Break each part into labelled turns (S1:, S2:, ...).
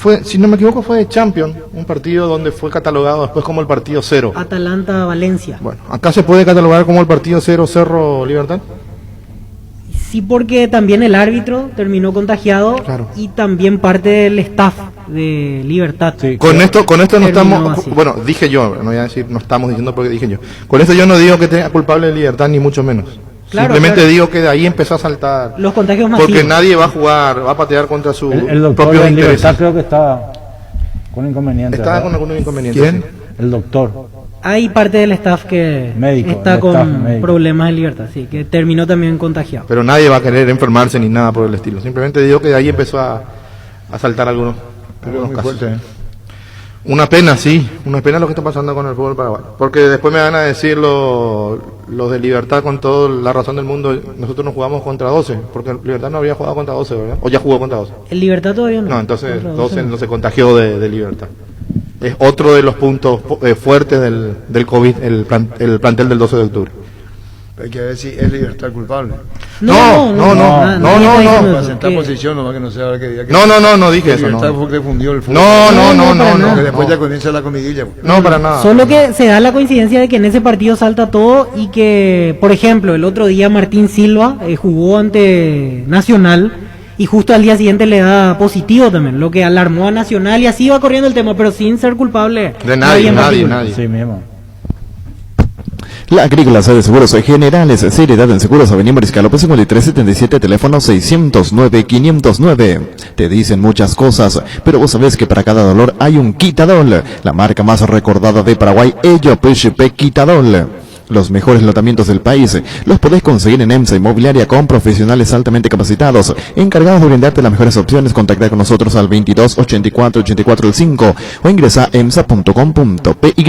S1: Fue, si no me equivoco, fue de Champions, un partido donde fue catalogado después como el partido 0.
S2: Atalanta-Valencia.
S1: Bueno, acá se puede catalogar como el partido 0 Cerro Libertad.
S2: Sí, porque también el árbitro terminó contagiado,
S1: Claro.
S2: y también parte del staff de Libertad.
S3: Sí.
S1: Con esto no
S2: Terminó
S1: estamos,
S2: así.
S1: bueno, dije yo, no voy a decir, no estamos diciendo porque dije yo. Con esto yo no digo que tenga culpable de Libertad, ni mucho menos.
S2: Claro,
S1: Simplemente
S2: claro.
S1: digo que de ahí empezó a saltar.
S2: Los contagios masivos.
S1: Porque nadie va a jugar, va a patear contra su
S3: El doctor
S1: propio
S3: de
S1: interés.
S3: Libertad creo que está con inconveniente.
S1: Estaba
S3: ¿verdad?
S1: con algún inconveniente.
S4: ¿Quién?
S1: sí.
S3: El doctor.
S2: Hay parte del staff que
S3: Médico,
S2: está
S3: el
S2: con
S3: staff médico.
S2: problemas de Libertad, sí, que terminó también contagiado.
S1: Pero nadie va a querer enfermarse ni nada por el estilo. Simplemente digo que de ahí empezó a saltar algunos
S4: Pero muy
S1: casos.
S4: fuerte, ¿eh?
S1: Una pena, sí, una pena lo que está pasando con el fútbol paraguayo. Porque después me van a decir los de Libertad con toda la razón del mundo, nosotros no jugamos contra 12, porque Libertad no había jugado contra 12, ¿verdad? O ya jugó contra 12.
S2: El Libertad todavía no.
S1: No, entonces
S2: Contra
S1: 12
S2: no.
S1: no se contagió de Libertad. Es otro de los puntos fuertes del COVID, el plantel del 12 de octubre.
S4: Hay que ver si es Libertad culpable.
S1: No,
S4: Para sentar posición, nomás que no sea ahora que diga que
S1: no dije eso.
S4: Libertad
S1: No,
S4: fue que fundió el fútbol.
S1: no,
S4: Que después ya comienza la comidilla.
S1: no, para nada.
S2: Solo que se da la coincidencia de que en ese partido salta todo y que, por ejemplo, el otro día Martín Silva jugó ante Nacional y justo al día siguiente le da positivo también, lo que alarmó a Nacional y así va corriendo el tema, pero sin ser culpable
S1: De nadie,
S2: en
S1: nadie,
S2: particular.
S1: nadie.
S3: Sí mismo.
S5: La Agrícola de Seguros Generales, seriedad en seguros, Avenida Mariscal López 5377, teléfono 609-509. Te dicen muchas cosas, pero vos sabés que para cada dolor hay un Quitadol, la marca más recordada de Paraguay, Ello PHP Quitadol. Los mejores lotamientos del país los podés conseguir en EMSA Inmobiliaria con profesionales altamente capacitados, encargados de brindarte las mejores opciones. Contactar con nosotros al 22 84 84 5 o ingresa a emsa.com.py.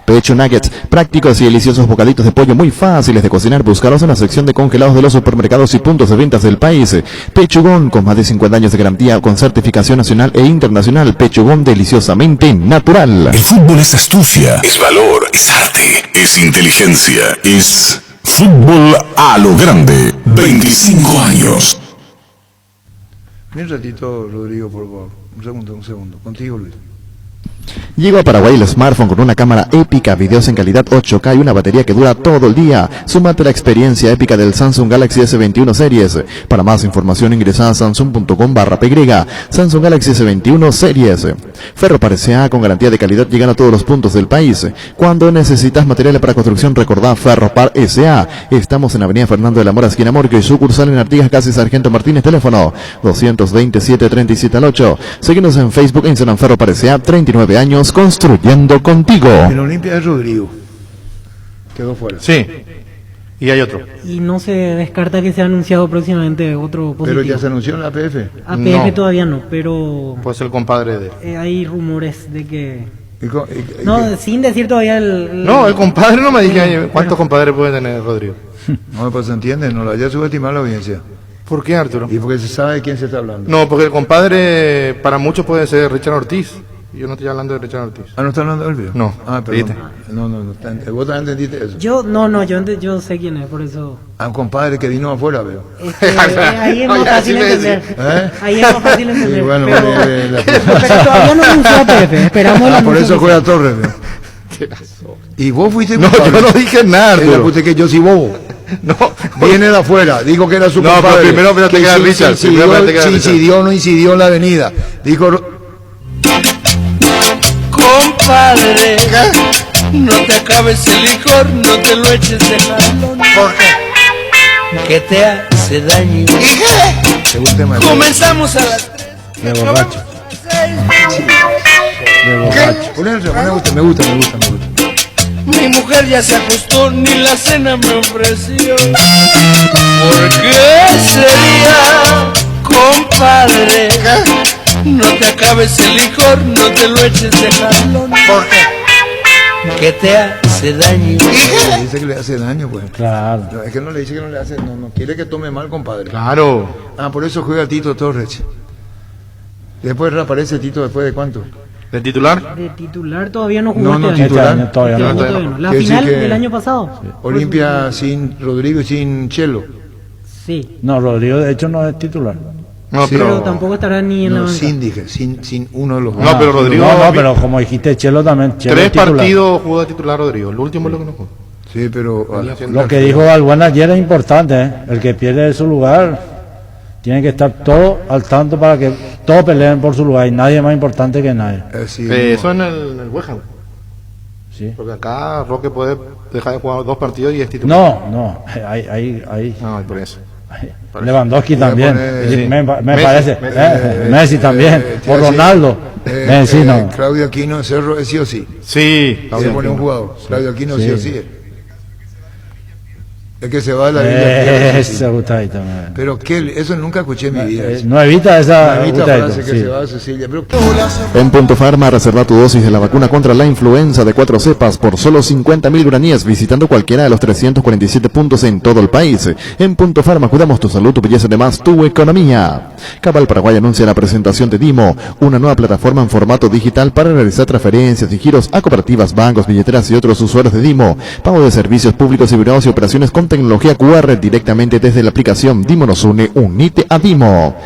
S5: Pecho Nuggets, prácticos y deliciosos bocaditos de pollo muy fáciles de cocinar. Búscalos en la sección de congelados de los supermercados y puntos de ventas del país. Pechugón, con más de 50 años de garantía, con certificación nacional e internacional. Pechugón, deliciosamente natural.
S6: El fútbol es astucia, es valor, es arte, es inteligencia, es fútbol a lo grande. 25 años.
S4: Un ratito, Rodrigo, por favor. Un segundo. Contigo, Luis.
S5: Llegó a Paraguay el smartphone con una cámara épica, videos en calidad 8K y una batería que dura todo el día. Súmate a la experiencia épica del Samsung Galaxy S21 Series. Para más información ingresa a samsung.com/py. Samsung Galaxy S21 Series. Ferropar S.A. con garantía de calidad, llegan a todos los puntos del país. Cuando necesitas materiales para construcción, recordá Ferropar S.A. Estamos en Avenida Fernando de la Mora, esquina Morque, y sucursal en Artigas, casi Sargento Martínez, teléfono 227-37-8. Seguinos en Facebook e Instagram. Ferropar S.A. 39 años construyendo contigo.
S4: El Olimpia es Rodrigo. Quedó fuera.
S1: Sí, y hay otro.
S2: Y no se descarta que sea anunciado próximamente otro positivo.
S4: Pero ya se anunció en la APF.
S2: APF
S1: No.
S2: todavía no, pero
S1: Pues el compadre de...
S2: hay rumores de que...
S4: Y
S2: No, sin decir todavía el...
S1: No, el compadre no me dije cuántos compadres puede tener Rodrigo.
S4: no, pues se entiende, no lo haya subestimado la audiencia.
S1: ¿Por qué, Arturo?
S4: Y porque se sabe de quién se está hablando.
S1: No, porque el compadre para muchos puede ser Richard Ortiz. Yo no estoy hablando de Richard Ortiz.
S4: Ah, ¿no está hablando del video?
S1: No.
S4: Ah, perdón.
S1: ¿Viste?
S4: No, vos también entendiste eso.
S2: Yo sé quién es, por eso...
S4: A un compadre que vino afuera, veo.
S2: Ahí es
S1: No,
S2: más
S1: ya,
S2: fácil
S1: sí me
S2: entender.
S4: ¿Eh?
S2: Ahí es más fácil entender.
S4: Y bueno,
S2: pero,
S4: la-
S2: pero todavía no anunció APF, esperamos el
S4: por
S2: anuncio
S4: eso
S2: oficial.
S4: juega Torres, veo. Y vos fuiste
S1: No,
S4: culpable.
S1: yo no dije nada,
S4: Ella
S1: Arturo.
S4: puse que yo sí bobo.
S1: No,
S4: Viene de afuera, dijo que era su
S1: No, pero
S4: compadre.
S1: primero espérate
S4: que
S1: que era
S4: sí,
S1: Richard,
S4: sí
S1: primero espérate que era
S4: si
S1: Richard.
S4: incidió o no incidió en la avenida. Dijo,
S7: Compadre, no te acabes el licor, no te lo eches de jalón.
S4: ¿por qué?
S7: Que te hace daño.
S4: Según tema.
S7: Comenzamos a las 3.
S3: De borracho. De borracho.
S4: Me gusta.
S7: Mi mujer ya se acostó, ni la cena me ofreció. ¿Por qué sería, compadre? No te acabes el licor, no te lo eches de jalón.
S4: ¿Por qué?
S7: Que te hace daño.
S4: Le dice que le hace daño, pues.
S3: Claro.
S4: No, es que no le dice que no le hace, no quiere que tome mal, compadre.
S1: claro.
S4: Ah, por eso juega Tito Torres. Después reaparece Tito después de cuánto.
S1: ¿De titular?
S2: De titular todavía no jugó
S4: No,
S2: este
S3: Este
S4: titular.
S3: año todavía
S2: año.
S3: no.
S2: Todavía no. La
S4: Quiere
S2: final
S4: decir que-
S2: del año pasado.
S4: Olimpia sin Rodrigo y sin Chelo.
S2: Sí.
S3: No, Rodrigo de hecho no es titular.
S1: No,
S4: Sí,
S2: pero tampoco estará ni en la
S4: No,
S2: banca.
S4: sin uno de los
S1: No, pero Rodrigo-
S3: No, pero como dijiste, Chelo también. Chelo
S1: 3
S3: es titular.
S1: partidos jugó de titular Rodrigo. El último es lo que no jugó.
S4: Sí, pero
S1: Venía siendo
S3: Lo que
S1: el-
S3: dijo Balbuena ayer es importante, ¿eh? El que pierde su lugar tiene que estar todo al tanto para que todos peleen por su lugar y nadie es más importante que nadie.
S4: sí,
S1: Eso en el West Ham.
S3: ¿Sí?
S1: Porque acá Roque puede dejar de jugar 2 partidos y es titular.
S3: No, ahí.
S1: No, por eso.
S3: Lewandowski
S4: Voy a
S3: también,
S4: poner-
S3: y
S1: sí.
S3: me
S1: Messi,
S3: parece.
S1: Messi.
S3: Messi también,
S4: te
S3: o
S4: iba a decir,
S3: Ronaldo. Messi no.
S4: Claudio Aquino en Cerro es sí o sí.
S1: Sí,
S4: Se pone un jugador. Claudio Aquino sí
S3: Sí.
S4: o sí. Es que se va de la Biblia.
S3: Ese gusta ahí también.
S4: Pero que eso nunca escuché en mi vida.
S3: No evita esa
S4: Evita
S3: gustadito,
S4: frase que
S3: sí.
S4: se va a Cecilia. Pero
S5: En Punto Farma reserva tu dosis de la vacuna contra la influenza de 4 cepas por solo 50.000 guaraníes visitando cualquiera de los 347 puntos en todo el país. En Punto Farma cuidamos tu salud, tu belleza y además tu economía. Cabal Paraguay anuncia la presentación de Dimo, una nueva plataforma en formato digital para realizar transferencias y giros a cooperativas, bancos, billeteras y otros usuarios de Dimo. Pago de servicios públicos y privados y operaciones con tecnología QR directamente desde la aplicación Dimo nos une, unite a Dimo.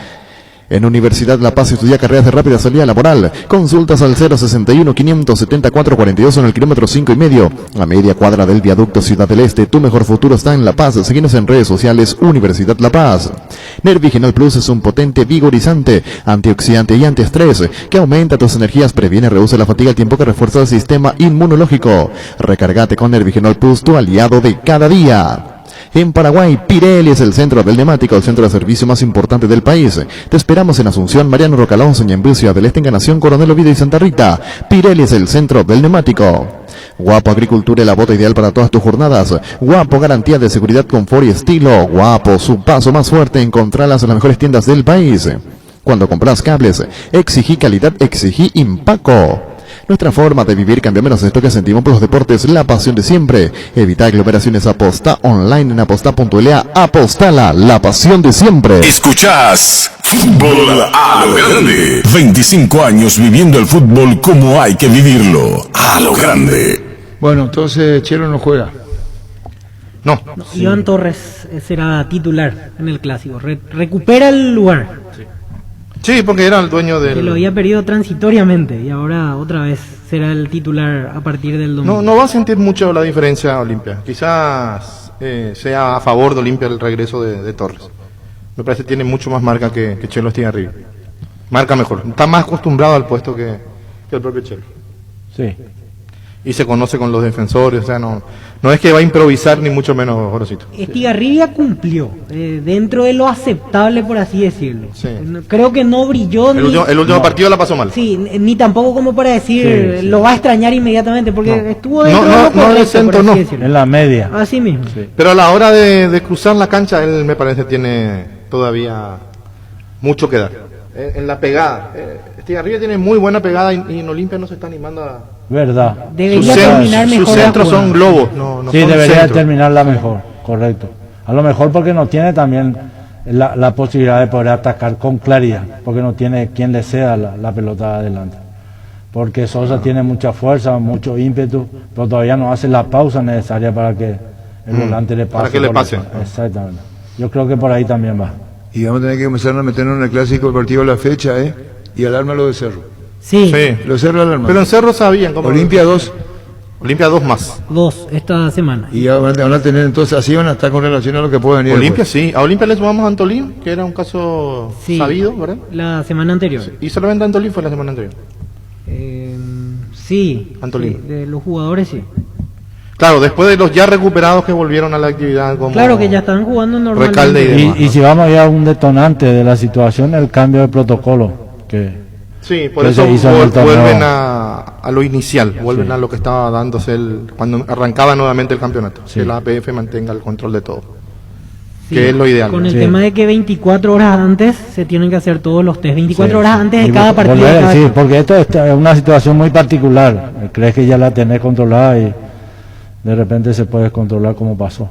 S5: En Universidad La Paz estudia carreras de rápida salida laboral. Consultas al 061-574-42 en el kilómetro 5,5. A media cuadra del viaducto Ciudad del Este. Tu mejor futuro está en La Paz. Síguenos en redes sociales Universidad La Paz. Nerviginal Plus es un potente vigorizante, antioxidante y antiestrés que aumenta tus energías, previene, reduce la fatiga al tiempo que refuerza el sistema inmunológico. Recargate con Nerviginal Plus, tu aliado de cada día. En Paraguay, Pirelli es el centro del neumático, el centro de servicio más importante del país. Te esperamos en Asunción, Mariano Rocalonso, Ñemby, Ciudad del Este, Encarnación, Coronel Oviedo y Santa Rita. Pirelli es el centro del neumático. Guapo Agricultura es la bota ideal para todas tus jornadas. Guapo, garantía de seguridad, confort y estilo. Guapo, su paso más fuerte, encontrarlas en las mejores tiendas del país. Cuando compras cables, exigí calidad, exigí Impaco. Nuestra forma de vivir cambia menos esto que sentimos por los deportes, la pasión de siempre. Evita aglomeraciones, aposta online en aposta.la. Apostala, la pasión de siempre.
S6: Escuchás Fútbol a lo Grande. 25 años viviendo el fútbol como hay que vivirlo. A lo Grande.
S4: bueno, entonces Chelo no juega.
S1: No.
S2: Iván Torres será titular en el clásico. Recupera el lugar
S1: Sí, porque era el dueño
S2: que lo
S1: del...
S2: había perdido transitoriamente y ahora otra vez será el titular a partir del domingo.
S1: No va a sentir mucho la diferencia Olimpia. Quizás sea a favor de Olimpia el regreso de Torres. Me parece que tiene mucho más marca que Chelo Estigarribia. Marca mejor. Está más acostumbrado al puesto que el propio Chelo.
S3: Sí.
S1: Y se conoce con los defensores. O sea, no es que va a improvisar ni mucho menos, Jorosito.
S2: Estigarribia cumplió dentro de lo aceptable, por así decirlo.
S1: Sí.
S2: Creo que no brilló
S1: El último partido la pasó mal.
S2: Sí, ni tampoco como para decir
S3: Sí.
S2: lo va a extrañar inmediatamente, porque estuvo
S1: No,
S2: dentro de lo
S1: no
S2: correcto,
S1: desentonó.
S2: por así decirlo.
S3: En la media.
S2: Así mismo.
S1: Pero a la hora de cruzar la cancha, él me parece tiene todavía mucho que dar. En la pegada. Estigarribia tiene muy buena pegada y en Olimpia no se está animando a...
S3: Verdad.
S2: Debería terminar mejor
S1: Sus
S2: la
S1: centros
S2: jugada.
S1: son globos, no
S3: Sí,
S1: son
S3: debería
S1: centros.
S3: terminarla mejor, correcto. A lo mejor porque no tiene también la posibilidad de poder atacar con claridad, porque no tiene quien le ceda la pelota adelante. Porque Sosa tiene mucha fuerza, mucho ímpetu, pero todavía no hace la pausa necesaria para que el volante le pase.
S1: Para que le
S3: por la
S1: pase.
S3: zona. Exactamente. Yo creo que por ahí también va.
S4: Y vamos a tener que comenzar a meternos en el clásico el partido de la fecha, y alarma lo de Cerro.
S2: Sí,
S1: Sí.
S4: Lo de Cerro alarma.
S1: Pero en Cerro sabían cómo...
S4: Olimpia 2.
S1: Olimpia 2 más.
S2: 2 esta semana.
S4: Y ya van a tener, entonces así van a estar con relación a lo que puede venir.
S1: Olimpia
S4: después.
S1: sí. A Olimpia le sumamos a Antolín, que era un caso
S2: Sí.
S1: sabido, ¿verdad?
S2: La semana anterior.
S1: Y solamente Antolín fue la semana anterior.
S2: Sí,
S1: Antolín.
S2: sí, de los jugadores sí.
S1: Claro, después de los ya recuperados que volvieron a la actividad como...
S2: Claro que ya estaban jugando normalmente.
S1: Recalde y demás.
S3: Y si vamos a ir a un detonante de la situación, el cambio de protocolo.
S1: Sí, por
S3: que
S1: eso
S3: se hizo en el torneo.
S1: vuelven a lo inicial, vuelven a lo que estaba dándose cuando arrancaba nuevamente el campeonato,
S3: Sí.
S1: que la APF mantenga el control de todo,
S2: Sí,
S1: que es lo ideal.
S2: Con
S1: ¿no?
S2: el
S3: Sí.
S2: tema de que 24 horas antes se tienen que hacer todos los test. 24 horas antes de
S3: Y
S2: cada partido.
S3: volver,
S2: de cada
S3: sí,
S2: equipo.
S3: porque esto es una situación muy particular. Crees que ya la tenés controlada y de repente se puede descontrolar como pasó.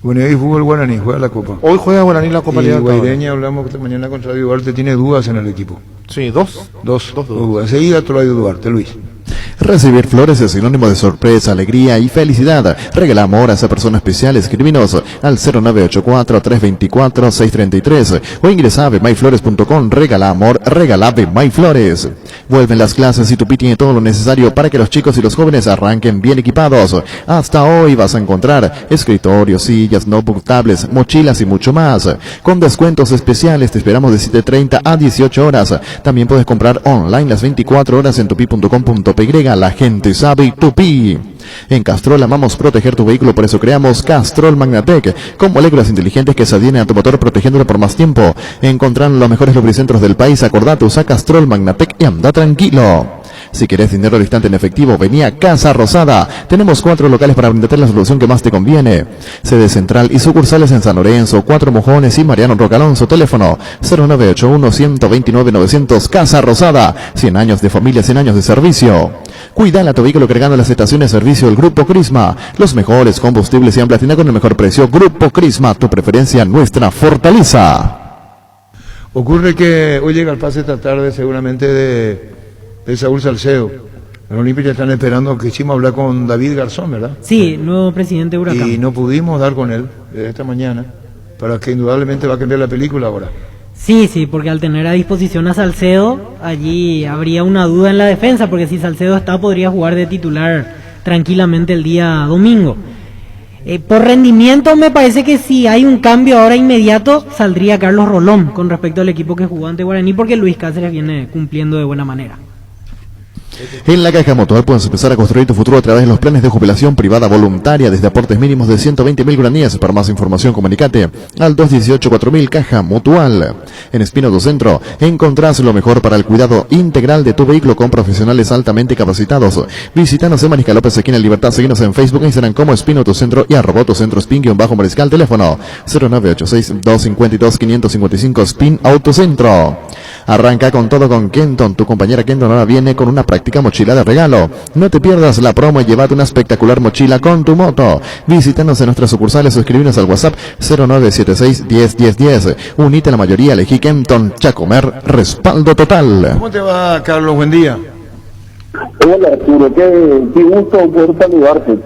S4: Bueno, y hoy jugó el Guaraní, juega la Copa.
S1: Hoy juega Guaraní la Copa
S4: Y
S1: Libertadores.
S4: Guaireña, hablamos esta mañana contra Duarte, tiene dudas en el equipo.
S1: Sí, dos.
S4: Dos
S1: dudas.
S4: dudas. Enseguida Tolay Duarte, Luis.
S5: Recibir flores es sinónimo de sorpresa, alegría y felicidad. Regala amor a esa persona especial. Escribinos al 0984-324-633 o ingresa a bemyflores.com. Regala amor, regala Bemyflores. Vuelven las clases y Tupi tiene todo lo necesario para que los chicos y los jóvenes arranquen bien equipados. Hasta hoy vas a encontrar escritorios, sillas, notebook, tablets, mochilas y mucho más. Con descuentos especiales te esperamos de 7:30 a 18 horas. También puedes comprar online las 24 horas en tupi.com.py. La gente sabe Tupi. En Castrol amamos proteger tu vehículo, por eso creamos Castrol Magnatec, con moléculas inteligentes que se adhieren a tu motor protegiéndolo por más tiempo. Encontrarán los mejores lubricentros del país. Acordate, usa Castrol Magnatec y anda tranquilo. Si querés dinero al instante en efectivo, vení a Casa Rosada. Tenemos 4 locales para brindarte la solución que más te conviene. Sede central y sucursales en San Lorenzo, 4 Mojones y Mariano Roca Alonso. Teléfono 0981-129-900. Casa Rosada. 100 años de familia, 100 años de servicio. Cuidala a tu vehículo cargando las estaciones de servicio del Grupo Crisma. Los mejores combustibles y platina con el mejor precio. Grupo Crisma, tu preferencia, nuestra fortaleza.
S4: Ocurre que hoy llega el pase esta tarde seguramente de Saúl Salcedo. Los Olímpicos ya están esperando que hicimos hablar con David Garzón, ¿verdad?
S2: Sí, nuevo presidente de Huracán.
S4: Y no pudimos dar con él desde esta mañana, para que indudablemente va a cambiar la película ahora.
S2: Sí, porque al tener a disposición a Salcedo, allí habría una duda en la defensa, porque si Salcedo está, podría jugar de titular tranquilamente el día domingo. Por rendimiento me parece que si hay un cambio ahora inmediato, saldría Carlos Rolón con respecto al equipo que jugó ante Guaraní, porque Luis Cáceres viene cumpliendo de buena manera.
S5: En la Caja Mutual puedes empezar a construir tu futuro a través de los planes de jubilación privada voluntaria desde aportes mínimos de 120.000 guaraníes. Para más información, comunicate al 218-4000 Caja Mutual. En Espinoto Centro encontrás lo mejor para el cuidado integral de tu vehículo con profesionales altamente capacitados. Visítanos en Mariscal López, esquina Libertad. Seguinos en Facebook e Instagram como Espinoto Centro y @Autocentro Spin-Mariscal. Teléfono 0986-252-555 Spin Autocentro. Arranca con todo con Kenton. Tu compañera Kenton ahora viene con una práctica mochila de regalo. No te pierdas la promo y llévate una espectacular mochila con tu moto. Visítanos en nuestras sucursales o escribinos al WhatsApp 0976-101010. Unite a la mayoría, elegí Kenton. Chacomer, respaldo total.
S4: ¿Cómo te va, Carlos? Buen día.
S8: Hola, Arturo, qué gusto poder saludarte.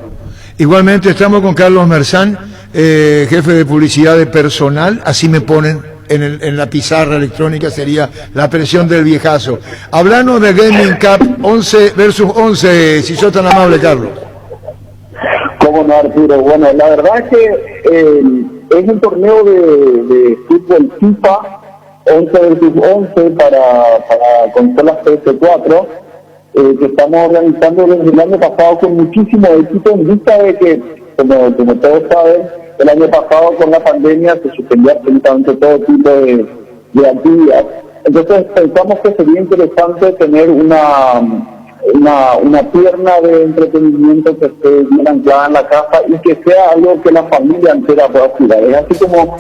S4: Igualmente estamos con Carlos Mersán, jefe de publicidad de personal, así me ponen en la pizarra electrónica, sería la presión del viejazo. Hablanos de Gaming Cup 11 versus 11, si sos tan amable, Carlos.
S8: ¿Cómo no, Arturo? Bueno, la verdad es que es un torneo de fútbol FIFA 11 versus 11 para consolas PS4, que estamos organizando desde el año pasado con muchísimo éxito, en vista de que, como todos saben, el año pasado con la pandemia se suspendió absolutamente todo tipo de actividad. Entonces pensamos que sería interesante tener una pierna de entretenimiento que esté bien anclada en la casa y que sea algo que la familia entera pueda cuidar. Es así como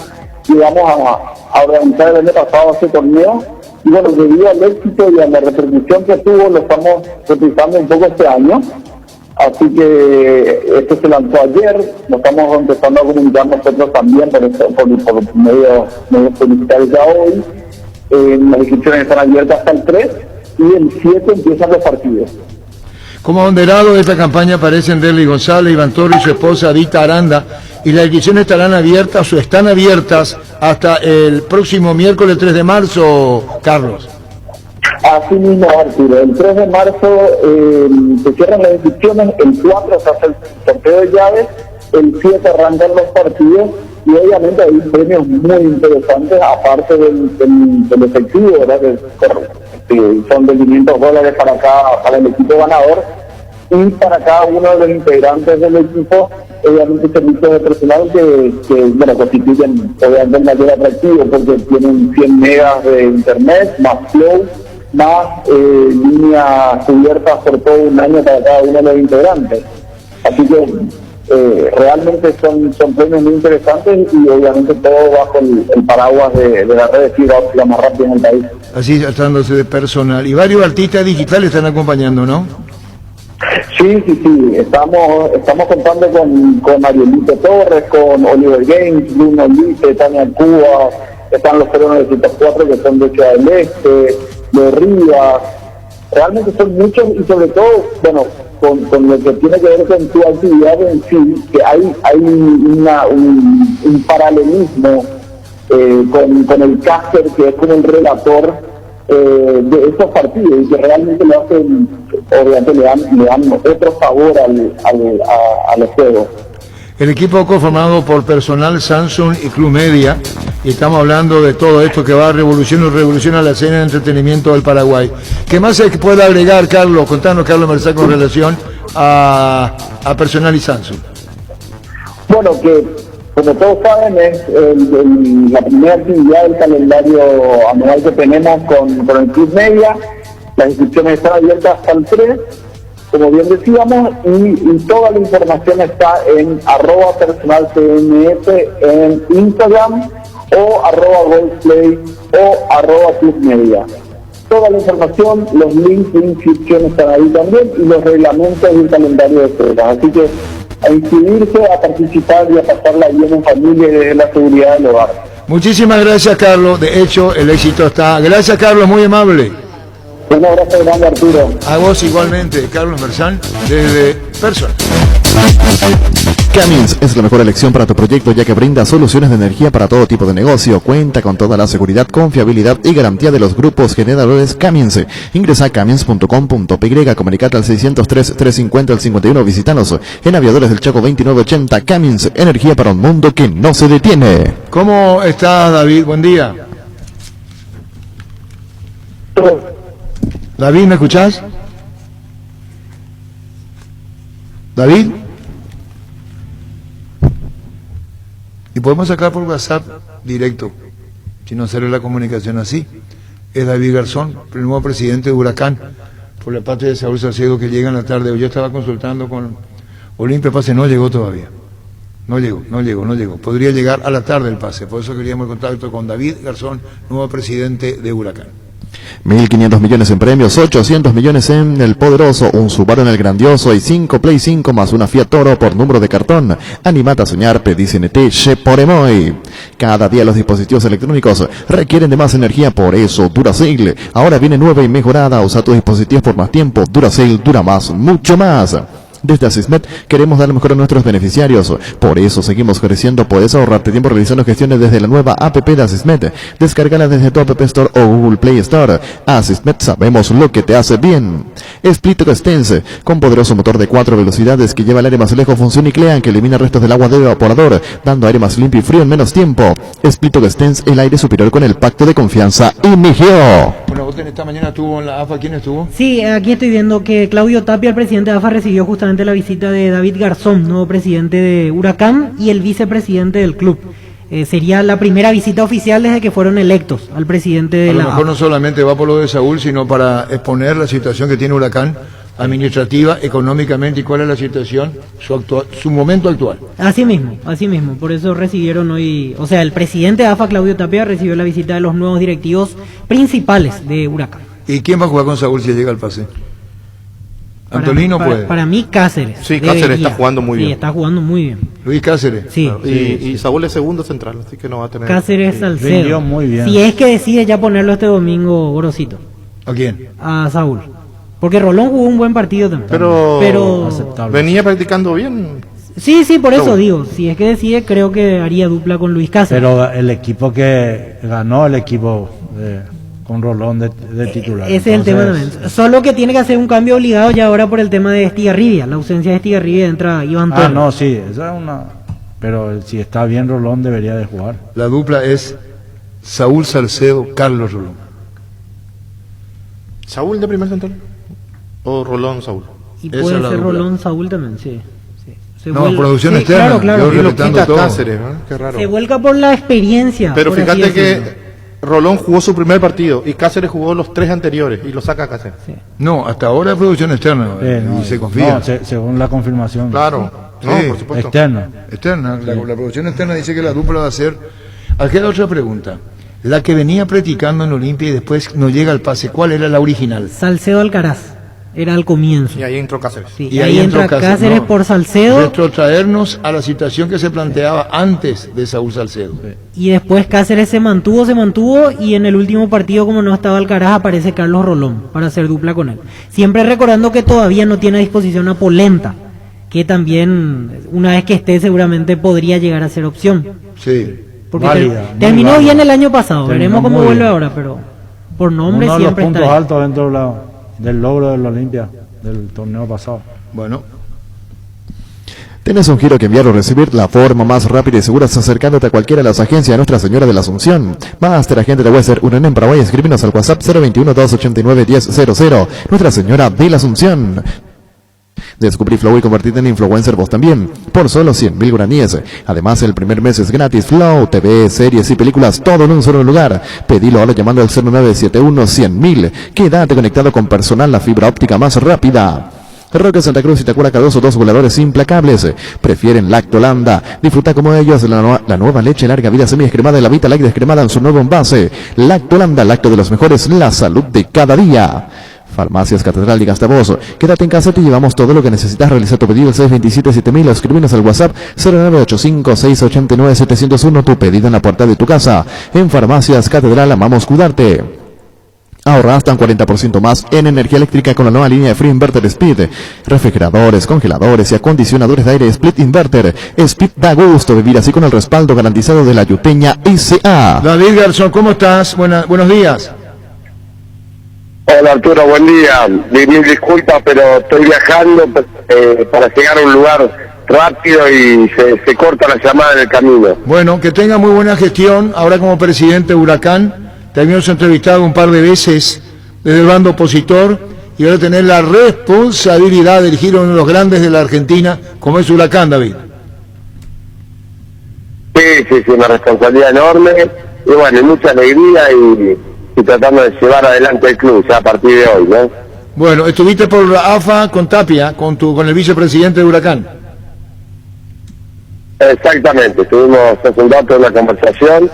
S8: llegamos a organizar el año pasado este torneo, y bueno, debido al éxito y a la repercusión que tuvo, lo estamos replicando un poco este año. Así que esto se lanzó ayer, lo estamos empezando a comunicar nosotros también por medios publicitarios ya hoy. Las inscripciones están abiertas hasta el 3 y el 7 empiezan los partidos.
S4: Como abanderado de esta campaña aparecen Derly González, Iván Torres y su esposa Adita Aranda, y las inscripciones estarán abiertas o están abiertas hasta el próximo miércoles 3 de marzo, Carlos.
S8: Así mismo, Arturo, el 3 de marzo se cierran las inscripciones, el 4 se hace el sorteo de llaves, el 7 arrancan los partidos y obviamente hay premios muy interesantes aparte del efectivo, ¿verdad? Que son de $500 para el equipo ganador, y para cada uno de los integrantes del equipo, obviamente servicios de personal que constituyen obviamente el mayor atractivo, porque tienen 100 megas de internet, más flow, más líneas cubiertas por todo un año para cada uno de los integrantes. Así que realmente son premios muy interesantes y obviamente todo bajo el paraguas de la red de fibra óptica más rápida en el país.
S4: Así tratándose de personal. Y varios artistas digitales están acompañando, ¿no?
S8: Sí. Estamos contando con Arielito Torres, con Oliver Games, Bruno Lice, Tania Cuba, están los 0904 que son de Ciudad del Este, de Rivas, realmente son muchos y sobre todo, bueno, con lo que tiene que ver con tu actividad en sí, que hay un paralelismo con el caster, que es como el relator de estos partidos, y que realmente lo hacen, obviamente le dan otro favor a los juegos.
S4: El equipo conformado por personal Samsung y Club Media, y estamos hablando de todo esto que va a revolucionar la escena de entretenimiento del Paraguay. ¿Qué más se puede agregar, Carlos? Contanos, Carlos Merzán, con relación a personal y Samsung.
S8: Bueno, que como todos saben es la primera actividad del calendario anual que tenemos con el Club Media. Las inscripciones están abiertas hasta el 3, como bien decíamos, y toda la información está en @personalcmf en Instagram, o @goldplay o @clubmedia. Toda la información, los links de inscripción están ahí también, y los reglamentos del calendario de pruebas. Así que a inscribirse, a participar y a pasarla bien en familia y desde la seguridad del hogar.
S4: Muchísimas gracias, Carlos. De hecho, el éxito está. Gracias, Carlos, muy amable.
S8: Un abrazo grande, Arturo.
S4: A vos igualmente, Carlos Merzán, desde Personal.
S5: Cummins es la mejor elección para tu proyecto, ya que brinda soluciones de energía para todo tipo de negocio. Cuenta con toda la seguridad, confiabilidad y garantía de los grupos generadores Cummins. Ingresa a cummins.com.py, comunicate al 603-350-51, visítanos en Aviadores del Chaco 2980. Cummins, energía para un mundo que no se detiene.
S4: ¿Cómo estás, David? Buen día. David, ¿me escuchás? David. Y podemos sacar por WhatsApp directo, si no hacer la comunicación así. Es David Garzón, el nuevo presidente de Huracán, por la parte de Saúl Salcedo, que llega en la tarde. Yo estaba consultando con Olimpia, pase, no llegó todavía. No llegó. Podría llegar a la tarde el pase, por eso queríamos el contacto con David Garzón, nuevo presidente de Huracán.
S5: 1.500 millones en premios, 800 millones en el Poderoso, un Subaru en el Grandioso y 5 Play 5 más una Fiat Toro por número de cartón. Animate a soñar, pedí CNT, Che por Emoy. Cada día los dispositivos electrónicos requieren de más energía, por eso Duracell ahora viene nueva y mejorada. Usa tus dispositivos por más tiempo. Duracell dura más, mucho más. Desde Asismet queremos dar lo mejor a nuestros beneficiarios. Por eso seguimos creciendo. Puedes ahorrarte tiempo realizando gestiones desde la nueva app de Asismet. Descárgala desde tu App Store o Google Play Store. Asismet, sabemos lo que te hace bien. Split Extense, con poderoso motor de 4 velocidades que lleva el aire más lejos, función Clean, que elimina restos del agua del evaporador, dando aire más limpio y frío en menos tiempo. Split Extense, el aire superior con el pacto de confianza y Migio.
S4: Bueno, vos esta mañana estuvo en la AFA. ¿Quién estuvo?
S2: Sí, aquí estoy viendo que Claudio Tapia, el presidente de AFA, recibió justamente la visita de David Garzón, nuevo presidente de Huracán y el vicepresidente del club. Sería la primera visita oficial desde que fueron electos al presidente de la AFA.
S4: A lo mejor no solamente va por lo de Saúl, sino para exponer la situación que tiene Huracán, administrativa, económicamente, y cuál es la situación, su momento actual.
S2: Así mismo, por eso recibieron hoy, o sea, el presidente de AFA, Claudio Tapia, recibió la visita de los nuevos directivos principales de Huracán.
S4: ¿Y quién va a jugar con Saúl si llega al pase? Antolino puede.
S2: Para mí, Cáceres.
S1: Sí, Cáceres está jugando muy bien.
S2: Sí, está jugando muy bien.
S4: Luis Cáceres.
S2: Sí.
S1: Claro. Y Saúl es segundo central, así que no va a tener...
S2: Cáceres Salcedo.
S3: Rindió muy bien.
S2: Si es que decide ya ponerlo este domingo, Gorosito.
S4: ¿A quién?
S2: A Saúl. Porque Rolón jugó un buen partido también.
S1: Pero
S3: aceptable.
S1: venía practicando bien.
S2: Sí, por eso digo. Si es que decide, creo que haría dupla con Luis Cáceres.
S3: Pero el equipo que ganó, el equipo con Rolón de titular.
S2: Ese es el tema también. Solo que tiene que hacer un cambio obligado ya ahora por el tema de Estigarribia. La ausencia de Estigarribia, entra Iván Torres.
S3: No, sí, esa es una... Pero si está bien Rolón, debería de jugar.
S4: La dupla es Saúl Salcedo, Carlos Rolón.
S1: ¿Saúl de primer central? ¿O Rolón Saúl?
S2: Y
S4: Esa
S2: puede
S4: es la
S2: ser
S4: dupla.
S2: Rolón Saúl también, sí. Se
S4: No,
S2: vuelve-
S4: producción
S2: sí,
S4: externa.
S2: Claro.
S4: Yo
S1: Y lo
S4: respetando
S1: quita
S4: todo.
S1: Cáceres, ¿eh? Qué raro.
S2: Se vuelca por la experiencia.
S1: Pero
S2: por así
S1: fíjate que
S2: decirlo.
S1: Rolón jugó su primer partido y Cáceres jugó los 3 anteriores y lo saca Cáceres.
S4: No, hasta ahora es producción externa,
S3: No,
S4: y se confía.
S3: no, según la confirmación.
S1: Claro,
S4: Sí.
S1: no, por supuesto.
S3: Externa.
S4: Externa, la producción externa dice que la dupla va a ser... Aquí hay otra pregunta. La que venía practicando en Olimpia y después no llega al pase, ¿cuál era la original?
S2: Salcedo Alcaraz. era al comienzo.
S1: Y ahí entró Cáceres.
S2: Sí,
S4: Y
S2: y ahí entra Cáceres
S4: no,
S2: por Salcedo
S4: retrotraernos a la situación que se planteaba antes de Saúl Salcedo.
S2: y después Cáceres se mantuvo y en el último partido, como no estaba Alcaraz, aparece Carlos Rolón para hacer dupla con él. Siempre recordando que todavía no tiene a disposición a Polenta, que también una vez que esté seguramente podría llegar a ser opción.
S4: Sí.
S2: Porque
S3: Válida, muy
S2: terminó
S3: válida.
S2: bien el año pasado,
S3: Terminó
S2: veremos cómo
S3: muy
S2: vuelve
S3: bien.
S2: ahora, pero por nombre
S3: Uno de los
S2: siempre
S3: puntos
S2: está ahí.
S3: altos dentro del logro del Olimpia, del torneo pasado.
S4: Bueno,
S5: ¿Tienes un giro que enviar o recibir? La forma más rápida y segura es acercándote a cualquiera de las agencias de Nuestra Señora de la Asunción. Master Agente de Western, UNEM Paraguay, escríbenos al WhatsApp 021-289-1000. Nuestra Señora de la Asunción. Descubrí Flow y convertirte en influencer vos también, por solo 100.000 guaraníes. Además, el primer mes es gratis. Flow, TV, series y películas, todo en un solo lugar. Pedilo ahora llamando al 0971-100.000. Quédate conectado con personal, la fibra óptica más rápida. Roque Santa Cruz y Tacuara Cardoso, dos goleadores implacables. Prefieren Lactolanda. Disfruta como ellos la nueva leche larga vida semi-descremada y la Vita Light descremada en su nuevo envase. Lactolanda, lacto de los mejores, la salud de cada día. Farmacias Catedral y Gastavos. Quédate en casa, te llevamos todo lo que necesitas. Realiza tu pedido al 627-7000 o escribinos al WhatsApp 0985-689-701. Tu pedido en la puerta de tu casa. En Farmacias Catedral amamos cuidarte. Ahorra hasta un 40% más en energía eléctrica con la nueva línea de Free Inverter Speed. Refrigeradores, congeladores y acondicionadores de aire Split Inverter. Speed da gusto vivir así con el respaldo garantizado de la Yuteña S.A.
S4: David Garzón, ¿cómo estás? Buenos días.
S8: Hola Arturo, buen día. Mil disculpas, pero estoy viajando para llegar a un lugar rápido y se corta la llamada en el camino.
S4: Bueno, que tenga muy buena gestión. Ahora como presidente de Huracán, te habíamos entrevistado un par de veces desde el bando opositor y ahora tener la responsabilidad de dirigir uno de los grandes de la Argentina, como es Huracán, David.
S8: Sí, una responsabilidad enorme y bueno, y mucha alegría y tratando de llevar adelante el club ya a partir de hoy, ¿no?
S4: Bueno, estuviste por la AFA con Tapia, con el vicepresidente de Huracán.
S8: Exactamente, estuvimos hace un rato en una conversación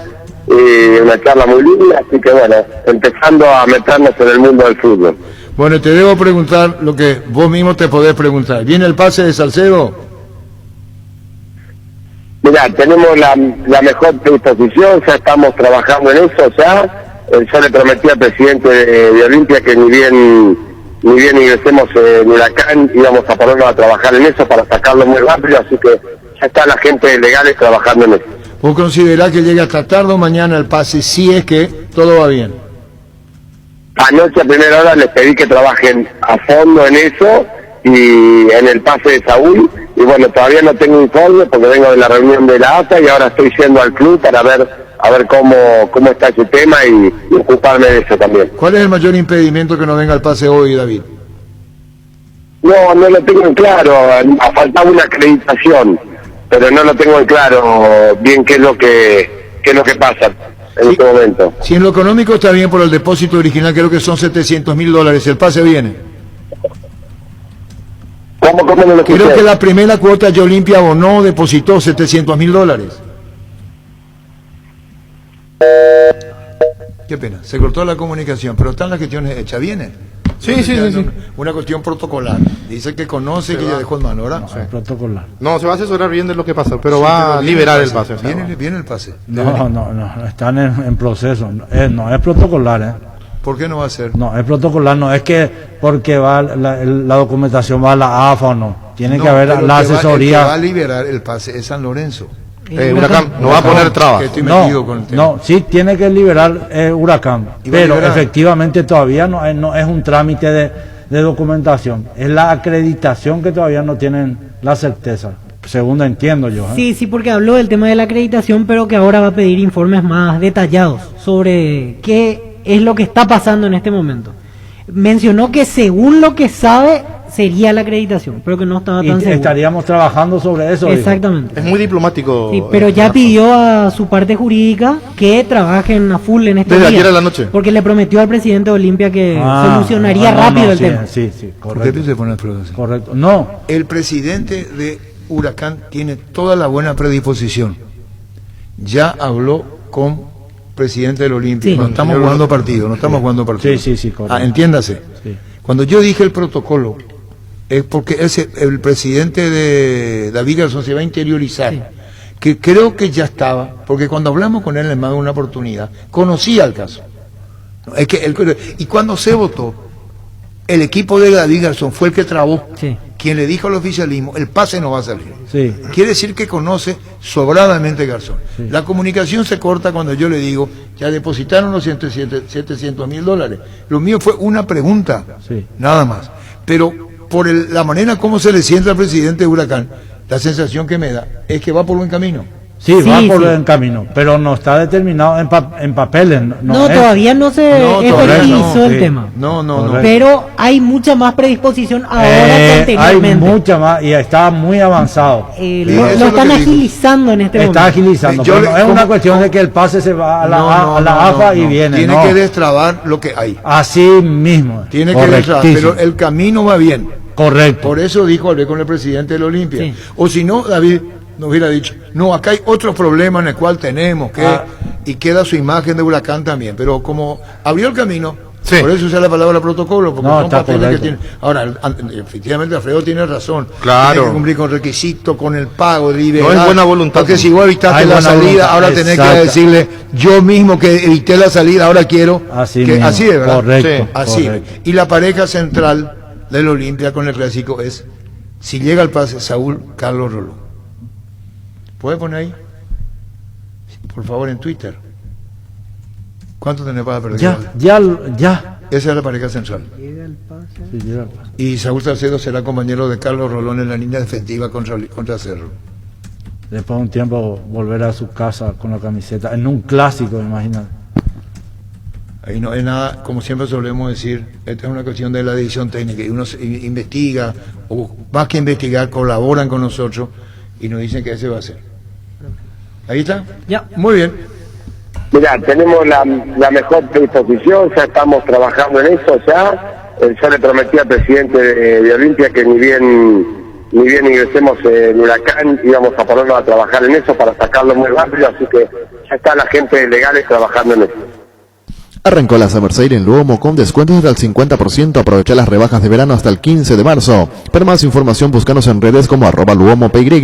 S8: y una charla muy linda, así que bueno, empezando a meternos en el mundo del fútbol.
S4: Bueno, te debo preguntar lo que vos mismo te podés preguntar. ¿Viene el pase de Salcedo?
S8: Mirá, tenemos la mejor predisposición, ya estamos trabajando en eso ya. Yo le prometí al presidente de Olimpia que ni bien ingresemos en Huracán íbamos a ponernos a trabajar en eso para sacarlo muy rápido, así que ya están las agentes legales trabajando en eso.
S4: ¿Vos considerás que llegue hasta tarde o mañana el pase si es que todo va bien?
S8: Anoche a primera hora les pedí que trabajen a fondo en eso y en el pase de Saúl, y bueno, todavía no tengo informe porque vengo de la reunión de la ATA y ahora estoy yendo al club para ver cómo está ese tema y ocuparme de eso también.
S4: ¿Cuál es el mayor impedimento que no venga el pase hoy, David?
S8: No lo tengo en claro, ha faltado una acreditación, pero no lo tengo en claro bien qué es lo que pasa en este momento.
S4: Si en lo económico está bien por el depósito original, creo que son $700.000, el pase viene.
S8: ¿Cómo no lo escuché?
S4: Creo que la primera cuota de Olimpia abonó, depositó $700.000. Qué pena, se cortó la comunicación, pero están las gestiones hechas, ¿viene?
S1: Sí.
S4: Una cuestión protocolar. Dice que conoce que ya dejó el mano, ¿verdad?
S3: No, es protocolar.
S1: No, se va a asesorar bien de lo que pasa, pero
S4: Sí,
S1: va
S4: pero
S1: a
S4: viene
S1: liberar el pase.
S4: Viene el pase.
S3: No, están en proceso. No es protocolar,
S4: ¿Por qué no va a ser?
S3: No, es protocolar, no es que porque va la documentación va a la AFA o no. Tiene que haber
S4: pero
S3: la
S4: el que
S3: asesoría.
S4: va a liberar el pase es San Lorenzo.
S1: Huracán no va a poner trabas.
S4: Que estoy metido con el tema.
S3: No, sí tiene que liberar Huracán,
S4: ¿Y va a
S3: pero
S4: liberar?
S3: efectivamente todavía no es un trámite de documentación, es la acreditación que todavía no tienen la certeza, según entiendo yo.
S2: Sí, porque habló del tema de la acreditación, pero que ahora va a pedir informes más detallados sobre qué es lo que está pasando en este momento. Mencionó que según lo que sabe sería la acreditación, pero que no estaba
S3: Y
S2: tan seguro.
S3: estaríamos trabajando sobre eso. dijo.
S2: Exactamente.
S1: Es muy diplomático.
S2: Sí, pero ya pidió a su parte jurídica que trabajen a full en este
S1: Desde
S2: día.
S1: ayer a la noche.
S2: Porque le prometió al presidente de Olimpia que solucionaría rápido el
S3: sí,
S2: tema.
S3: Sí,
S4: ¿Por qué
S3: correcto.
S4: se pone el proceso?
S3: Correcto. No,
S4: El presidente de Huracán tiene toda la buena predisposición. Ya habló con presidente del Olimpia.
S2: Sí.
S4: No estamos jugando partido,
S3: Sí, correcto.
S4: entiéndase.
S3: Sí.
S4: Cuando yo dije el protocolo, es porque el presidente de David Garzón se va a interiorizar,
S2: Sí.
S4: que creo que ya estaba, porque cuando hablamos con él en más de una oportunidad, conocía el caso. No, es que y cuando se votó, el equipo de David Garzón fue el que trabó,
S2: Sí.
S4: quien le dijo al oficialismo, el pase no va a salir.
S3: Sí.
S4: Quiere decir que conoce sobradamente Garzón.
S3: Sí.
S4: La comunicación se corta cuando yo le digo, ya depositaron los $700,000. Lo mío fue una pregunta,
S3: Sí.
S4: nada más. Pero por la manera como se le sienta al presidente de Huracán, la sensación que me da es que va por buen camino.
S3: Sí,
S2: Sí,
S3: va por
S2: sí.
S3: buen camino, pero no está determinado en papeles.
S2: No,
S3: es-
S2: todavía no se
S4: No, todavía
S2: efectivizó
S4: no,
S2: el
S3: sí.
S2: tema.
S4: No.
S3: Correcto.
S2: Pero hay mucha más predisposición ahora que
S3: Hay
S2: anteriormente.
S3: mucha más y está muy avanzado.
S2: Eh,
S4: Sí,
S2: lo
S4: eso es
S2: lo
S4: lo
S2: están
S4: que digo.
S2: agilizando en este
S3: Está
S2: momento.
S3: agilizando,
S4: Yo
S3: pero
S4: le-
S3: no es una
S4: como-
S3: cuestión de que el pase se va a la,
S4: No,
S3: a la
S4: no,
S3: AFA y
S4: no.
S3: viene.
S4: Tiene
S3: no.
S4: que destrabar lo que hay.
S3: Así mismo.
S4: Tiene que destrabar,
S3: Correctísimo.
S4: pero el camino va bien.
S3: Correcto.
S4: Por eso dijo, hablé con el presidente de la Olimpia.
S2: Sí.
S4: O si no, David nos hubiera dicho, no, acá hay otros problemas en el cual tenemos que...
S3: Ah.
S4: Y queda su imagen de Huracán también. Pero como abrió el camino,
S1: Sí.
S4: por eso usa la palabra protocolo, porque
S3: No,
S4: son
S3: está
S4: papeles
S3: correcto.
S4: que tienen... Ahora, efectivamente, Alfredo tiene razón.
S1: Claro.
S4: Tiene que cumplir con requisitos, con el pago, liberar.
S1: No es buena voluntad.
S4: Porque si vos evitaste
S3: Hay
S4: la
S3: buena
S4: salida,
S3: voluntad,
S4: ahora tenés que
S3: exacto.
S4: decirle, yo mismo que evité la salida, ahora quiero...
S3: Así
S4: que,
S3: mismo.
S4: así es, ¿verdad?
S3: Correcto.
S1: Sí,
S4: Así.
S3: correcto.
S4: Y la pareja central del Olimpia con el clásico es, si llega al pase, Saúl Carlos Rolón. ¿Puede poner ahí? Por favor, en Twitter. ¿Cuánto tenés para perder?
S3: Ya.
S4: Esa es la pareja central.
S3: Sí, llega el pase.
S4: Y Saúl Salcedo será compañero de Carlos Rolón en la línea defensiva contra Cerro.
S3: Después de un tiempo volver a su casa con la camiseta, en un clásico, imagínate.
S4: Ahí no es nada, como siempre solemos decir, esta es una cuestión de la decisión técnica. Y uno investiga, o más que investigar, colaboran con nosotros y nos dicen que ese va a ser. ¿Ahí está?
S2: Ya.
S4: Muy bien.
S8: Mira, tenemos la mejor predisposición, ya estamos trabajando en eso ya. Ya le prometí al presidente de Olimpia que ni bien ingresemos en Huracán, íbamos a ponernos a trabajar en eso para sacarlo muy rápido, así que ya están la gente legales trabajando en eso.
S5: Arrancó la Summer Sale en Luomo con descuentos del 50%. Aprovecha las rebajas de verano hasta el 15 de marzo. Para más información, búscanos en redes como @LuomoPY.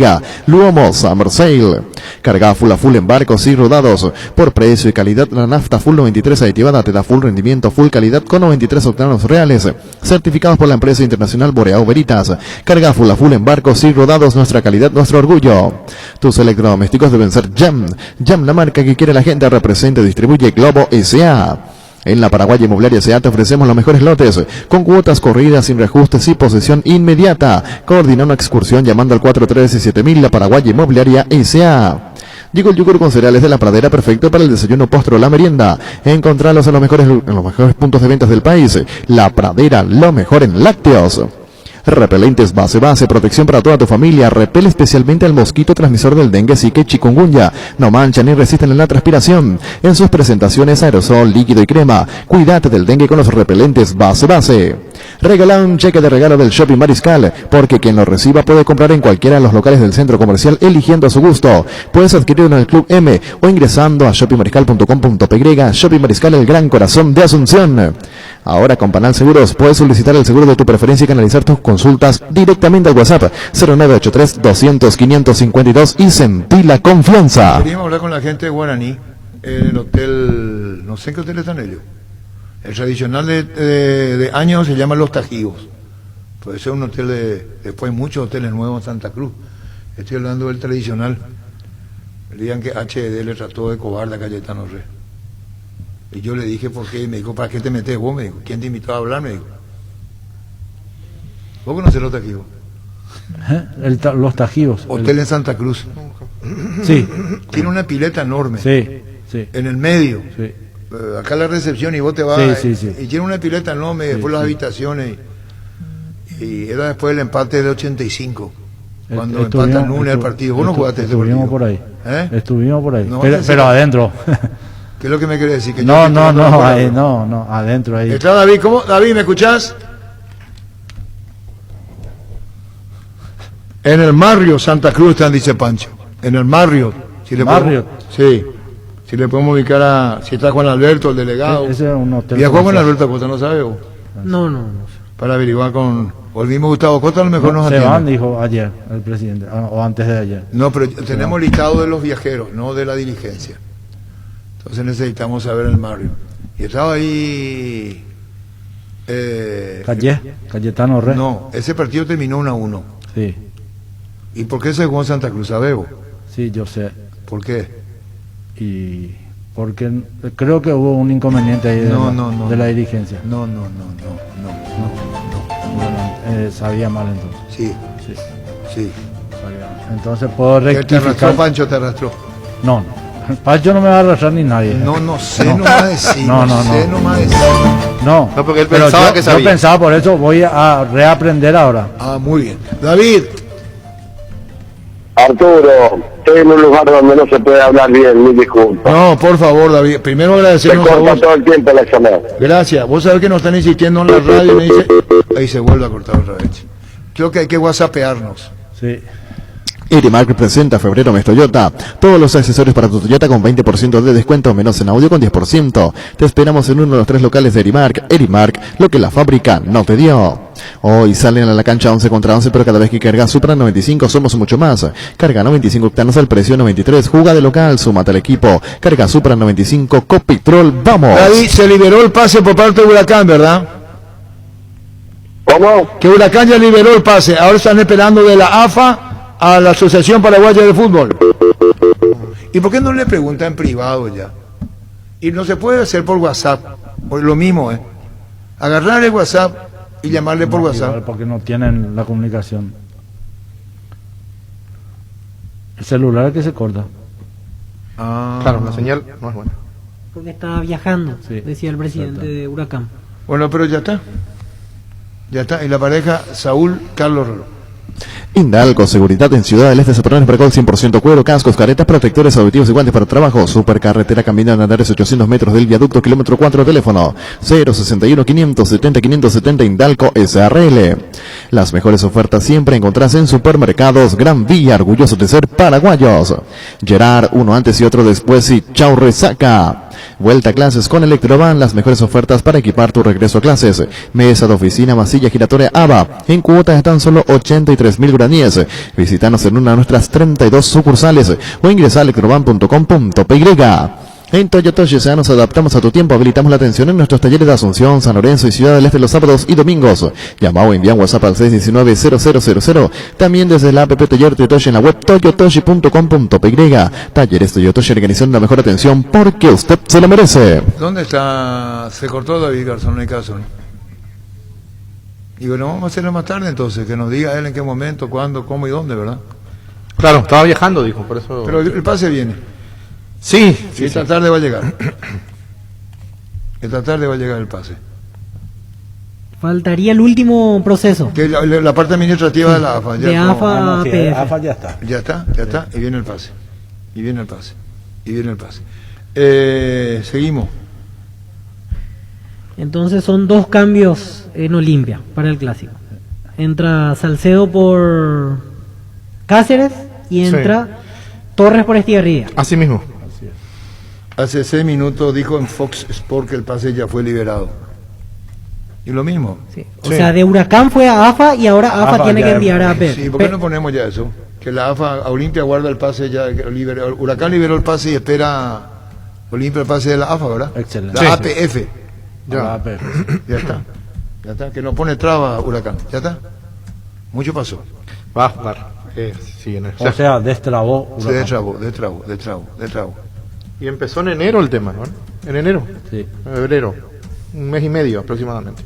S5: Luomo Summer Sale. Carga full a full en barcos y rodados. Por precio y calidad, la nafta full 93 aditivada te da full rendimiento, full calidad con 93 octanos reales. Certificados por la empresa internacional Boreao Veritas. Carga full a full en barcos y rodados. Nuestra calidad, nuestro orgullo. Tus electrodomésticos deben ser Jam. Jam, la marca que quiere la gente, representa y distribuye Globo S.A. En la Paraguay Inmobiliaria S.A. te ofrecemos los mejores lotes, con cuotas corridas, sin reajustes y posesión inmediata. Coordina una excursión llamando al 437.000. La Paraguay Inmobiliaria S.A. Llegó el yogur con cereales de La Pradera, perfecto para el desayuno, postre o la merienda. Encontralos en los mejores puntos de ventas del país. La Pradera, lo mejor en lácteos. Repelentes base, protección para toda tu familia. Repele especialmente al mosquito transmisor del dengue, zika y chikungunya. No manchan ni resisten en la transpiración. En sus presentaciones aerosol, líquido y crema. Cuídate del dengue con los repelentes base. Regala un cheque de regalo del Shopping Mariscal, porque quien lo reciba puede comprar en cualquiera de los locales del centro comercial eligiendo a su gusto. Puedes adquirirlo en el Club M o ingresando a shoppingmariscal.com.py. Shopping Mariscal, el gran corazón de Asunción. Ahora con Panal Seguros puedes solicitar el seguro de tu preferencia y canalizar tus consultas directamente al WhatsApp 0983-200-552 y sentí la confianza.
S4: Queríamos hablar con la gente de Guaraní en el hotel, no sé en qué hotel están ellos. El tradicional de años se llama Los Tajivos. Puede ser un hotel después hay muchos hoteles nuevos en Santa Cruz. Estoy hablando del tradicional. El día en que HDD le trató de cobarde a Cayetano Re. Y yo le dije, ¿por qué? Y me dijo, ¿para qué te metes vos? Me dijo, ¿quién te invitó a hablar? Me dijo. ¿Vos conocés Los Tajivos?
S3: Los Tajivos.
S4: Hotel en Santa Cruz.
S3: Sí,
S4: Tiene una pileta enorme.
S3: sí.
S4: En el medio.
S3: Sí.
S4: Acá la recepción y vos te vas.
S3: Sí.
S4: Y tiene una pileta enorme, después las habitaciones. Y era después del empate de 85. Cuando empatan Nune al partido. Vos no jugaste ese partido.
S3: Estuvimos por ahí.
S4: ¿Eh?
S3: Estuvimos por ahí.
S4: No,
S3: pero adentro.
S4: ¿Qué es lo que me quiere decir? Que
S3: No,
S4: yo estoy tirando la bola,
S3: no, adentro ahí.
S4: Está David, ¿cómo? David, ¿me escuchás? En el Marriott Santa Cruz están, dice Pancho. En el Marriott. Si le
S3: Marriott.
S4: Sí. Si le podemos ubicar a... Si está Juan Alberto, el delegado.
S3: Ese es un hotel
S4: ¿Viajó Juan
S3: comercial.
S4: Alberto a Costa, no sabe? ¿O?
S2: No.
S4: para averiguar con... Volvimos Gustavo Costa, a lo mejor nos
S3: Se
S4: atiende.
S3: van, dijo ayer el presidente, o antes de ayer.
S4: No, pero tenemos listado de los viajeros, no de la diligencia. Entonces necesitamos saber el barrio. Y estaba ahí...
S3: Cayetano Re.
S4: No, ese partido terminó 1-1.
S3: Sí,
S4: ¿Y por qué se jugó en Santa Cruz? A Bebo.
S3: sí, yo sé.
S4: ¿Por qué?
S3: Y porque creo que hubo un inconveniente ahí de la dirigencia.
S4: No.
S3: Sabía mal entonces.
S4: Sí,
S3: Sí, sabía mal. Entonces puedo
S4: ¿Te arrastró
S3: rectificar.
S4: Pancho? ¿Te arrastró?
S3: No, Pancho no me va a arrastrar ni nadie.
S4: No sé, no más decir.
S3: No. No,
S1: No, porque él
S3: pero
S1: pensaba que
S3: yo
S1: sabía.
S3: pensaba, por eso voy a reaprender ahora.
S4: Ah, muy bien. David,
S8: Arturo, estoy en un lugar donde no se puede hablar bien, mil disculpas.
S4: no, por favor, David. Primero
S8: Se
S4: agradecernos a
S8: corta
S4: vos.
S8: todo el tiempo la llamada.
S4: Gracias. Vos sabés que nos están insistiendo en la radio y me dice... Ahí se vuelve a cortar otra vez. Creo que hay que whatsappearnos.
S3: Sí.
S5: Erimark presenta Febrero Mes Toyota. Todos los accesorios para tu Toyota con 20% de descuento, menos en audio con 10%. Te esperamos en uno de los 3 locales de Erimark. Erimark, lo que la fábrica no te dio. Hoy salen a la cancha 11 contra 11, pero cada vez que cargas Supra 95 somos mucho más. Carga 95 octanos al precio 93. Juga de local, súmate al equipo. Carga Supra 95, Copitrol, ¡vamos!
S4: David, se liberó el pase por parte de Huracán, ¿verdad?
S8: ¿Cómo?
S4: Que Huracán ya liberó el pase. Ahora están esperando de la AFA a la Asociación Paraguaya de Fútbol. ¿Y por qué no le pregunta en privado ya? Y no se puede hacer por WhatsApp. Por lo mismo, agarrar el WhatsApp y llamarle por
S3: No,
S4: WhatsApp.
S3: igual porque no tienen la comunicación. El celular es que se corta.
S4: Ah.
S1: Claro, la señal no es buena.
S2: Porque estaba viajando,
S3: Sí,
S2: decía el presidente
S3: exacto.
S2: de Huracán.
S4: Bueno, pero ya está. Ya está. Y la pareja Saúl Carlos Rolo.
S5: Indalco, seguridad en Ciudad del Este, Sopranos Precol, 100% cuero, cascos, caretas, protectores auditivos y guantes para trabajo. Supercarretera Camino de Andares, 800 metros del viaducto, kilómetro 4, teléfono 061 570 570 Indalco SRL. Las mejores ofertas siempre encontrás en Supermercados Gran Vía, orgullosos de ser paraguayos. Gerard, uno antes y otro después y chau resaca. Vuelta a clases con Electrovan, las mejores ofertas para equipar tu regreso a clases. Mesa de oficina, masilla giratoria ABA, en cuotas de tan solo 83.000 guaraníes. Visítanos en una de nuestras 32 sucursales o ingresa a electrovan.com.py. En Toyota GSA nos adaptamos a tu tiempo, habilitamos la atención en nuestros talleres de Asunción, San Lorenzo y Ciudad del Este los sábados y domingos. Llama o envía un WhatsApp al 619-0000. También desde la app Taller Toyotoshi en la web toyotoshi.com.py. Talleres Toyotoshi, organizando la mejor atención porque usted se lo merece.
S4: ¿Dónde está? Se cortó David Garzón, no hay caso, ¿no? Y bueno, vamos a hacerlo más tarde entonces, que nos diga él en qué momento, cuándo, cómo y dónde, ¿verdad?
S1: Claro, estaba viajando, dijo, por eso...
S4: Pero el pase viene.
S1: Sí,
S4: Sí, esta tarde va a llegar. Esta tarde va a llegar el pase.
S2: Faltaría el último proceso.
S4: Que la parte administrativa de la AFA.
S2: De
S4: Ya,
S2: AFA.
S3: no, sí,
S2: APF.
S3: AFA ya está.
S4: ya está, y viene el pase. Y viene el pase. Y viene el pase. Seguimos.
S2: Entonces son 2 cambios en Olimpia para el clásico. Entra Salcedo por Cáceres y entra Torres por Estigarribia.
S1: así mismo.
S4: Hace 6 minutos dijo en Fox Sport que el pase ya fue liberado. Y lo mismo.
S2: Sí. O sea, de Huracán fue a AFA y ahora AFA
S3: AFA
S2: tiene
S3: ya
S2: que
S3: es-
S2: enviar a APF.
S4: Sí, ¿por qué no ponemos ya eso? Que la AFA, a Olimpia guarda el pase ya, que Huracán liberó el pase y espera Olimpia el pase de la AFA, ¿verdad?
S3: Excelente.
S4: La
S1: Sí.
S4: APF.
S3: La APF.
S4: Ya está, que no pone traba Huracán, ya está. Mucho pasó.
S1: Va a jugar. Sí, en el-
S3: O sea, destrabó.
S4: Se
S3: Huracán.
S4: destrabó.
S1: y empezó en enero el tema, ¿no? En enero,
S3: Sí.
S1: febrero, un mes y medio aproximadamente.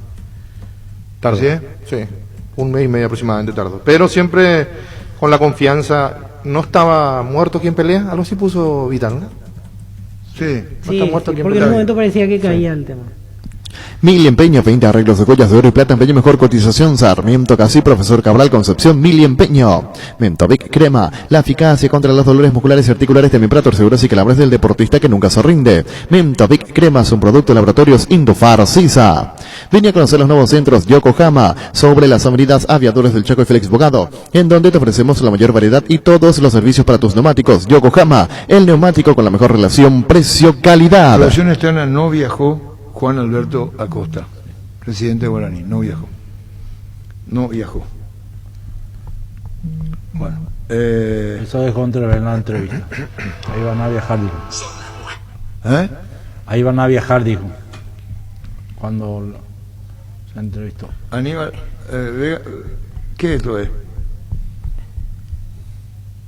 S1: Tardó.
S4: ¿Sí?
S1: Sí, un mes y medio aproximadamente tardó. Pero siempre con la confianza, no estaba muerto quien pelea, algo así puso Vital, ¿no?
S4: Sí.
S1: No
S2: Sí,
S1: está muerto
S2: sí,
S1: quien
S2: porque en
S1: pelea.
S2: un momento parecía que caía el tema.
S5: Mili Empeño, 20 arreglos de joyas de oro y plata, empeño mejor cotización, Sarmiento Casi, Profesor Cabral, Concepción, Mili Empeño. Mentovic Crema, la eficacia contra los dolores musculares y articulares de Memprator, seguros y calambres del deportista que nunca se rinde. Mentovic Crema es un producto de laboratorios Indufar Sisa. Vení a conocer los nuevos centros Yokohama, sobre las avenidas Aviadores del Chaco y Félix Bogado, en donde te ofrecemos la mayor variedad y todos los servicios para tus neumáticos. Yokohama, el neumático con la mejor relación precio-calidad.
S4: Relación externa no viajó Juan Alberto Acosta, presidente de Guaraní, no viajó. No viajó. Bueno.
S3: Eso dejó entrever en la entrevista. Ahí van a viajar, dijo. Ahí van a viajar, dijo. Cuando se entrevistó.
S4: Aníbal, ¿qué esto es?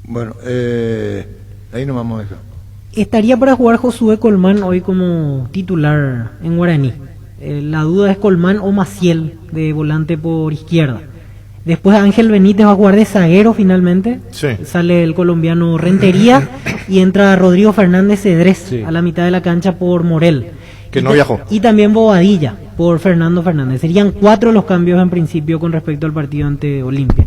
S4: Bueno, ahí nos vamos a dejar.
S2: Estaría para jugar Josué Colmán hoy como titular en Guaraní. La duda es Colmán o Maciel de volante por izquierda. Después Ángel Benítez va a jugar de zaguero finalmente.
S1: Sí.
S2: Sale el colombiano Rentería y entra Rodrigo Fernández Cedrés a la mitad de la cancha por Morel.
S1: Que no viajó.
S2: Y también Bobadilla por Fernando Fernández. Serían 4 los cambios en principio con respecto al partido ante Olimpia.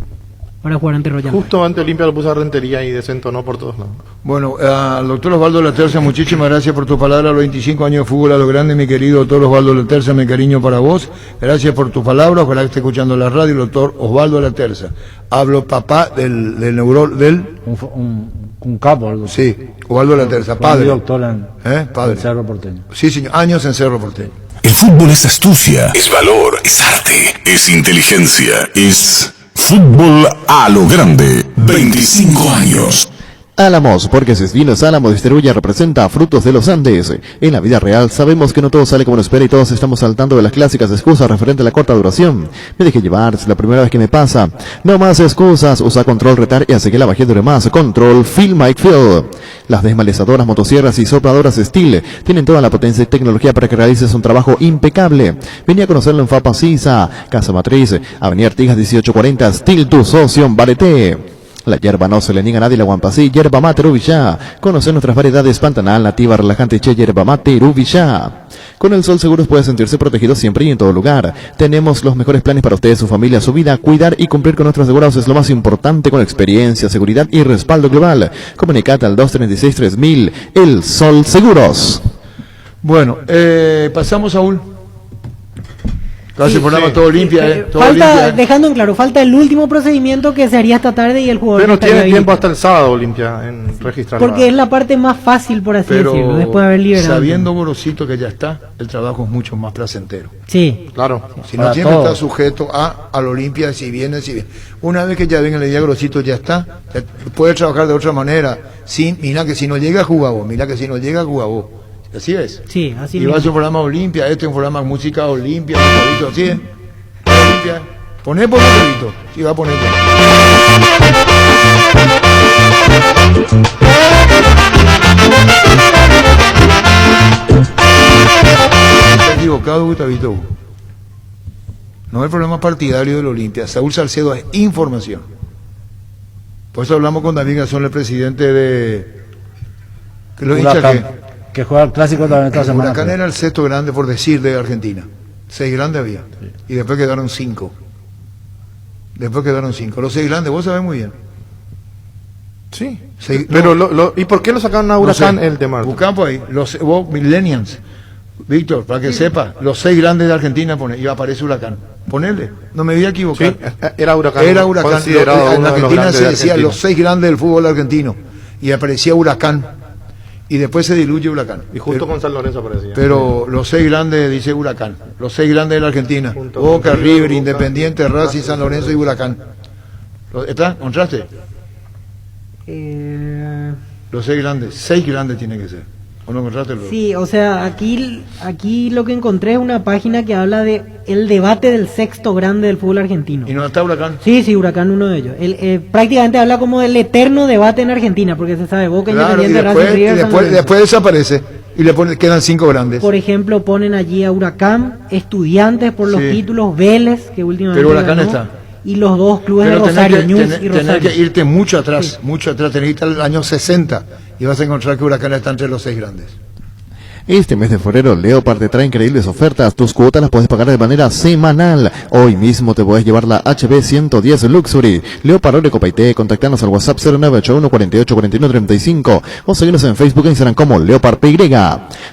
S2: Para jugar ante Royal.
S1: Justo ante Olimpia lo puso a Rentería y desentonó por todos lados.
S4: Bueno, al doctor Osvaldo Laterza, muchísimas gracias por tu palabra. A los 25 años de fútbol a lo grande, mi querido doctor Osvaldo Laterza, mi cariño para vos. Gracias por tu palabra. Ojalá que esté escuchando la radio, el doctor Osvaldo Laterza. Hablo papá del
S3: Un capo. El doctor.
S4: Sí, Osvaldo Laterza, padre.
S3: Doctor
S4: Padre.
S3: en Cerro Porteño.
S4: Sí, señor, años en Cerro Porteño.
S6: El fútbol es astucia, es valor, es arte, es inteligencia, es fútbol a lo grande. 25 años.
S5: Álamos, porque Cesvinos Álamos distribuye representa frutos de los Andes. En la vida real sabemos que no todo sale como uno espera y todos estamos saltando de las clásicas excusas referente a la corta duración. Me dejé llevar, es la primera vez que me pasa. No más excusas, usa control retar y hace que la bajé dure más. Control Feel Mike Feel. Las desmalezadoras, motosierras y sopladoras Steel tienen toda la potencia y tecnología para que realices un trabajo impecable. Venía a conocerlo en Fapa Sisa, Casa Matriz, Avenida Artigas 1840, Steel, tu socio, Barete. La hierba no se le niega a nadie, la Guampasí, hierba mate Rubillá. Conocer nuestras variedades Pantanal, nativa, relajante, che, hierba mate Rubillá. Con el Sol Seguros puede sentirse protegido siempre y en todo lugar. Tenemos los mejores planes para ustedes, su familia, su vida. Cuidar y cumplir con nuestros asegurados es lo más importante, con experiencia, seguridad y respaldo global. Comunicate al 236-3000, El Sol Seguros.
S4: Bueno, pasamos a Hace programa todo limpia, todo
S2: falta,
S4: limpia.
S2: dejando en claro, falta el último procedimiento que se haría esta tarde y el jugador.
S1: Pero
S2: estaría
S1: tiene tiempo
S2: habilitado.
S1: hasta el sábado Olimpia en registrar.
S2: Porque es la parte más fácil, por así decirlo, después de haber liberado.
S4: Sabiendo Gorosito que ya está, el trabajo es mucho más placentero.
S2: Sí.
S1: Claro.
S4: Si no siempre está sujeto al Olimpia, si viene. Una vez que ya venga el día Gorosito ya está, ya puede trabajar de otra manera. Mira que si no llega juega vos, mira que si no llega juega vos. Así es.
S2: Sí, así
S4: y
S2: mismo.
S4: va a ser un programa Olimpia, este es un programa de música Olimpia, así es. Olimpia. Poné por Gustavito, sí va a poner. Está equivocado, Gustavito. No es problema partidario del Olimpia. Saúl Salcedo es información. Por eso hablamos con David Garzón, el presidente de... Que lo hincha
S3: que juega el clásico también esta semana.
S4: Huracán era el sexto grande, por decir, de Argentina. 6 grandes había. Sí. Y después quedaron 5. Los 6 grandes, vos sabés muy bien.
S1: Sí. Pero ¿y por qué lo sacaron a Huracán el tema?
S4: Buscán por ahí, vos millennials. Víctor, para que sepa, los 6 grandes de Argentina y aparece Huracán. Ponele, no me voy a equivocar.
S1: Sí, era Huracán.
S4: Considerado en Argentina se decía
S1: Argentina.
S4: los 6 grandes del fútbol argentino. Y aparecía Huracán. Y después se diluye Huracán.
S1: Y justo con San Lorenzo aparecía.
S4: Pero los 6 grandes, dice Huracán. Los 6 grandes de la Argentina. Boca, River, Independiente, Racing, San Lorenzo y Huracán. ¿Está? ¿Contraste? Los 6 grandes. 6 grandes tiene que ser. ¿O no encontraste?
S2: Sí, o sea, aquí lo que encontré es una página que habla de el debate del sexto grande del fútbol argentino.
S4: ¿Y no está Huracán?
S2: Sí, Huracán uno de ellos. Prácticamente habla como del eterno debate en Argentina, porque se sabe Boca,
S4: claro,
S2: Independiente, Racing, River,
S4: después desaparece y quedan 5 grandes.
S2: Por ejemplo, ponen allí a Huracán, Estudiantes por los títulos, Vélez, que últimamente
S4: pero Huracán
S2: ganó,
S4: está.
S2: Y los dos clubes de Rosario, News y Rosario.
S4: Tenés que irte mucho atrás, tenés que irte al año 60 y vas a encontrar que Huracán está entre los 6 grandes.
S5: Este mes de febrero, Leopard te trae increíbles ofertas. Tus cuotas las puedes pagar de manera semanal. Hoy mismo te puedes llevar la HB 110 Luxury. Leopard Ore Copaité. Contactanos al WhatsApp 0981 48 41 35 o seguirnos en Facebook e Instagram como Leopard PY.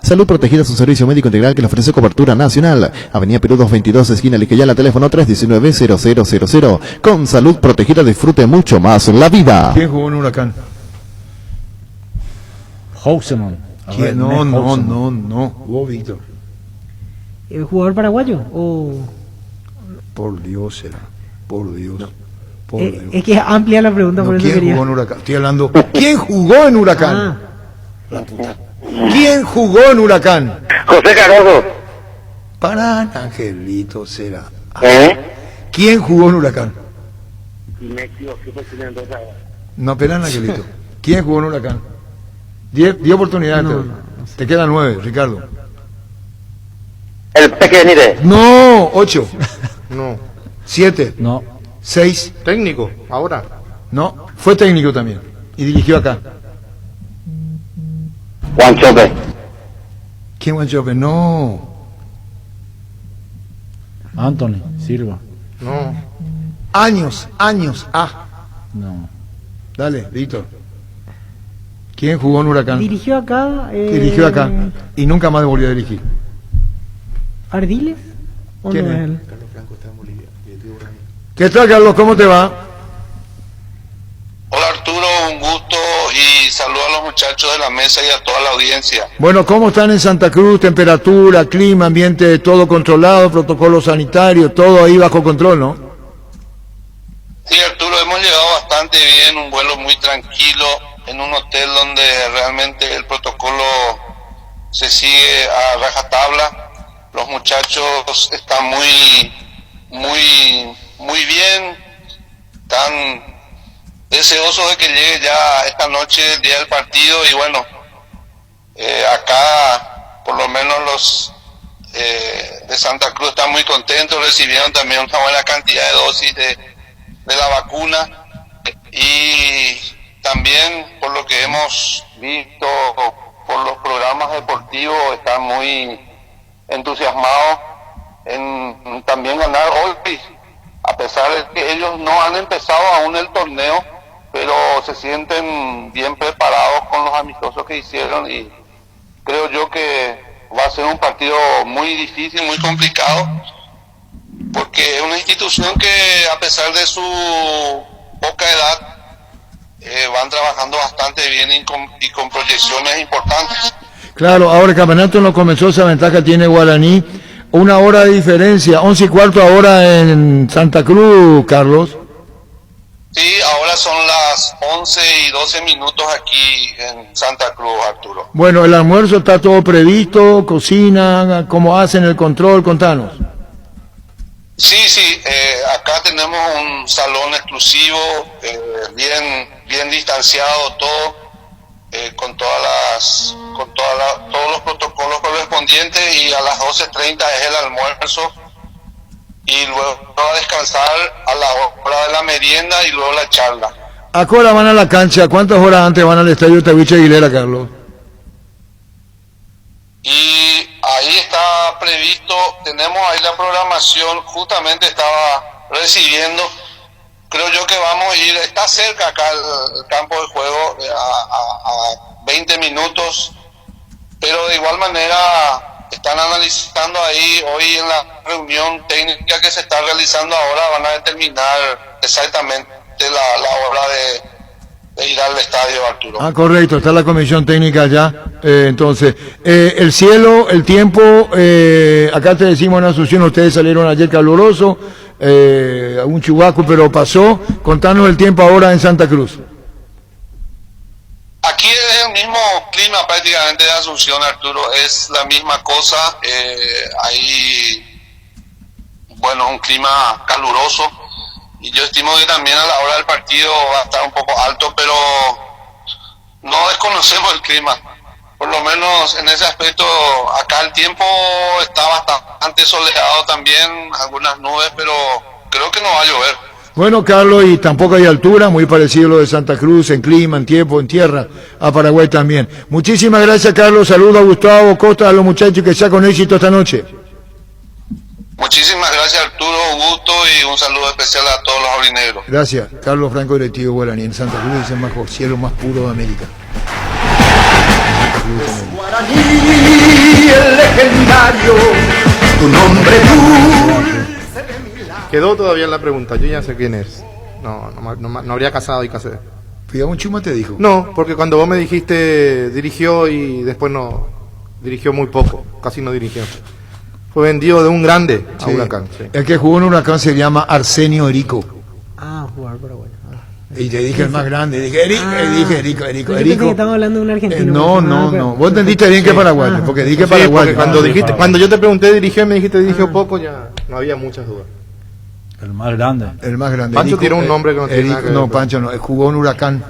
S5: Salud Protegida es un servicio médico integral que le ofrece cobertura nacional. Avenida Perú 222, esquina Liqueyala, teléfono 319-0000. Con Salud Protegida disfrute mucho más la vida.
S4: ¿Quién jugó en Huracán?
S3: Houseman.
S4: No, vos, Víctor.
S2: ¿El jugador paraguayo? O...
S4: Por Dios, será. Por Dios. Por Dios.
S2: Es que es amplia la pregunta,
S4: No,
S2: por eso
S4: ¿quién
S2: quería.
S4: jugó en Huracán? Estoy hablando. ¿Quién jugó en Huracán?
S2: Ah,
S4: La puta. ¿Quién jugó en Huracán?
S8: José Cardoso.
S4: Para Angelito será.
S8: ¿Eh?
S4: ¿Quién jugó en Huracán? No, pero Angelito. ¿Quién jugó en Huracán? 10 oportunidades. Te quedan 9, Ricardo.
S8: El Peque Benítez.
S4: No, 8,
S1: No.
S4: 7,
S3: No,
S4: 6.
S1: Técnico, ahora.
S4: No, fue técnico también. Y dirigió acá.
S8: Juan Chope.
S4: ¿Quién fue Chope? No.
S3: Anthony Silva.
S1: No.
S4: Años.
S3: No.
S4: Dale, Víctor. ¿Quién jugó en Huracán?
S2: dirigió acá.
S4: Dirigió acá. Y nunca más volvió a dirigir.
S2: ¿Ardiles? ¿O
S4: ¿Quién
S2: no
S4: es?
S2: es él?
S4: ¿Qué tal, Carlos? ¿Cómo te va?
S9: Hola Arturo, un gusto y saludo a los muchachos de la mesa y a toda la audiencia.
S4: Bueno, ¿cómo están en Santa Cruz? Temperatura, clima, ambiente, todo controlado, protocolo sanitario, todo ahí bajo control, ¿no?
S9: Sí Arturo, hemos llegado bastante bien, un vuelo muy tranquilo, en un hotel donde realmente el protocolo se sigue a rajatabla. Los muchachos están muy bien, están deseosos de que llegue ya esta noche el día del partido y bueno, acá por lo menos los de Santa Cruz están muy contentos, recibieron también una buena cantidad de dosis de la vacuna y también por lo que hemos visto por los programas deportivos están muy entusiasmados en también ganar hoy, a pesar de que ellos no han empezado aún el torneo, pero se sienten bien preparados con los amistosos que hicieron y creo yo que va a ser un partido muy difícil, muy complicado, porque es una institución que a pesar de su poca edad van trabajando bastante bien y con proyecciones importantes.
S4: Claro, ahora el campeonato no comenzó, esa ventaja tiene Guaraní. 1 hora de diferencia, 11:15 ahora en Santa Cruz, Carlos.
S9: Sí, ahora son las 11:12 aquí en Santa Cruz, Arturo.
S4: Bueno, el almuerzo está todo previsto, cocina, ¿cómo hacen el control? Contanos.
S9: Sí, acá tenemos un salón exclusivo, bien distanciado todo, con todos los protocolos correspondientes y a las 12:30 es el almuerzo y luego a descansar a la hora de la merienda y luego la charla.
S4: ¿A qué hora van a la cancha? ¿Cuántas horas antes van al estadio Tabiche Aguilera, Carlos?
S9: Y ahí está previsto, tenemos ahí la programación, justamente estaba recibiendo, creo yo que vamos a ir, está cerca acá el campo de juego, a 20 minutos, pero de igual manera están analizando ahí, hoy en la reunión técnica que se está realizando ahora van a determinar exactamente la hora de ir al estadio, Arturo.
S4: Ah, correcto, está la comisión técnica allá. Entonces, el cielo, el tiempo, acá te decimos en Asunción, ustedes salieron ayer caluroso, un chubaco, pero pasó. Contanos el tiempo ahora en Santa Cruz.
S9: Aquí es el mismo clima prácticamente de Asunción, Arturo, es la misma cosa, hay, bueno, un clima caluroso. Y yo estimo que también a la hora del partido va a estar un poco alto, pero no desconocemos el clima. Por lo menos en ese aspecto, acá el tiempo está bastante soleado también, algunas nubes, pero creo que no va a llover.
S4: Bueno, Carlos, y tampoco hay altura, muy parecido a lo de Santa Cruz, en clima, en tiempo, en tierra, a Paraguay también. Muchísimas gracias, Carlos. Saludos a Gustavo Costa, a los muchachos que sea con éxito esta noche.
S9: Muchísimas gracias, Arturo, un gusto y un saludo especial a todos los aurinegros.
S4: Gracias. Carlos Franco, directivo de Guaraní. En Santa Cruz es el mejor cielo más puro de América.
S7: Guaraní, el legendario, tu nombre
S1: Quedó todavía en la pregunta, yo ya sé quién es. No habría casado y casé.
S4: Fíjate, un chuma te dijo.
S1: No, porque cuando vos me dijiste dirigió y después no, dirigió muy poco, casi no dirigió. Fue vendido de un grande a
S4: Sí.
S1: Huracán. Sí.
S4: El que jugó en Huracán se llama Arsenio Erico.
S2: Ah, jugar Paraguay.
S4: Y te dije el más grande, dije Erico.
S2: Yo pensé que estamos hablando de un argentino.
S4: No. Vos entendiste bien que es paraguayo, porque dije
S1: Sí,
S4: paraguayo.
S1: porque cuando yo te pregunté dirigió, me dijiste dirigió poco, ya no había muchas dudas.
S3: El más grande.
S4: El más grande.
S1: Pancho
S4: Erico,
S1: tiene un nombre que no tiene
S4: Erico,
S1: nada que ver,
S4: no,
S1: pues.
S4: Pancho no, jugó en Huracán.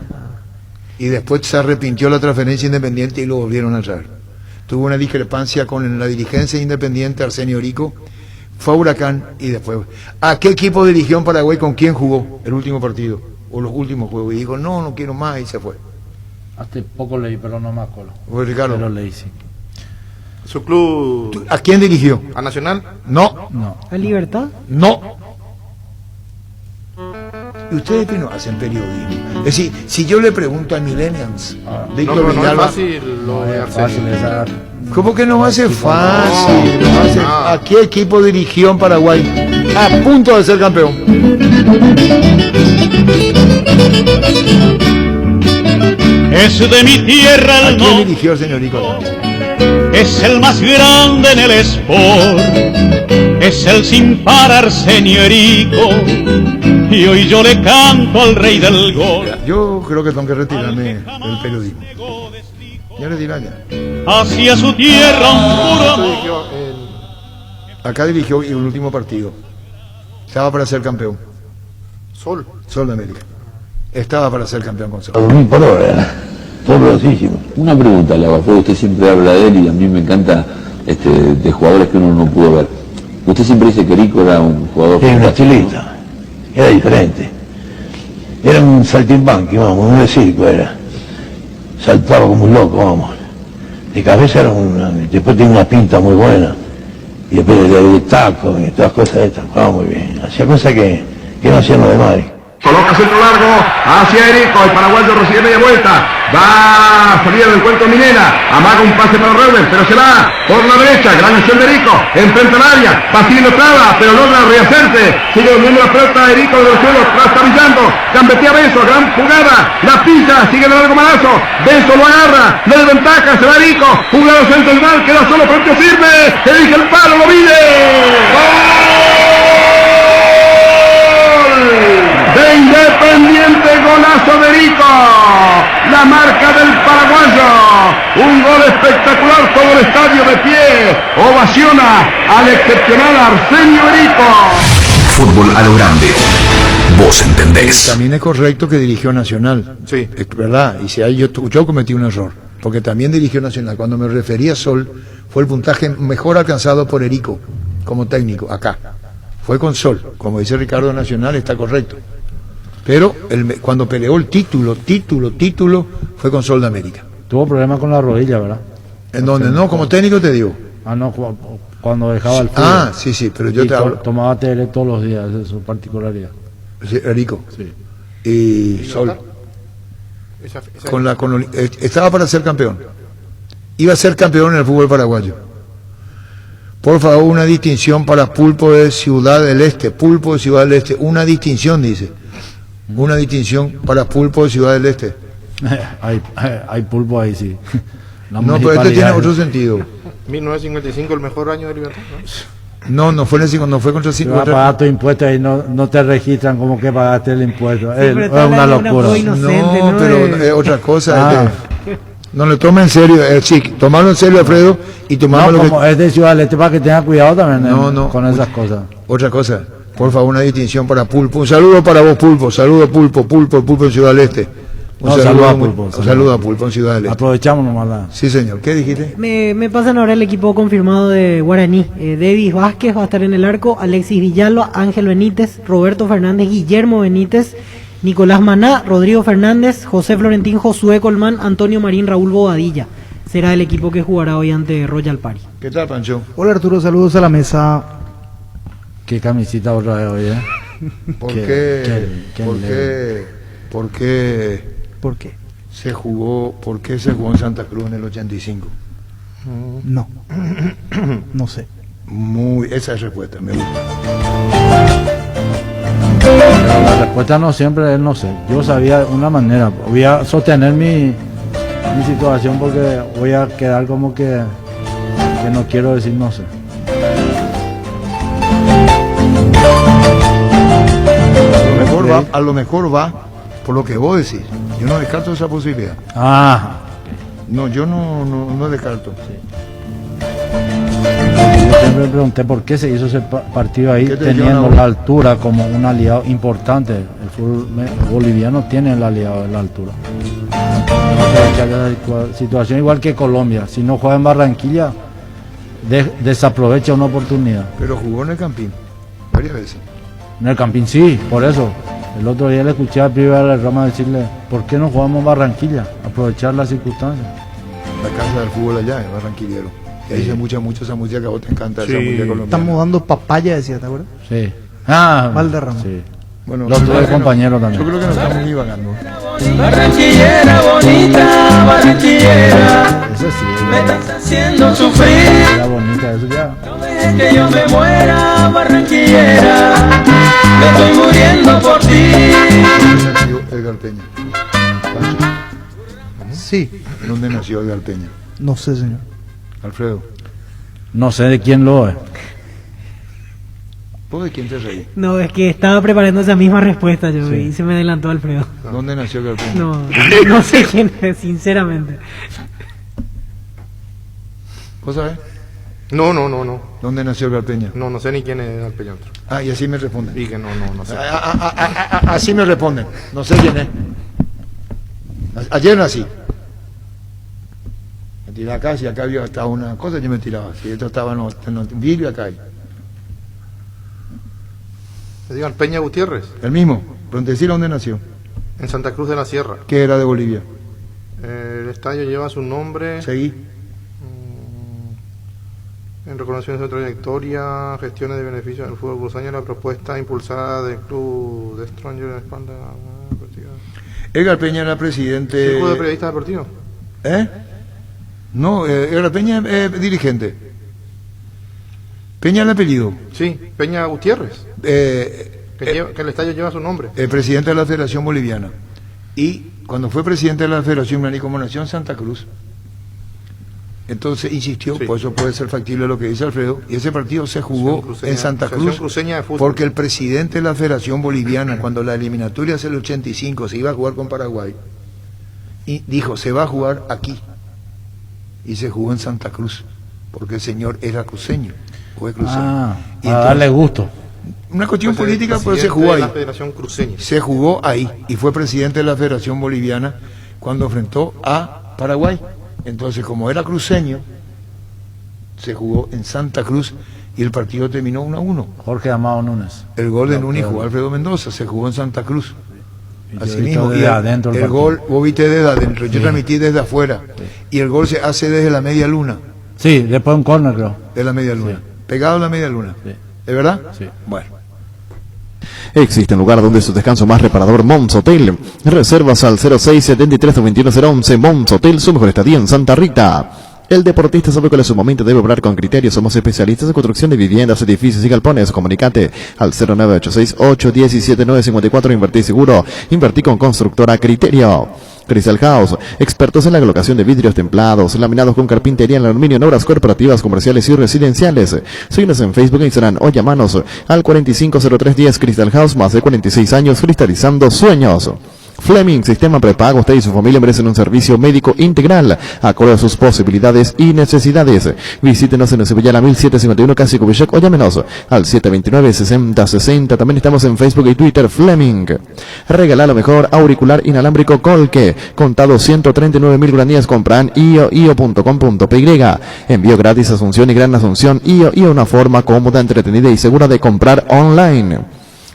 S4: Y después se arrepintió la transferencia independiente y lo volvieron a traer. Tuvo una discrepancia con la dirigencia independiente, Arsenio Erico. Fue a Huracán y después. ¿A qué equipo dirigió en Paraguay? ¿Con quién jugó el último partido? O los últimos juegos. Y dijo, no quiero más, y se fue.
S3: Hace poco leí, pero no me acuerdo.
S4: Pues, Ricardo,
S3: Pero leí, sí.
S1: Su club
S4: ¿a quién dirigió?
S1: a Nacional.
S4: No.
S2: ¿A Libertad?
S4: Y ustedes que no hacen periodismo. Es decir, si yo le pregunto a Millennials,
S1: No,
S4: Víctor
S1: pero no es
S4: Villalba,
S1: fácil lo de
S3: Es fácil
S1: Arsenio.
S3: esa.
S4: ¿cómo que no va a ser fácil?
S1: No,
S4: No va a ser-
S1: no.
S4: ¿A qué equipo dirigió en Paraguay? A punto de ser campeón.
S10: Es de mi tierra
S4: ¿A
S10: el
S4: quién
S10: no,
S4: dirigió el señor Nicolás?
S10: es el más grande en el sport, es el sin parar señorico, y hoy yo le canto al rey del gol.
S4: Yo creo que tengo que retirarme del periodismo. Ya retirá ya.
S10: Hacia su tierra un puro amor.
S1: Dirigió
S4: Acá dirigió el último partido. Estaba para ser campeón.
S1: Sol.
S4: Sol de América. Estaba para ser campeón con Sol.
S11: 2000 por hora, dolorosísimo. Una pregunta le hago, porque usted siempre habla de él y a mí me encanta de jugadores que uno no pudo ver. Usted siempre dice que Erico era un jugador...
S12: Era un estilista, era diferente. Era un saltimbanqui, vamos, un circo era. Saltaba como un loco, vamos. De cabeza era después tenía una pinta muy buena. Y después de tacos y todas cosas de estas, jugaba muy bien. Hacía cosas que no hacían los demás.
S13: Coloca centro largo hacia Erico, el paraguayo recibe media vuelta, va a salir del encuentro Minera, amaga un pase para Reuben, pero se va por la derecha, gran acción de Erico, enfrenta al área, Basilio traba, pero logra rehacerse, sigue durmiendo la pelota Erico de los suelos, está brillando, gambetea Beso, gran jugada, la pisa, sigue el largo manazo, Beso lo agarra, no le ventaja, se va Erico, jugada central, queda solo frente a Sirve, elige el palo, lo mide, ¡gol! De Independiente, golazo de Erico, la marca del paraguayo, un gol espectacular, todo el estadio de pie, ovaciona al excepcional Arsenio Erico.
S6: Fútbol a lo grande. Vos entendés.
S4: También es correcto que dirigió Nacional.
S1: Sí.
S4: Es verdad, y si ahí yo cometí un error, porque también dirigió Nacional. Cuando me refería a Sol, fue el puntaje mejor alcanzado por Erico como técnico, acá. Fue con Sol, como dice Ricardo Nacional, está correcto. Pero cuando peleó el título, fue con Sol de América.
S3: Tuvo problemas con la rodilla, ¿verdad?
S4: ¿En donde no? Como técnico te digo.
S3: Ah, no, cuando dejaba el fútbol.
S4: Ah, sí, pero yo
S3: Y
S4: te hablo.
S3: tomaba TL todos los días, esa es su particularidad.
S4: Sí, Erico.
S3: Sí.
S4: Y Sol. Estaba para ser campeón. Iba a ser campeón en el fútbol paraguayo. Por favor, una distinción para Pulpo de Ciudad del Este. Pulpo de Ciudad del Este. Una distinción, dice. Una distinción para Pulpo de Ciudad del Este.
S3: hay pulpo ahí, sí. La
S4: No, pero este tiene
S3: municipalidad-
S4: otro sentido.
S1: 1955, el mejor año de Libertad,
S4: No,
S1: ¿no?
S4: no fue contra
S3: Si vas a pagar tu impuesto ahí no te registran como que pagaste el impuesto. Es una locura.
S4: No, pero es otra cosa.
S3: Ah.
S4: No le toma en serio, sí, tomarlo en serio, Alfredo, y tomarlo
S3: No,
S4: lo
S3: como
S4: que...
S3: es de Ciudad del Este, para que tenga cuidado también
S4: No.
S3: con esas cosas.
S4: Otra cosa, por favor, una distinción para Pulpo. Un saludo para vos, Pulpo. Saludo a Pulpo en Ciudad del Este. Un saludo a Pulpo. Un saludo a Pulpo en Ciudad del Este.
S3: Aprovechamos nomás la...
S4: Sí, señor. ¿Qué dijiste?
S2: Me pasan ahora el equipo confirmado de Guaraní. Davis Vázquez va a estar en el arco, Alexis Villalba, Ángel Benítez, Roberto Fernández, Guillermo Benítez, Nicolás Maná, Rodrigo Fernández, José Florentín, Josué Colmán, Antonio Marín, Raúl Bobadilla. Será el equipo que jugará hoy ante Royal Party.
S4: ¿Qué tal, Pancho?
S14: Hola Arturo, saludos a la mesa.
S3: Qué camisita otra vez hoy,
S4: ¿Por
S3: Qué-
S4: qué?
S3: qué
S4: ¿Por
S3: leve.
S4: qué? ¿Por qué?
S14: ¿Por qué?
S4: ¿Por qué se jugó en Santa Cruz en el 85?
S14: No. No sé.
S4: Esa es respuesta, me gusta.
S3: Pero la respuesta no siempre es no sé. Yo sabía una manera. Voy a sostener mi situación porque voy a quedar como que no quiero decir no sé.
S4: a lo mejor va por lo que vos decís. Yo no descarto esa posibilidad.
S3: Ah,
S4: No, yo no descarto.
S3: yo siempre me pregunté por qué se hizo ese partido ahí,
S4: ¿Qué te
S3: teniendo
S4: dijeron?
S3: la altura como un aliado importante. El fútbol boliviano tiene el aliado de la altura. Aprovechar la situación igual que Colombia. Si no juega en Barranquilla, desaprovecha una oportunidad.
S4: Pero jugó en el Campín varias veces.
S3: En el Campín sí, por eso. El otro día le escuché a Pibe de Rama decirle, ¿por qué no jugamos en Barranquilla? Aprovechar las circunstancias.
S4: La casa del fútbol allá es barranquillero. Y ahí se mucha esa música que a vos te encanta, esa música colombiana.
S14: Estamos dando papaya, decía, ¿te acuerdas?
S3: Sí. Ah,
S14: Valderrama.
S3: sí.
S4: Bueno,
S3: Los dos compañeros
S4: yo
S3: también.
S4: creo que nos estamos divagando.
S7: Barranquillera bonita, barranquillera,
S3: Eso sí.
S7: me estás haciendo sufrir.
S3: Era bonita, eso ya.
S7: No dejes que yo me muera, barranquillera, me estoy muriendo por ti.
S4: ¿Dónde nació Edgar Peña?
S14: Sí.
S4: ¿Dónde nació Edgar Peña?
S14: No sé, señor.
S4: Alfredo,
S3: No sé de quién lo es.
S4: ¿vos de quién te reí?
S2: No, es que estaba preparando esa misma respuesta yo
S3: Sí.
S2: y se me adelantó Alfredo.
S4: ¿Dónde nació Edgar Peña?
S2: No, no sé quién es, sinceramente.
S4: ¿Vos sabés?
S1: No.
S4: ¿Dónde nació Edgar Peña?
S1: No sé ni quién es Alpeñantro.
S4: Ah, y así me responden.
S1: Y que no sé.
S4: Así me responden. No sé quién es. Ayer nací. Me tiré acá, si acá había hasta una cosa, yo me tiraba. Si esto estaba en un vidrio, acá hay.
S1: Te digan Peña Gutiérrez,
S4: El mismo. Pero decir dónde nació.
S1: en Santa Cruz de la Sierra.
S4: Que era de Bolivia.
S1: El estadio lleva su nombre.
S4: Seguí.
S1: En reconocimiento de su trayectoria, gestiones de beneficios del fútbol cruceño, la propuesta impulsada del club de Stronger en espalda.
S4: Edgar Peña era presidente.
S1: ¿Circuito de periodistas deportivos?
S4: ¿Eh? No, Edgar Peña es dirigente. Peña el apellido.
S1: Sí, Peña Gutiérrez, que el estadio lleva su nombre.
S4: El presidente de la Federación Boliviana. Y cuando fue presidente de la Federación Boliviana y como nació en Santa Cruz, entonces insistió,
S1: Sí.
S4: por eso puede ser factible lo que dice Alfredo, y ese partido se jugó
S1: Cruceña-
S4: en Santa
S1: Asociación
S4: Cruz
S1: Cruceña de Fútbol.
S4: porque el presidente de la Federación Boliviana, cuando la eliminatoria es el 85, se iba a jugar con Paraguay, y dijo, se va a jugar aquí, y se jugó en Santa Cruz, porque el señor era cruceño, o es cruceño.
S3: Ah,
S4: Y
S3: para
S4: entonces,
S3: darle gusto.
S4: una cuestión
S1: Pues el
S4: política, pero se
S1: presidente
S4: jugó
S1: de la
S4: ahí.
S1: Federación Cruceña.
S4: Se jugó ahí y fue presidente de la Federación Boliviana cuando enfrentó a Paraguay. Entonces, como era cruceño, se jugó en Santa Cruz y el partido terminó 1-1.
S3: Jorge Amado Núñez.
S4: El gol de
S3: No,
S4: Núñez
S3: pero-
S4: jugó Alfredo Mendoza, se jugó en Santa Cruz.
S3: Y yo
S4: Así
S3: he visto
S4: mismo,
S3: desde
S4: y
S3: adentro el
S4: el
S3: partido.
S4: gol, vos viste desde adentro, yo
S3: Sí.
S4: transmití desde afuera. Y el gol se hace desde la media luna,
S3: Sí, después un córner, creo.
S4: de la media luna,
S3: Sí.
S4: pegado a la media luna.
S3: Sí.
S4: ¿Es verdad?
S3: Sí.
S4: Bueno.
S5: Existe un lugar donde su descanso más reparador, Mons Hotel. Reservas al 0673-21011. Mons Hotel, su mejor estadía en Santa Rita. El deportista sabe cuál es su momento, debe obrar con criterio. Somos especialistas en construcción de viviendas, edificios y galpones. Comunicate al 0986-817-954. Invertí seguro. Invertí con constructora Criterio. Crystal House, expertos en la colocación de vidrios templados, laminados con carpintería en aluminio en obras corporativas, comerciales y residenciales. Síguenos en Facebook e Instagram o llamanos al 450310. Crystal House, más de 46 años cristalizando sueños. Fleming, sistema prepago. Usted y su familia merecen un servicio médico integral, acorde a sus posibilidades y necesidades. Visítenos en Cebollala 1751, casi Cubillac, o llámenos al 729-6060. También estamos en Facebook y Twitter. Fleming. Regala lo mejor, auricular inalámbrico Colque. Contado 139.000 guaraníes. Compran io.com.py. Envío gratis a Asunción y Gran Asunción. IO, una forma cómoda, entretenida y segura de comprar online.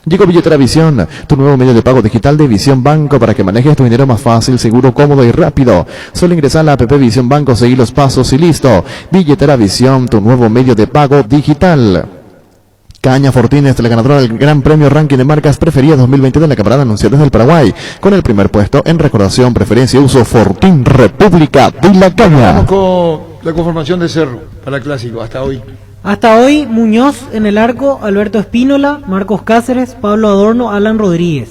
S5: Llegó Billetera Visión, tu nuevo medio de pago digital de Visión Banco para que manejes tu dinero más fácil, seguro, cómodo y rápido. Solo ingresar a la app Visión Banco, seguir los pasos y listo. Billetera Visión, tu nuevo medio de pago digital. Caña Fortines, la ganadora del Gran Premio Ranking de Marcas Preferidas 2020 de la Camarada Anunciadas del Paraguay, con el primer puesto en recordación, preferencia y uso. Fortín, República de la Caña.
S4: Vamos con la conformación de Cerro para el clásico, hasta hoy.
S2: Hasta hoy, Muñoz en el arco, Alberto Espínola, Marcos Cáceres, Pablo Adorno, Alan Rodríguez.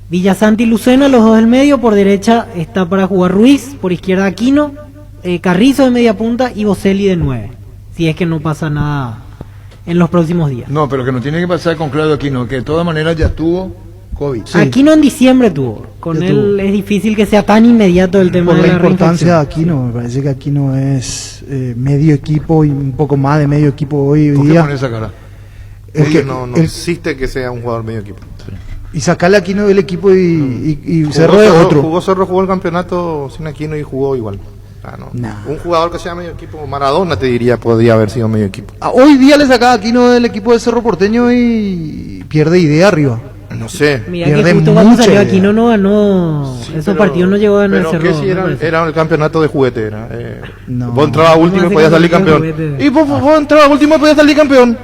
S2: Villasanti y Lucena, los dos del medio. Por derecha está para jugar Ruiz, por izquierda Aquino, Carrizo de media punta y Boselli de 9. Si es que no pasa nada en los próximos días.
S4: No, pero que no tiene que pasar con Claudio Aquino, que de todas maneras ya estuvo COVID.
S14: Sí.
S2: Aquino en diciembre tuvo. Con
S14: Ya
S2: él
S14: tuvo.
S2: es difícil que sea tan inmediato el tema
S14: Por
S2: de
S14: la
S2: la
S14: importancia de
S2: reinfección.
S14: Aquino, me parece que Aquino es medio equipo y un poco más de medio equipo hoy
S4: ¿Por qué
S14: día.
S4: pones esa cara?
S14: El que-
S1: no
S14: el-
S1: existe que sea un jugador medio equipo.
S14: y sacarle a Aquino del equipo y
S1: Jugó
S14: Cerro de otro.
S1: Jugó el campeonato sin Aquino y jugó igual. Ah, no.
S14: Nah.
S1: Un jugador que sea medio equipo, Maradona te diría, podría haber sido medio equipo.
S14: Hoy día le sacaba a Aquino del equipo de Cerro Porteño y pierde idea arriba.
S1: No sé.
S2: Mira que
S14: Pierde
S2: justo cuando
S14: mucha
S2: salió
S14: idea.
S2: Aquino no ganó. Esos partidos no llegó a ganar
S1: Pero
S2: Cerro.
S1: que si era,
S2: me parece.
S1: era el campeonato de juguete. Era,
S14: No.
S1: vos entrabas último y
S2: hace
S1: podías salir
S2: campeonato
S1: campeón.
S2: de juguete?
S1: Y vos entrabas último y podías salir campeón.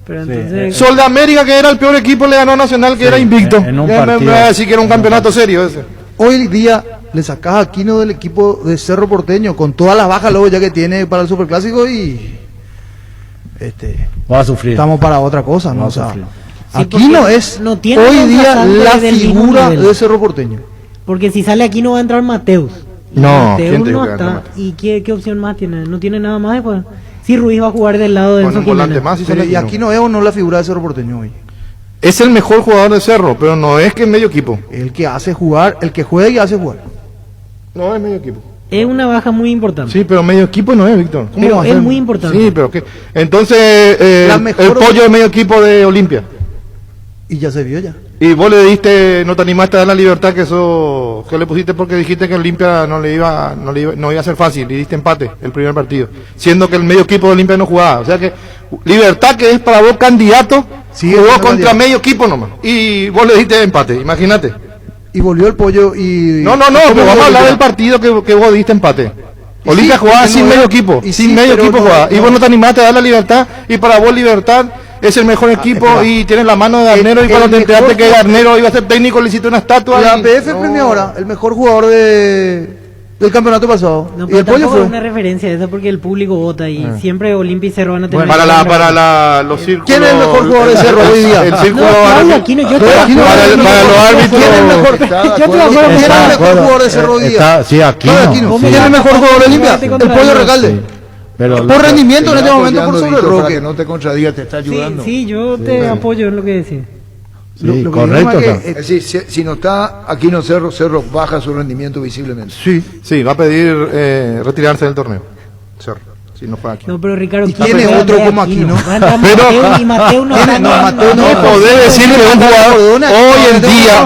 S2: Pero entonces.
S1: Sol de América, que era el peor equipo, le ganó a Nacional, que era invicto.
S3: en un
S1: Ya me
S3: partido.
S1: va a decir que era un campeonato serio ese.
S14: Hoy día le sacaba a Aquino del equipo de Cerro Porteño con todas las bajas luego ya que tiene para el Superclásico y
S3: Va a sufrir.
S14: estamos para otra cosa, ¿no?
S3: Va a
S14: O sea,
S3: sufrir.
S2: Sí,
S14: Aquino
S2: porque
S14: es
S2: no tiene
S14: hoy día
S2: contrastante
S14: la
S2: del mismo
S14: figura
S2: nivel.
S14: de Cerro Porteño.
S2: Porque si sale aquí no va a entrar Mateus. Y
S1: No,
S2: Mateus
S1: ¿quién te
S2: no
S1: dijo que
S2: está.
S1: va a entrar
S2: ¿Y qué opción más tiene? ¿No tiene nada más después? Si Ruiz va a jugar del lado de
S1: Con
S2: Enzo
S1: un volante
S2: Jiménez.
S1: más y
S14: Pero,
S1: sale
S14: y
S1: Aquino.
S14: Aquino es o no la figura de Cerro Porteño hoy.
S1: Es el mejor jugador de Cerro, pero no es que es medio equipo.
S14: El que hace jugar, el que juega y hace jugar.
S1: No es medio equipo.
S2: Es una baja muy importante.
S1: Sí, pero medio equipo no es, Víctor. ¿Cómo
S2: Pero
S1: va a
S2: es
S1: ser?
S2: muy importante.
S1: Sí, pero ¿qué? Entonces,
S14: La
S1: el
S14: mejor-
S1: pollo es medio equipo de Olimpia.
S14: Y ya se vio ya.
S1: Y vos le diste, no te animaste a dar la libertad que eso, que le pusiste porque dijiste que Olimpia no iba a ser fácil, y diste empate el primer partido, siendo que el medio equipo de Olimpia no jugaba. O sea que libertad, que es para vos candidato,
S14: Sí,
S1: jugó
S14: es
S1: contra
S14: candidato.
S1: medio equipo nomás. Y vos le diste empate, imagínate.
S14: Y volvió el pollo y...
S1: No,
S14: ¿Cómo
S1: pero vamos a hablar
S14: volvió?
S1: del partido que vos diste empate.
S14: Y
S1: Olimpia
S14: sí,
S1: jugaba
S14: porque
S1: sin
S14: no
S1: medio
S14: era-
S1: equipo,
S14: y
S1: sin
S14: sí,
S1: medio
S14: pero
S1: equipo
S14: no-
S1: jugaba. Y
S14: no.
S1: vos no te animaste a dar la libertad, y para vos libertad es el mejor equipo,
S14: espera.
S1: y tienes la mano de Garnero, y cuando te
S14: el
S1: enteraste
S14: mejor
S1: que
S14: jugador-
S1: Garnero iba a ser técnico, le hiciste una estatua.
S14: La
S1: y-
S14: PF
S1: no.
S14: premió ahora el mejor jugador del campeonato pasado.
S2: No,
S14: y
S2: pero
S14: el pollo
S2: tampoco
S14: fue.
S2: es una referencia esa porque el público vota y siempre Olimpia y Cerro van a tener.
S1: Los círculos.
S14: ¿Quién es el mejor jugador de Cerro hoy día?
S1: El
S2: No,
S1: círculo
S2: Claudio Aquino, yo estoy de acuerdo.
S1: para los árbitros.
S14: ¿Quién es el mejor?
S4: Está de
S14: Yo estoy de
S4: acuerdo.
S14: acuerdo. ¿Quién es el
S3: Está de
S14: mejor
S3: acuerdo.
S14: jugador de Cerro hoy día?
S3: Está- sí, Aquino.
S14: Claudio Aquino.
S2: ¿Cómo
S14: ¿Quién es el
S2: va?
S14: mejor jugador de Olimpia?
S2: Contra
S14: El pollo
S2: ellos.
S14: Recalde.
S3: Pero
S14: Por rendimiento en
S4: Te
S14: este
S4: está
S14: momento por
S4: apoyando,
S14: sobre
S4: Víctor, para
S14: Roque.
S4: que no te contradiga, te está ayudando.
S2: Sí, yo te apoyo en lo que decís.
S3: Sí,
S14: Lo que
S3: correcto.
S14: digo es
S3: está.
S14: que,
S4: Es decir, si no está Aquino Cerro, Cerro baja su rendimiento visiblemente.
S1: Sí, va a pedir retirarse del torneo. Cerro, si no juega aquí.
S2: No, pero Ricardo,
S14: ¿Y quién es
S2: juega
S14: otro
S2: de
S14: como Aquino?
S2: Va a entrar
S1: Pero-
S2: Mateo y Mateo no está
S14: No,
S2: ni-
S14: Mateo no.
S1: No podés decir que un jugador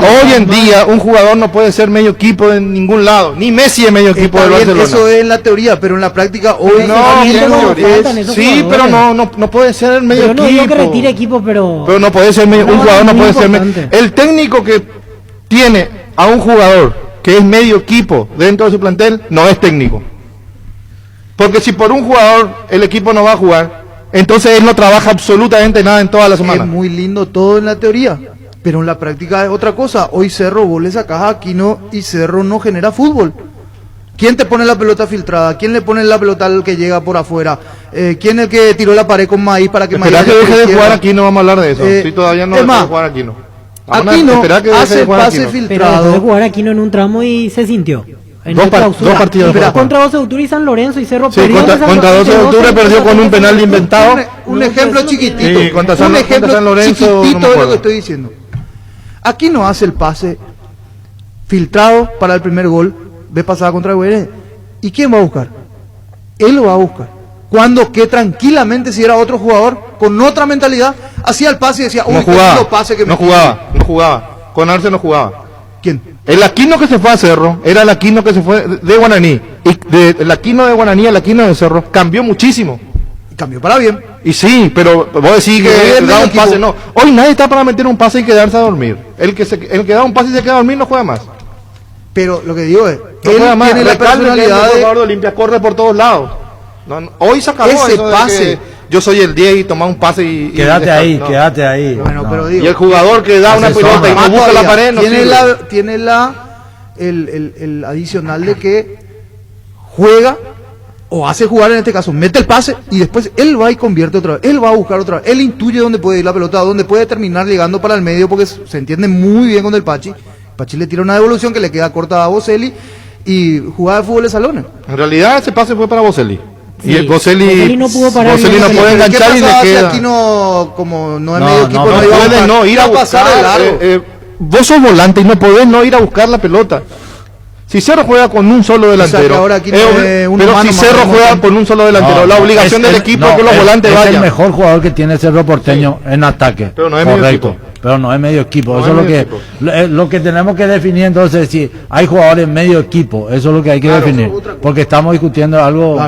S1: hoy en día un jugador no puede ser medio equipo en ningún lado, ni Messi es medio equipo
S14: Está
S1: del
S14: bien,
S1: Barcelona.
S14: eso es en la teoría, pero en la práctica hoy
S2: Pero
S1: No,
S2: realmente
S1: ¿quién
S2: no
S1: no?
S2: faltan esos
S1: Sí,
S2: jugadores.
S1: pero no puede ser medio
S2: Yo no digo que
S1: equipo.
S2: retire equipo, pero
S1: Pero no puede ser medio,
S2: No,
S1: un jugador no
S2: muy
S1: puede ser
S2: importante.
S1: el técnico que tiene a un jugador que es medio equipo dentro de su plantel no es técnico. Porque si por un jugador el equipo no va a jugar, entonces él no trabaja absolutamente nada en toda la
S14: es
S1: semana.
S14: muy lindo todo en la teoría, pero en la práctica es otra cosa. Hoy Cerro, vos le sacás a Aquino y Cerro no genera fútbol. ¿Quién te pone la pelota filtrada? ¿Quién le pone la pelota al que llega por afuera? ¿Quién es el que tiró la pared con Maíz para que
S1: Esperá
S14: Maíz...
S1: que
S14: vaya por
S1: deje de
S14: izquierda?
S1: jugar aquí, no vamos a hablar de eso.
S14: Eh,
S1: Si todavía no
S14: es
S1: deja de
S14: más,
S1: jugar aquí, no. Vamos a
S14: Aquino
S1: esperar que deje
S14: hace
S1: de
S14: el
S1: jugar
S14: pase
S1: Aquino.
S2: pero dejó de
S14: filtrado.
S2: jugar Aquino en un tramo y se sintió. En
S1: Dos
S2: el
S1: par-
S2: clausura.
S1: dos partidos
S2: Pero
S1: de juego.
S2: contra 12 de octubre y San Lorenzo y Cerro
S1: Sí,
S2: perdió
S1: contra
S2: en San
S1: 12 de
S2: Lorenzo,
S1: octubre perdió con un penal inventado.
S14: Un
S2: No,
S14: ejemplo
S2: pero eso no tiene-
S14: chiquitito.
S1: Sí, contra San-
S14: un
S1: contra
S14: ejemplo
S1: San Lorenzo, no me
S14: chiquitito de lo
S1: acuerdo.
S14: que estoy diciendo. Aquino hace el pase filtrado para el primer gol de pasada contra Güeres. ¿Y quién va a buscar? Él lo va a buscar. Cuando que tranquilamente, si era otro jugador con otra mentalidad, hacía el pase y decía,
S1: No
S14: uy, qué lindo
S1: jugaba,
S14: pase que
S1: no
S14: me
S1: jugaba. Con Arce no jugaba.
S14: ¿Quién?
S1: El Aquino que se fue a Cerro era el Aquino que se fue de Guananí. Y el Aquino de Guananí al Aquino de Cerro cambió muchísimo.
S14: Cambió para bien.
S1: Y sí, pero vos decís
S14: Y
S1: que
S14: hoy el
S1: da un
S14: equipo-
S1: pase. No, hoy nadie está para meter un pase y quedarse a dormir. El que da un pase y se queda a dormir no juega más.
S14: Pero lo que digo es,
S1: No
S14: él
S1: juega más.
S14: tiene la
S1: Recalde que el
S14: personalidad
S1: mejor
S14: de...
S1: jugador de Olimpia corre por todos lados. Hoy se acabó
S14: Ese
S1: eso de
S14: pase.
S1: que yo soy el 10 y toma un pase y
S3: Quédate
S1: deja-
S3: ahí,
S1: no.
S3: quédate ahí.
S14: Bueno,
S3: No.
S14: pero digo...
S1: Y el jugador que da una
S3: Hace
S1: pelota y
S3: sombra.
S1: no busca la
S14: todavía,
S1: pared no
S14: tiene
S1: sirve.
S14: tiene el adicional de que juega o hace jugar, en este caso mete el pase y después él va y convierte otra vez, él va a buscar otra vez, él intuye dónde puede ir la pelota, dónde puede terminar llegando para el medio, porque se entiende muy bien con el Pachi. Pachi le tira una devolución que le queda corta a Boselli y jugada de fútbol de salones.
S1: En realidad ese pase fue para Boselli.
S2: Sí,
S1: Y el Boselli
S2: Boselli no pudo parar
S1: Boselli
S2: bien
S1: no
S2: el
S1: puede
S2: balón.
S1: enganchar y le
S14: Si
S1: queda.
S14: aquí no, como no es
S3: No,
S14: medio
S3: no,
S14: equipo,
S3: no
S14: iba a
S1: puede
S14: buscar,
S1: no ir a
S14: iba pasar de
S1: buscar,
S14: largo.
S1: vos sos volante y no podés no ir a buscar la pelota. Si Cerro juega con un solo delantero,
S14: que ahora aquí no es una
S1: pero
S14: mano
S1: si
S14: más
S1: Cerro
S14: remota.
S1: juega con un solo delantero, la obligación del equipo es que los volantes
S3: es
S1: vayan.
S3: el mejor jugador que tiene Cerro Porteño en ataque.
S1: Pero no es medio
S3: correcto,
S1: equipo.
S3: pero no es medio equipo.
S1: No
S3: eso
S1: es
S3: es lo
S1: medio
S3: que
S1: equipo.
S3: lo que tenemos que definir entonces, si hay jugadores medio equipo, eso es lo que hay que definir, porque estamos discutiendo algo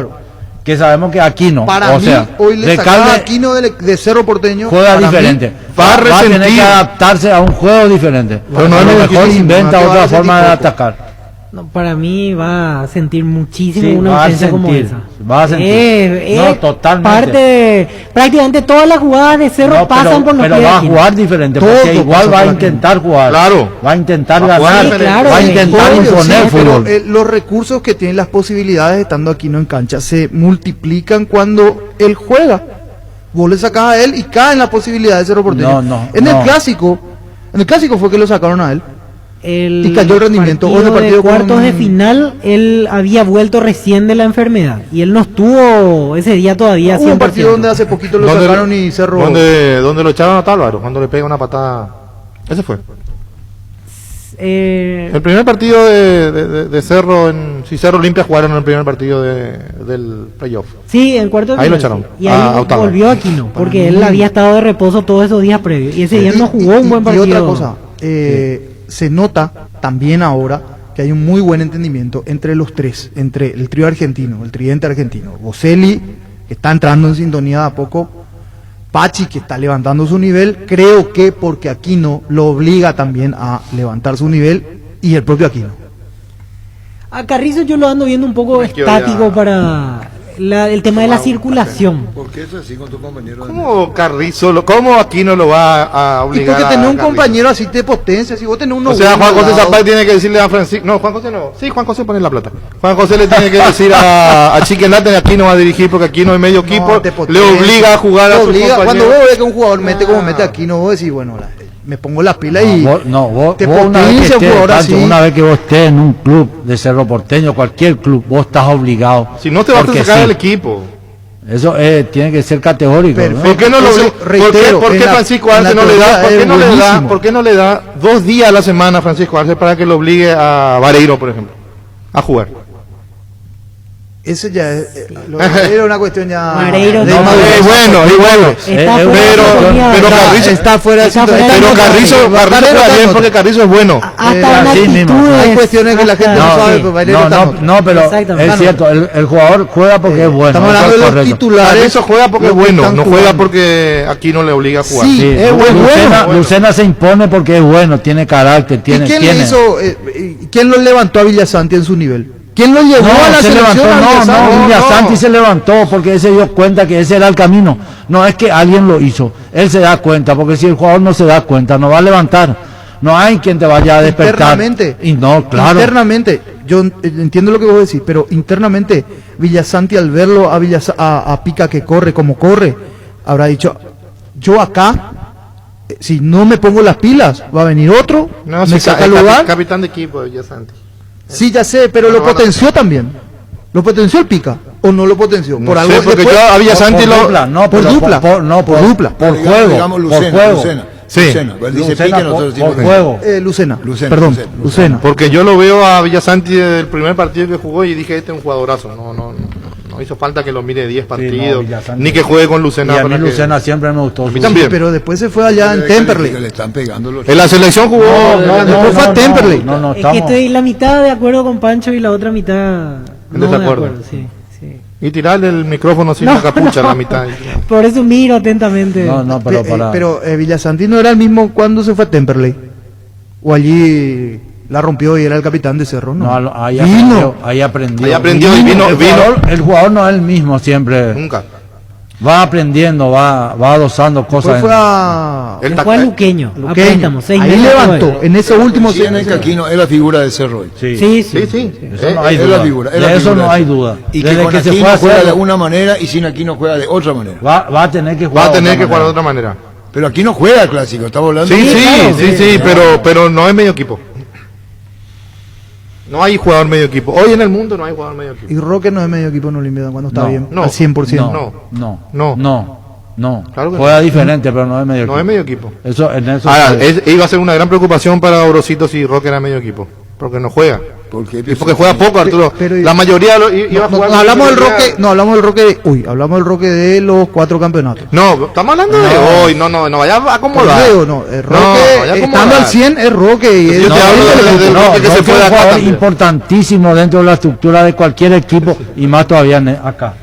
S3: que sabemos que Aquino,
S14: Para
S3: o
S14: mí,
S3: sea,
S14: hoy le sacaba
S3: Recalde
S14: a Aquino de Cerro Porteño.
S3: juega
S14: para
S3: diferente,
S14: mí,
S3: va a tener
S1: resentir.
S3: que adaptarse a un juego diferente.
S1: Pero no
S3: a
S1: es
S3: lo
S1: medio
S3: mejor
S1: equipo,
S3: inventa
S14: no te va
S3: otra
S14: a
S3: forma de
S14: sentir
S3: atacar.
S2: No, para mí va a sentir muchísimo
S3: Sí,
S2: una
S3: va a
S2: ausencia como
S3: sentir,
S2: esa.
S3: va a sentir. No, totalmente.
S2: Parte de, prácticamente todas las jugadas de Cerro
S3: No,
S2: pasan por los
S3: pero
S2: pies
S3: va
S2: de
S3: a
S2: Aquino.
S3: jugar diferente,
S14: Todo
S3: porque igual
S14: pasa
S3: va a
S14: por
S3: intentar jugar.
S1: Claro.
S3: Va a intentar
S1: Va a jugar
S3: ganar,
S1: diferente.
S2: Claro,
S3: va a intentar
S14: Obvio,
S3: imponer
S14: sí,
S3: fútbol.
S14: pero los recursos que tienen, las posibilidades estando Aquino en cancha se multiplican cuando él juega. Vos le sacás a él y caen las posibilidades de Cerro Porteño. En el clásico fue que lo sacaron a él. Y cayó el rendimiento. O en el partido
S2: de cuartos
S14: con-
S2: de final, él había vuelto recién de la enfermedad y él no estuvo ese día todavía.
S14: Hubo un
S2: 100%.
S14: partido donde hace poquito lo sacaron y Cerro.
S1: Donde lo echaron a Tálvaro, cuando le pega una patada. Ese fue. El primer partido de Cerro, si Cerro limpia, jugaron en el primer partido del playoff.
S2: Sí, en cuarto de
S1: Ahí lo
S2: final.
S1: echaron.
S2: Y ahí
S1: a Otálvaro.
S2: volvió Aquino, porque él había estado de reposo todos esos días previos. Y ese día no jugó un buen partido.
S14: Y otra cosa, se nota también ahora que hay un muy buen entendimiento entre los tres, entre el trío argentino, el tridente argentino, Boselli, que está entrando en sintonía de a poco, Pachi, que está levantando su nivel, creo que porque Aquino lo obliga también a levantar su nivel, y el propio Aquino.
S2: A Carrizo yo lo ando viendo un poco estático para el tema de la circulación.
S4: ¿Por qué es así con tu compañero?
S1: ¿Cómo Carrizo, cómo Aquino lo va a
S14: Y
S1: obligar
S14: porque tener
S1: a
S14: un
S1: Carrizo?
S14: compañero así te potencia, si vos tenés uno
S1: O sea, Juan
S14: bueno
S1: José
S14: al lado-
S1: Zapata tiene que decirle a Francisco, no, Juan José no, sí, Juan José pone la plata. Juan José le tiene que decir a Chiquenlate que aquí no va a dirigir porque aquí no es medio equipo,
S14: te
S1: le
S14: potencia,
S1: obliga a jugar
S14: te
S1: a sus
S14: obliga. Cuando
S1: compañeros.
S14: vos ves que un jugador mete como mete aquí, no vos decís, bueno, me pongo las pilas y
S3: Vos
S14: te
S3: una vez que
S14: potencia un
S3: estés,
S14: jugador
S3: Pancho,
S14: así.
S3: una vez que vos estés en un club de Cerro Porteño, cualquier club, vos estás obligado.
S1: Si no te vas a
S3: porque
S1: sacar
S3: sí.
S1: del equipo.
S3: Eso tiene que ser categórico. ¿no?
S1: ¿Por qué no lo
S14: Eso,
S1: obliga?
S14: reitero,
S1: ¿Por qué
S14: en la-
S1: Francisco
S14: en
S1: Arce
S14: la
S1: no le da?
S14: teoría
S1: ¿Por qué
S14: es
S1: no le da?
S14: buenísimo.
S1: ¿Por qué no le da 2 días a la semana a Francisco Arce para que lo obligue a Vareiro, por ejemplo, a jugar?
S14: Ese ya era una cuestión ya
S2: Mareiro
S14: de
S2: no,
S14: madurez.
S1: Es bueno.
S2: Está fuera de sintonía.
S1: Pero Carrizo
S14: está fuera de
S2: Está fuera de
S1: Pero
S2: sintonía.
S1: Carrizo juega bien porque Carrizo es bueno.
S2: Hasta en
S3: así mismo.
S2: actitudes.
S14: Hay cuestiones que la gente no
S2: hasta-
S14: sabe,
S2: sí.
S14: pero Vareiro está en otra.
S3: No, pero
S2: Exactamente.
S3: es cierto, el jugador juega porque es bueno.
S14: Estamos
S3: eso
S14: hablando
S3: es
S14: de los
S3: correcto.
S14: titulares.
S1: Carrizo juega porque es
S14: los que
S1: bueno,
S14: están
S1: no juega
S14: jugando.
S1: porque aquí no le obliga a jugar.
S14: Sí,
S3: Sí,
S14: es bueno.
S3: Lucena se impone porque es bueno, tiene carácter,
S14: ¿Y
S3: tiene.
S14: quién
S3: tiene.
S14: le hizo, quién lo levantó a Villasanti en su nivel? ¿Quién lo llevó a la
S3: se
S14: selección
S3: levantó,
S14: a Villasanti?
S3: Villasanti se levantó porque él se dio cuenta que ese era el camino. No es que alguien lo hizo, él se da cuenta, porque si el jugador no se da cuenta, no va a levantar. No hay quien te vaya a despertar.
S14: Internamente.
S3: Y no, claro.
S14: Internamente, yo entiendo lo que vos decís, pero internamente, Villasanti al verlo a Pica que corre como corre, habrá dicho, yo acá, si no me pongo las pilas, va a venir otro,
S1: No,
S14: me
S1: sí,
S14: saca el lugar.
S1: capitán de equipo de Villasanti.
S14: Sí, ya sé, pero lo potenció también. ¿Lo potenció el Pica? ¿O no lo potenció?
S1: No sé, porque
S14: después-
S1: yo a Villasanti
S3: por
S1: lo...
S3: dupla, no,
S14: por
S3: pero
S14: dupla.
S3: por
S14: dupla.
S3: por
S4: Digamos,
S3: juego,
S4: digamos
S3: por
S4: Lucena,
S3: juego.
S4: Lucena.
S1: Sí.
S4: Lucena. Él dice
S3: Lucena
S4: Pique, nosotros
S3: por
S4: decimos
S3: juego.
S14: Lucena.
S4: Lucena,
S14: Perdón,
S4: Lucena.
S14: Lucena.
S1: Porque yo lo veo a Villasanti desde el primer partido que jugó y dije, este es un jugadorazo. No hizo falta que lo mire 10 partidos,
S3: Villasanti.
S1: ni que juegue con Lucena.
S3: Y a
S1: para
S3: mí
S1: que-
S3: Lucena siempre me gustó.
S1: A mí también.
S14: Pero después se fue allá en
S4: que
S14: Temperley.
S4: le están pegando los...
S1: En la selección jugó...
S14: después fue a Temperley.
S3: No,
S2: Es que
S3: estamos.
S2: estoy la mitad de acuerdo con Pancho y la otra mitad
S1: En
S2: no
S1: desacuerdo.
S2: de acuerdo, sí, sí.
S1: Y tirarle el micrófono sin
S2: No,
S1: la capucha
S2: no.
S1: a la mitad.
S2: Por eso miro atentamente.
S3: No, pero para.
S14: Pero Villasanti no era el mismo cuando se fue a Temperley. O allí la rompió y era el capitán de Cerro, ¿no?
S3: No, ahí
S14: Vino.
S3: aprendió.
S1: Ahí aprendió y vino-
S3: El jugador no es el mismo siempre.
S1: Nunca.
S3: Va aprendiendo, va adosando
S14: Después
S3: cosas.
S14: fue a
S1: El
S2: Fue a Luqueño, a
S14: Luqueño.
S2: préstamo, 6
S14: Ahí
S2: meses
S14: levantó,
S2: fue.
S14: en esos últimos
S4: Sí, en el Caquino es la figura de Cerro hoy.
S3: Sí,
S2: Sí,
S1: Sí, sí.
S3: Eso no hay
S4: es
S3: duda.
S4: la figura, es
S3: De
S4: la
S3: eso
S4: figura
S3: no
S4: de
S3: hay
S4: Cerro.
S3: duda.
S4: Y que
S3: Desde
S4: con
S3: que se
S4: Aquino
S3: fue a
S4: juega de
S3: Cerro,
S4: una manera y sin Aquino juega de otra manera.
S3: va a tener que
S1: Va
S3: jugar.
S1: a tener
S3: otra
S1: que jugar de
S3: manera.
S1: otra manera.
S4: Pero aquí no juega el clásico, estamos hablando
S1: Sí,
S4: de...
S1: sí,
S2: claro,
S1: sí, pero no es medio equipo. No hay jugador medio equipo. Hoy en el mundo no hay jugador medio equipo.
S14: Y Roque no es medio equipo, no lo invitan cuando está
S3: No,
S14: bien,
S1: no,
S14: al 100%.
S1: no.
S3: No,
S1: No.
S3: no. No,
S1: Claro que
S3: juega
S1: no.
S3: diferente, pero no es medio
S1: No
S3: equipo.
S1: es medio equipo.
S3: Eso, en eso
S1: Ahora, iba a ser una gran preocupación para Orosito si Roque era medio equipo. Porque no juega. Y porque juega poco, Arturo. La mayoría iba a jugar.
S14: hablamos del Roque, no hablamos del Roque de, hablamos del Roque de los 4 campeonatos.
S1: No, estamos hablando de hoy. No vaya a acomodar.
S14: El Roque, estando al 100 es Roque. Y
S1: Yo te hablo del Roque que se puede
S3: es un
S1: acá
S3: jugador
S1: también.
S3: importantísimo dentro de la estructura de cualquier equipo y más todavía acá.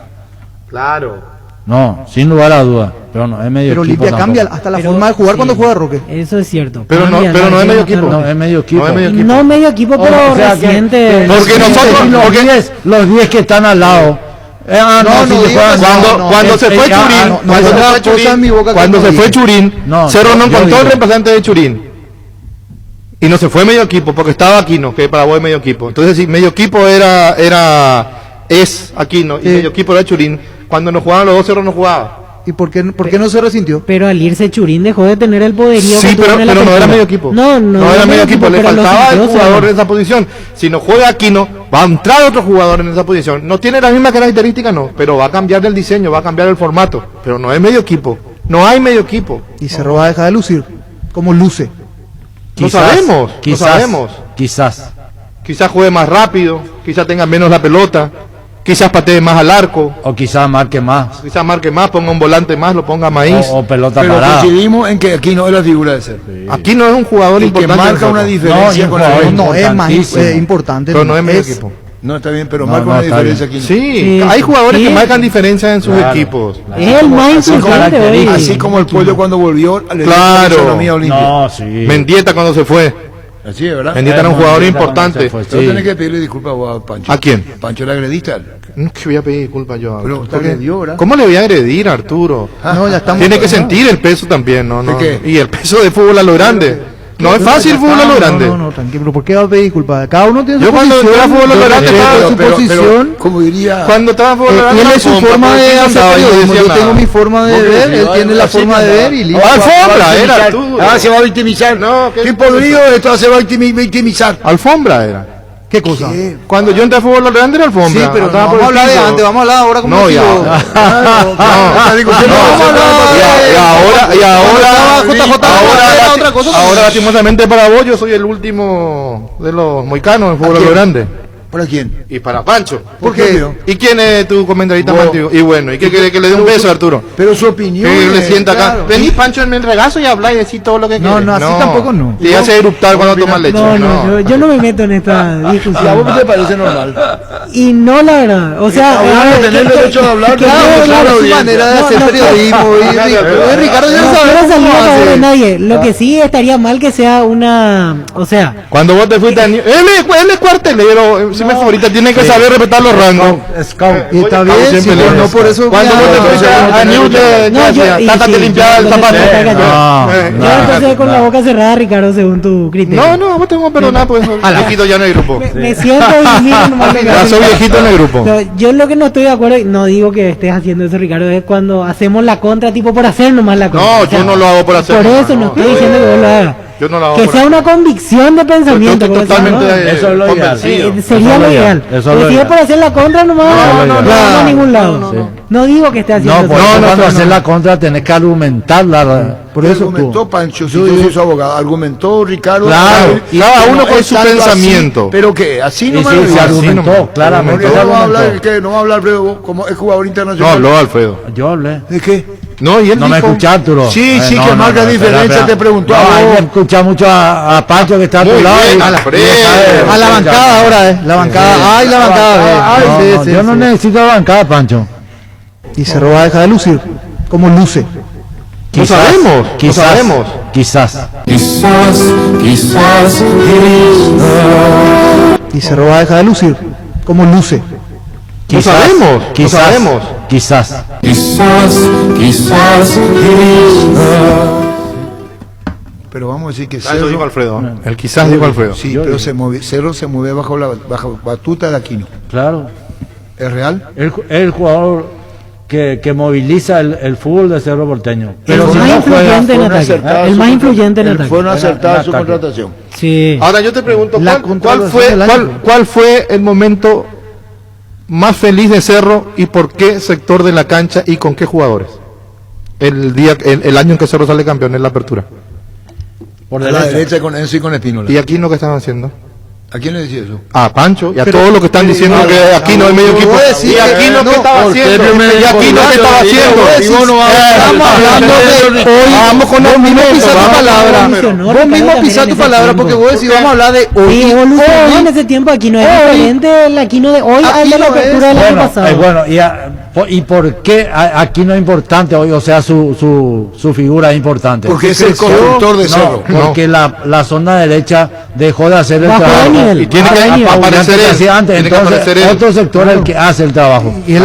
S1: Claro.
S3: No, sin lugar a dudas, pero no es medio
S14: Pero
S3: equipo.
S14: Olimpia cambia
S3: tampoco.
S14: hasta la forma de jugar cuando juega Roque.
S2: Eso es cierto.
S1: Pero no es medio equipo.
S3: No es medio equipo.
S1: No es medio equipo.
S2: No medio equipo, pero
S3: O sea que-
S2: reciente.
S1: Porque nosotros,
S3: los 10 que están al lado.
S1: Cuando se fue Churín, cuando se fue Churín, Cerro no encontró el reemplazante de Churín. Y no se fue medio equipo, porque estaba Aquino, que para vos es medio equipo. Entonces, si medio equipo es Aquino, y medio equipo era Churín, cuando nos jugaban los dos, Cerro no jugaba.
S14: ¿Y por qué no se resintió?
S2: Pero al irse Churín dejó de tener el poderío.
S1: Sí,
S2: que tuvo
S1: pero
S2: en la
S1: no era
S2: apertura.
S1: medio equipo.
S2: No
S1: era medio equipo, le
S2: pero lo
S1: faltaba el
S2: sintió,
S1: jugador
S2: Cerro.
S1: en esa posición. Si no juega Aquino, va a entrar otro jugador en esa posición. No tiene la misma característica, no, pero va a cambiar el diseño, va a cambiar el formato. Pero no es medio equipo. No hay medio equipo.
S14: Y Cerro va a dejar de lucir, como luce.
S1: No sabemos, no sabemos.
S3: Quizás.
S1: Quizás juegue más rápido, quizás tenga menos la pelota, quizás patee más al arco,
S3: O quizás marque más.
S1: quizás marque más, ponga un volante más, lo ponga maíz.
S3: O pelota
S4: Pero
S3: parada.
S4: coincidimos en que aquí no es la figura de ser.
S1: Aquí no es un jugador
S4: Y que
S1: importante.
S4: marca una
S1: nosotros.
S4: diferencia con el
S14: No es más
S3: importantísimo.
S14: importante.
S1: Pero no es medio equipo.
S4: No, está bien, pero
S3: No,
S4: marca
S3: no,
S4: una
S3: está
S4: diferencia
S3: bien.
S4: aquí.
S1: Sí, hay jugadores que marcan diferencias en sus
S3: Claro.
S1: equipos.
S2: Es el más
S4: Así como,
S2: importante hoy.
S4: así como el pollo cuando volvió le dio
S1: Claro.
S4: la fisonomía a Olimpia.
S3: No, sí.
S1: Mendieta cuando se fue.
S4: Así es, ¿verdad?
S1: Mendieta era un jugador
S3: Mendieta
S1: importante.
S3: cuando se fue,
S4: Pero
S3: sí.
S4: tenés que pedirle disculpas a vos, a Pancho.
S1: ¿A quién?
S4: Pancho le agrediste.
S1: Que voy a pedir disculpas yo.
S4: Pero usted
S1: Porque-
S4: agredió, ¿verdad?
S1: ¿Cómo le voy a agredir, Arturo?
S14: No, ya estamos.
S1: Tiene que sentir el peso también, ¿no?
S4: ¿De qué?
S1: Y el peso de fútbol a lo grande. No es fácil fútbol a lo grande.
S14: No, tranquilo. ¿Por qué va a pedir disculpas? Cada uno tiene su
S1: Yo cuando
S14: posición.
S1: entré a fútbol a lo
S14: yo
S1: grande
S14: respeto
S1: estaba-
S14: su posición.
S4: como diría...
S1: Cuando estaba en fútbol a lo grande,
S14: Tiene su
S1: no,
S14: forma
S1: porque
S14: de
S1: yo
S14: hacer
S1: andaba y no
S14: periodismo.
S1: decía
S14: Yo
S1: nada.
S14: tengo mi forma de ver, él tiene la forma de ver y listo.
S1: Alfombra era, Arturo.
S4: Se va a victimizar.
S1: No,
S4: ¿Qué podrido esto se va a victimizar?
S1: Alfombra era.
S14: ¿Qué cosa?
S1: Cuando yo entré a fútbol a lo grande era alfombra.
S14: Sí, pero no
S1: Andaba por
S14: vamos a
S1: el
S14: hablar de
S1: piso.
S14: antes, vamos a hablar ahora como
S1: No, ya.
S14: digo.
S1: Ahora lastimosamente para vos yo soy el último de los moicanos en fútbol a lo grande.
S4: ¿Para quién?
S1: Y para Pancho.
S4: ¿Por qué?
S1: ¿Y quién es tu comentarista
S4: Vos.
S1: más antiguo? Y bueno, ¿y qué quiere que le dé un beso, Arturo?
S4: Pero su opinión...
S1: Que le sienta acá.
S14: claro.
S1: Vení, Pancho, en el regazo y habla y decís todo lo que
S14: No,
S1: quieres.
S14: no, así tampoco no.
S1: Y hace eruptar cuando toma leche.
S2: No, yo no me meto en esta
S4: ¿Y a vos
S2: discusión.
S4: te parece normal?
S2: Y no, la verdad. O sea,
S4: Hablando de tener derecho de hablar,
S14: Claro,
S4: tenemos
S14: claro,
S4: la
S14: su
S4: audiencia.
S14: manera de
S2: No,
S14: hacer
S2: no,
S14: periodismo. Ricardo ya
S2: no
S14: sabe
S2: quiero
S14: cómo
S2: salir a favor de
S14: hace.
S2: nadie. Lo que sí estaría mal que sea una. O sea,
S1: Cuando vos te fuiste a... Él es cuartelero. Si me favorita, tiene que saber respetar los rangos.
S3: Scout.
S14: Y está bien,
S1: Siempre
S14: si
S1: le
S14: no,
S1: digo.
S14: no por eso.
S1: Cuando
S14: mira,
S1: vos te fuiste a New, ¿qué
S2: No, yo-
S1: hacía?
S2: y
S1: Tata
S2: sí,
S1: te limpiaba el
S2: yo-
S1: zapato.
S2: yo- yo- yo entonces con la
S3: no.
S2: boca cerrada, Ricardo, según tu criterio.
S1: No, vos te vamos a perdonar, pues viejito ya no hay grupo.
S2: Me siento y miro nomás lo que
S1: Ya
S2: hace.
S1: soy viejito en el grupo.
S2: No, yo lo que no estoy de acuerdo, no digo que estés haciendo eso, Ricardo, es cuando hacemos la contra, tipo por hacer nomás la contra.
S1: No,
S2: O sea,
S1: yo no lo hago por hacer.
S2: Por
S1: nomás,
S2: eso no estoy diciendo que vos lo hagas.
S1: Yo no lo hago
S2: Que
S1: por
S2: sea
S1: hacer.
S2: una convicción de pensamiento.
S1: Yo estoy
S2: como decía,
S1: totalmente
S2: ¿no?
S3: Eso es lo ideal.
S1: convencido.
S2: Sería lo ideal.
S3: Eso es
S2: Pero
S3: lo
S2: si es
S3: ideal.
S2: por hacer la contra nomás, no vamos a ningún lado.
S3: Sí.
S2: No digo que esté haciendo
S3: No,
S2: eso.
S3: por eso cuando
S1: no,
S3: haces
S1: no.
S3: la contra tenés que argumentar la...
S4: Por eso argumentó Pancho, si yo soy su abogado. Argumentó Ricardo.
S1: Claro,
S4: y
S1: cada
S4: que
S1: uno
S4: no
S1: con
S4: es
S1: su
S4: tanto
S1: pensamiento.
S4: así, pero que así
S3: Y
S4: no
S3: sí, se argumentó,
S1: nomás.
S3: claramente.
S4: Porque
S3: se
S4: no va a hablar,
S3: argumentó.
S4: ¿qué? No va a hablar Alfredo como es jugador
S1: No
S4: internacional.
S1: habló Alfredo.
S3: Yo hablé.
S4: ¿De qué?
S1: No, y él
S3: No me
S1: dijo...
S3: escuchás, Arturo.
S4: Sí, sí,
S3: no,
S4: que marca diferencia,
S3: espera.
S4: te preguntó
S3: No,
S4: a
S3: ahí
S4: vos.
S3: me escucha mucho a Pancho que está a tu
S1: Muy
S3: lado.
S1: bien,
S3: y-
S1: Alfredo.
S3: y sabe-
S14: A la bancada ahora, la bancada. Ay, la bancada.
S3: No,
S14: Ay,
S3: no, yo no necesito la bancada, Pancho.
S14: Y Cerro va a dejar de lucir, como luce.
S1: No sabemos, no
S3: Quizás,
S1: sabemos.
S3: Quizás.
S14: Y Cerro va a dejar de lucir, como luce.
S1: No sabemos, no
S3: Quizás.
S1: sabemos.
S3: Quizás.
S4: Pero vamos a decir que
S1: Eso dijo
S4: Cerro...
S1: Alfredo. El quizás dijo Alfredo.
S4: Sí, pero Cerro se mueve bajo la batuta de Aquino.
S3: Claro.
S4: ¿Es real?
S3: El jugador que moviliza el fútbol de Cerro Porteño.
S2: Pero
S3: Pero si
S2: más
S3: no juega,
S2: influyente en ataque. El más influyente en ataque.
S4: Fueron acertadas su
S3: ataque.
S4: contratación.
S2: Sí.
S1: Ahora yo te pregunto,
S14: La
S1: ¿cuál fue el momento más feliz de Cerro y por qué sector de la cancha y con qué jugadores? el año en que Cerro sale campeón en la apertura.
S4: Por la derecha con Enzo y con Espínola.
S1: ¿Y aquí no que están haciendo?
S4: ¿A quién le decía eso?
S1: A Pancho y a todos los que están diciendo que aquí no hay medio equipo. Y aquí no que estaba haciendo. Y aquí no que estaba haciendo. Estamos hablando de hoy. Vamos con los mismos pisar tu palabra. Vos mismo pisar tu palabra porque vos decís vamos a hablar de hoy.
S2: Evolucionó en ese tiempo. Aquí no es diferente el Aquino de hoy al de la apertura del año pasado.
S3: Bueno, ¿y por qué aquí no es importante hoy? O sea, su figura es importante.
S4: Porque es el constructor de Cerro.
S3: Porque la zona derecha dejó de hacer el
S2: Bajó
S3: trabajo.
S2: de nivel.
S1: Y tiene que aparecer él.
S3: Antes, entonces otro sector es el que hace el trabajo.
S14: Y él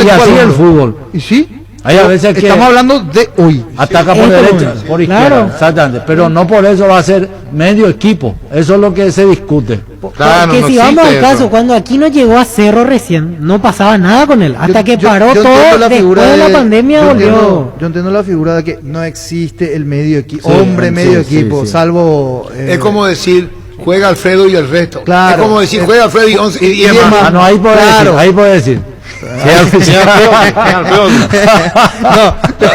S3: y así el fútbol.
S14: ¿Y sí?
S3: Hay a veces que
S14: estamos hablando de hoy.
S3: Ataca por derecha, por izquierda, exactamente. Pero no por eso va a ser medio equipo. Eso es lo que se discute.
S1: Claro,
S2: porque
S1: no
S2: si vamos al
S1: existe
S2: caso,
S1: eso.
S2: cuando Aquino llegó a Cerro recién, no pasaba nada con él. Hasta que paró
S14: yo
S2: todo,
S14: entiendo la
S2: después
S14: figura
S2: de la pandemia volvió.
S14: Yo entiendo la figura de que no existe el medio equipo,
S3: Sí,
S14: hombre medio
S3: sí,
S14: equipo,
S3: sí.
S14: salvo...
S4: Es como decir, juega Alfredo y el resto.
S14: Claro.
S4: Es como decir, juega Alfredo y 11 y 10 más.
S3: Ah, no, ahí puede decir, ahí puede decir.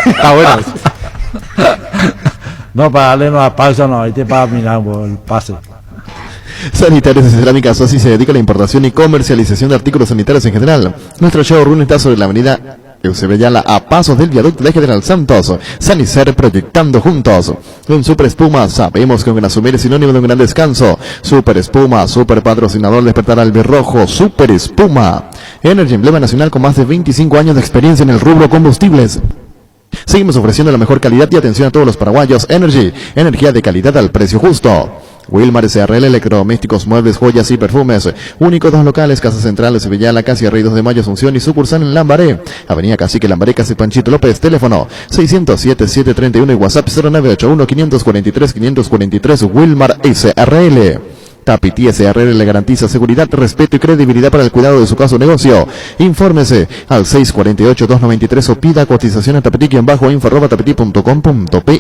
S1: Está bueno.
S3: No, para darle una pausa, no, ahí te para mirar por el pase.
S5: Sanitarios de Cerámica Sosi se dedica a la importación y comercialización de artículos sanitarios en general. Nuestro showroom está sobre la avenida Eusebio Ayala, a pasos del viaducto de General Santos. Sanicer, proyectando juntos. En Super Espuma sabemos que un gran asumir es sinónimo de un gran descanso. Super Espuma, super patrocinador, despertar al rojo. Super Espuma, Energy, emblema nacional con más de 25 años de experiencia en el rubro combustibles. Seguimos ofreciendo la mejor calidad y atención a todos los paraguayos. Energy, energía de calidad al precio justo. Wilmar SRL, electrodomésticos, muebles, joyas y perfumes. Únicos 2 locales, Casa Central, Sevillala, Casi Rey 2 de Mayo, Asunción y sucursal en Lambaré. Avenida Cacique Lambaré, Casi Panchito López, teléfono 607-731 y WhatsApp 0981-543-543, Wilmar SRL. Tapiti SRL le garantiza seguridad, respeto y credibilidad para el cuidado de su caso o negocio. Infórmese al 648-293 o pida cotización a tapeti-info@tapeti.com.py.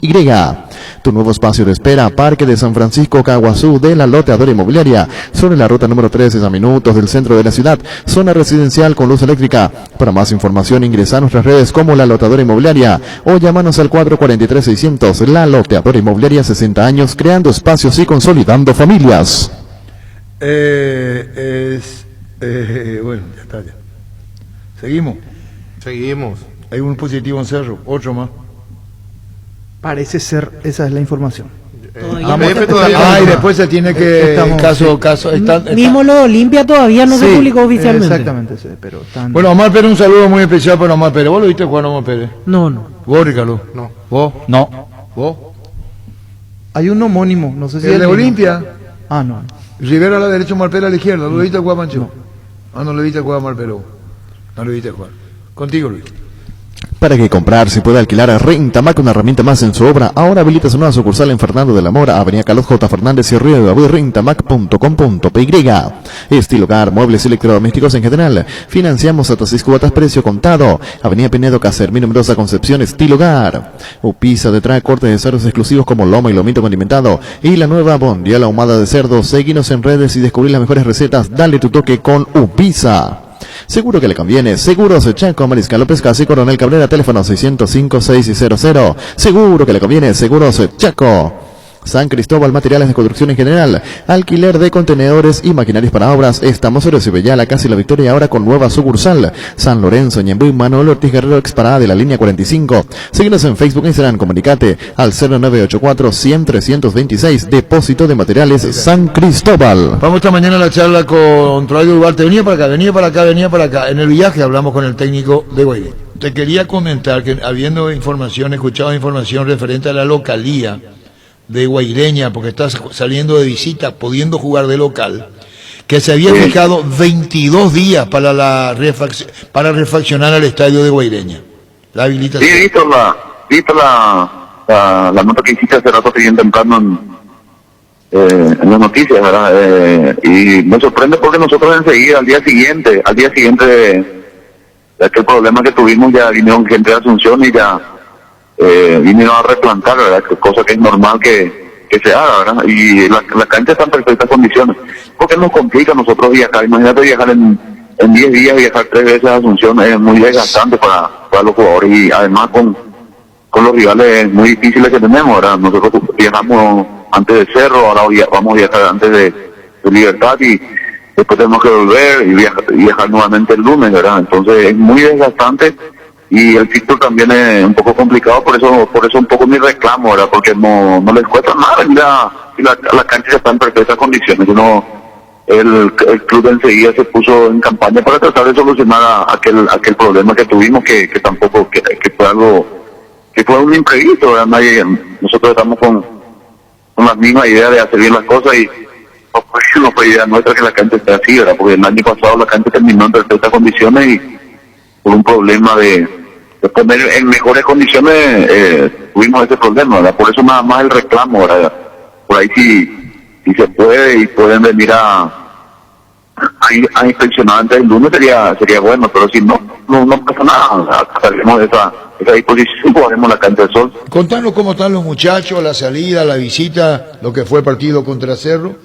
S5: Tu nuevo espacio de espera, Parque de San Francisco Caguazú de la Loteadora Inmobiliaria, sobre la ruta número 13 a minutos del centro de la ciudad, zona residencial con luz eléctrica. Para más información ingresa a nuestras redes como La Loteadora Inmobiliaria o llámanos al 443-600. La Loteadora Inmobiliaria, 60 años creando espacios y consolidando familias.
S4: Bueno, ya está ya. Seguimos. Hay un positivo en Cerro, otro más.
S14: Parece ser, esa es la información.
S4: Y después se tiene que
S2: Mismo lo de Olimpia todavía no se publicó oficialmente.
S14: Exactamente, sí, pero están...
S4: Bueno, Omar Pérez, un saludo muy especial para Omar Pérez. ¿Vos lo viste jugar a Omar Pérez?
S2: No.
S4: ¿Vos, Ricardo?
S1: No.
S4: ¿Vos?
S3: No.
S4: ¿Vos?
S14: Hay un homónimo, no sé si
S4: ¿El de Olimpia?
S14: Ah, no.
S4: Rivera a la derecha, Omar Pérez a la izquierda. ¿Lo viste jugar, Pancho? No. Ah, no le viste jugar a Omar Pérez. No le viste jugar. Contigo, Luis.
S5: Para que comprar se puede alquilar a Rentamac, una herramienta más en su obra. Ahora habilita su nueva sucursal en Fernando de la Mora, Avenida Carlos J. Fernández y Río de David, rentamac.com.py. Estilo hogar, muebles y electrodomésticos en general. Financiamos hasta 6 cuotas, precio contado. Avenida Pinedo, Casermín, numerosa Concepción, Estilo hogar. Upisa de trae cortes de cerdos exclusivos como lomo y lomito condimentado. Y la nueva bondiola ahumada de cerdo. Seguinos en redes y descubrir las mejores recetas. Dale tu toque con Upisa. Seguro que le conviene. Seguros Chaco, Mariscal López Casi, Coronel Cabrera, teléfono 605-600. Seguro que le conviene. Seguros Chaco. San Cristóbal, materiales de construcción en general, alquiler de contenedores y maquinarias para obras. Estamos sobre Cibellala, Casi La Victoria, ahora con nueva sucursal. San Lorenzo, Ñembuy, Manuel Ortiz Guerrero, exparada de la línea 45. Síguenos en Facebook e Instagram, comunicate al 0984-100-326, depósito de materiales San Cristóbal.
S4: Vamos esta mañana a la charla con Claudio Duarte. Venía para acá. En el viaje hablamos con el técnico de Guairé. Te quería comentar que habiendo información, escuchado información referente a la localía de Guaireña, porque estás saliendo de visita, pudiendo jugar de local, que se había fijado 22 días para refaccionar al estadio de Guaireña. La habilitación.
S8: Sí, visto la nota que hiciste hace rato bien temprano en las noticias, ¿verdad? Y me sorprende porque nosotros enseguida, al día siguiente de aquel problema que tuvimos, ya vinieron gente de Asunción y ya vinieron a replantar, ¿verdad? Cosa que es normal que se haga, ¿verdad? Y la cancha está en perfectas condiciones. Porque nos complica a nosotros viajar. Imagínate viajar en 10 días, viajar 3 veces a Asunción es muy desgastante para los jugadores, y además con los rivales muy difíciles que tenemos, ¿verdad? Nosotros viajamos antes de Cerro, ahora vamos a viajar antes de Libertad y después tenemos que volver y viajar nuevamente el lunes, ¿verdad? Entonces es muy desgastante y el fixture también es un poco complicado, por eso un poco mi reclamo, ¿verdad? Porque no les cuesta nada y la cancha está en perfectas condiciones. El club enseguida se puso en campaña para tratar de solucionar aquel problema que tuvimos, que tampoco que fue algo, que fue un imprevisto, ¿verdad? Nosotros estamos con la misma idea de hacer bien las cosas y no fue idea nuestra que la cancha esté así, ¿verdad? Porque el año pasado la cancha terminó en perfectas condiciones y por un problema de poner en mejores condiciones tuvimos ese problema, ¿verdad? Por eso nada más el reclamo, ¿verdad? Por ahí si se puede y pueden venir a inspeccionar antes del lunes sería bueno, pero si no pasa nada, salimos de esa disposición, jugaremos la cancha del Sol.
S4: Contanos cómo están los muchachos, la salida, la visita, lo que fue el partido contra Cerro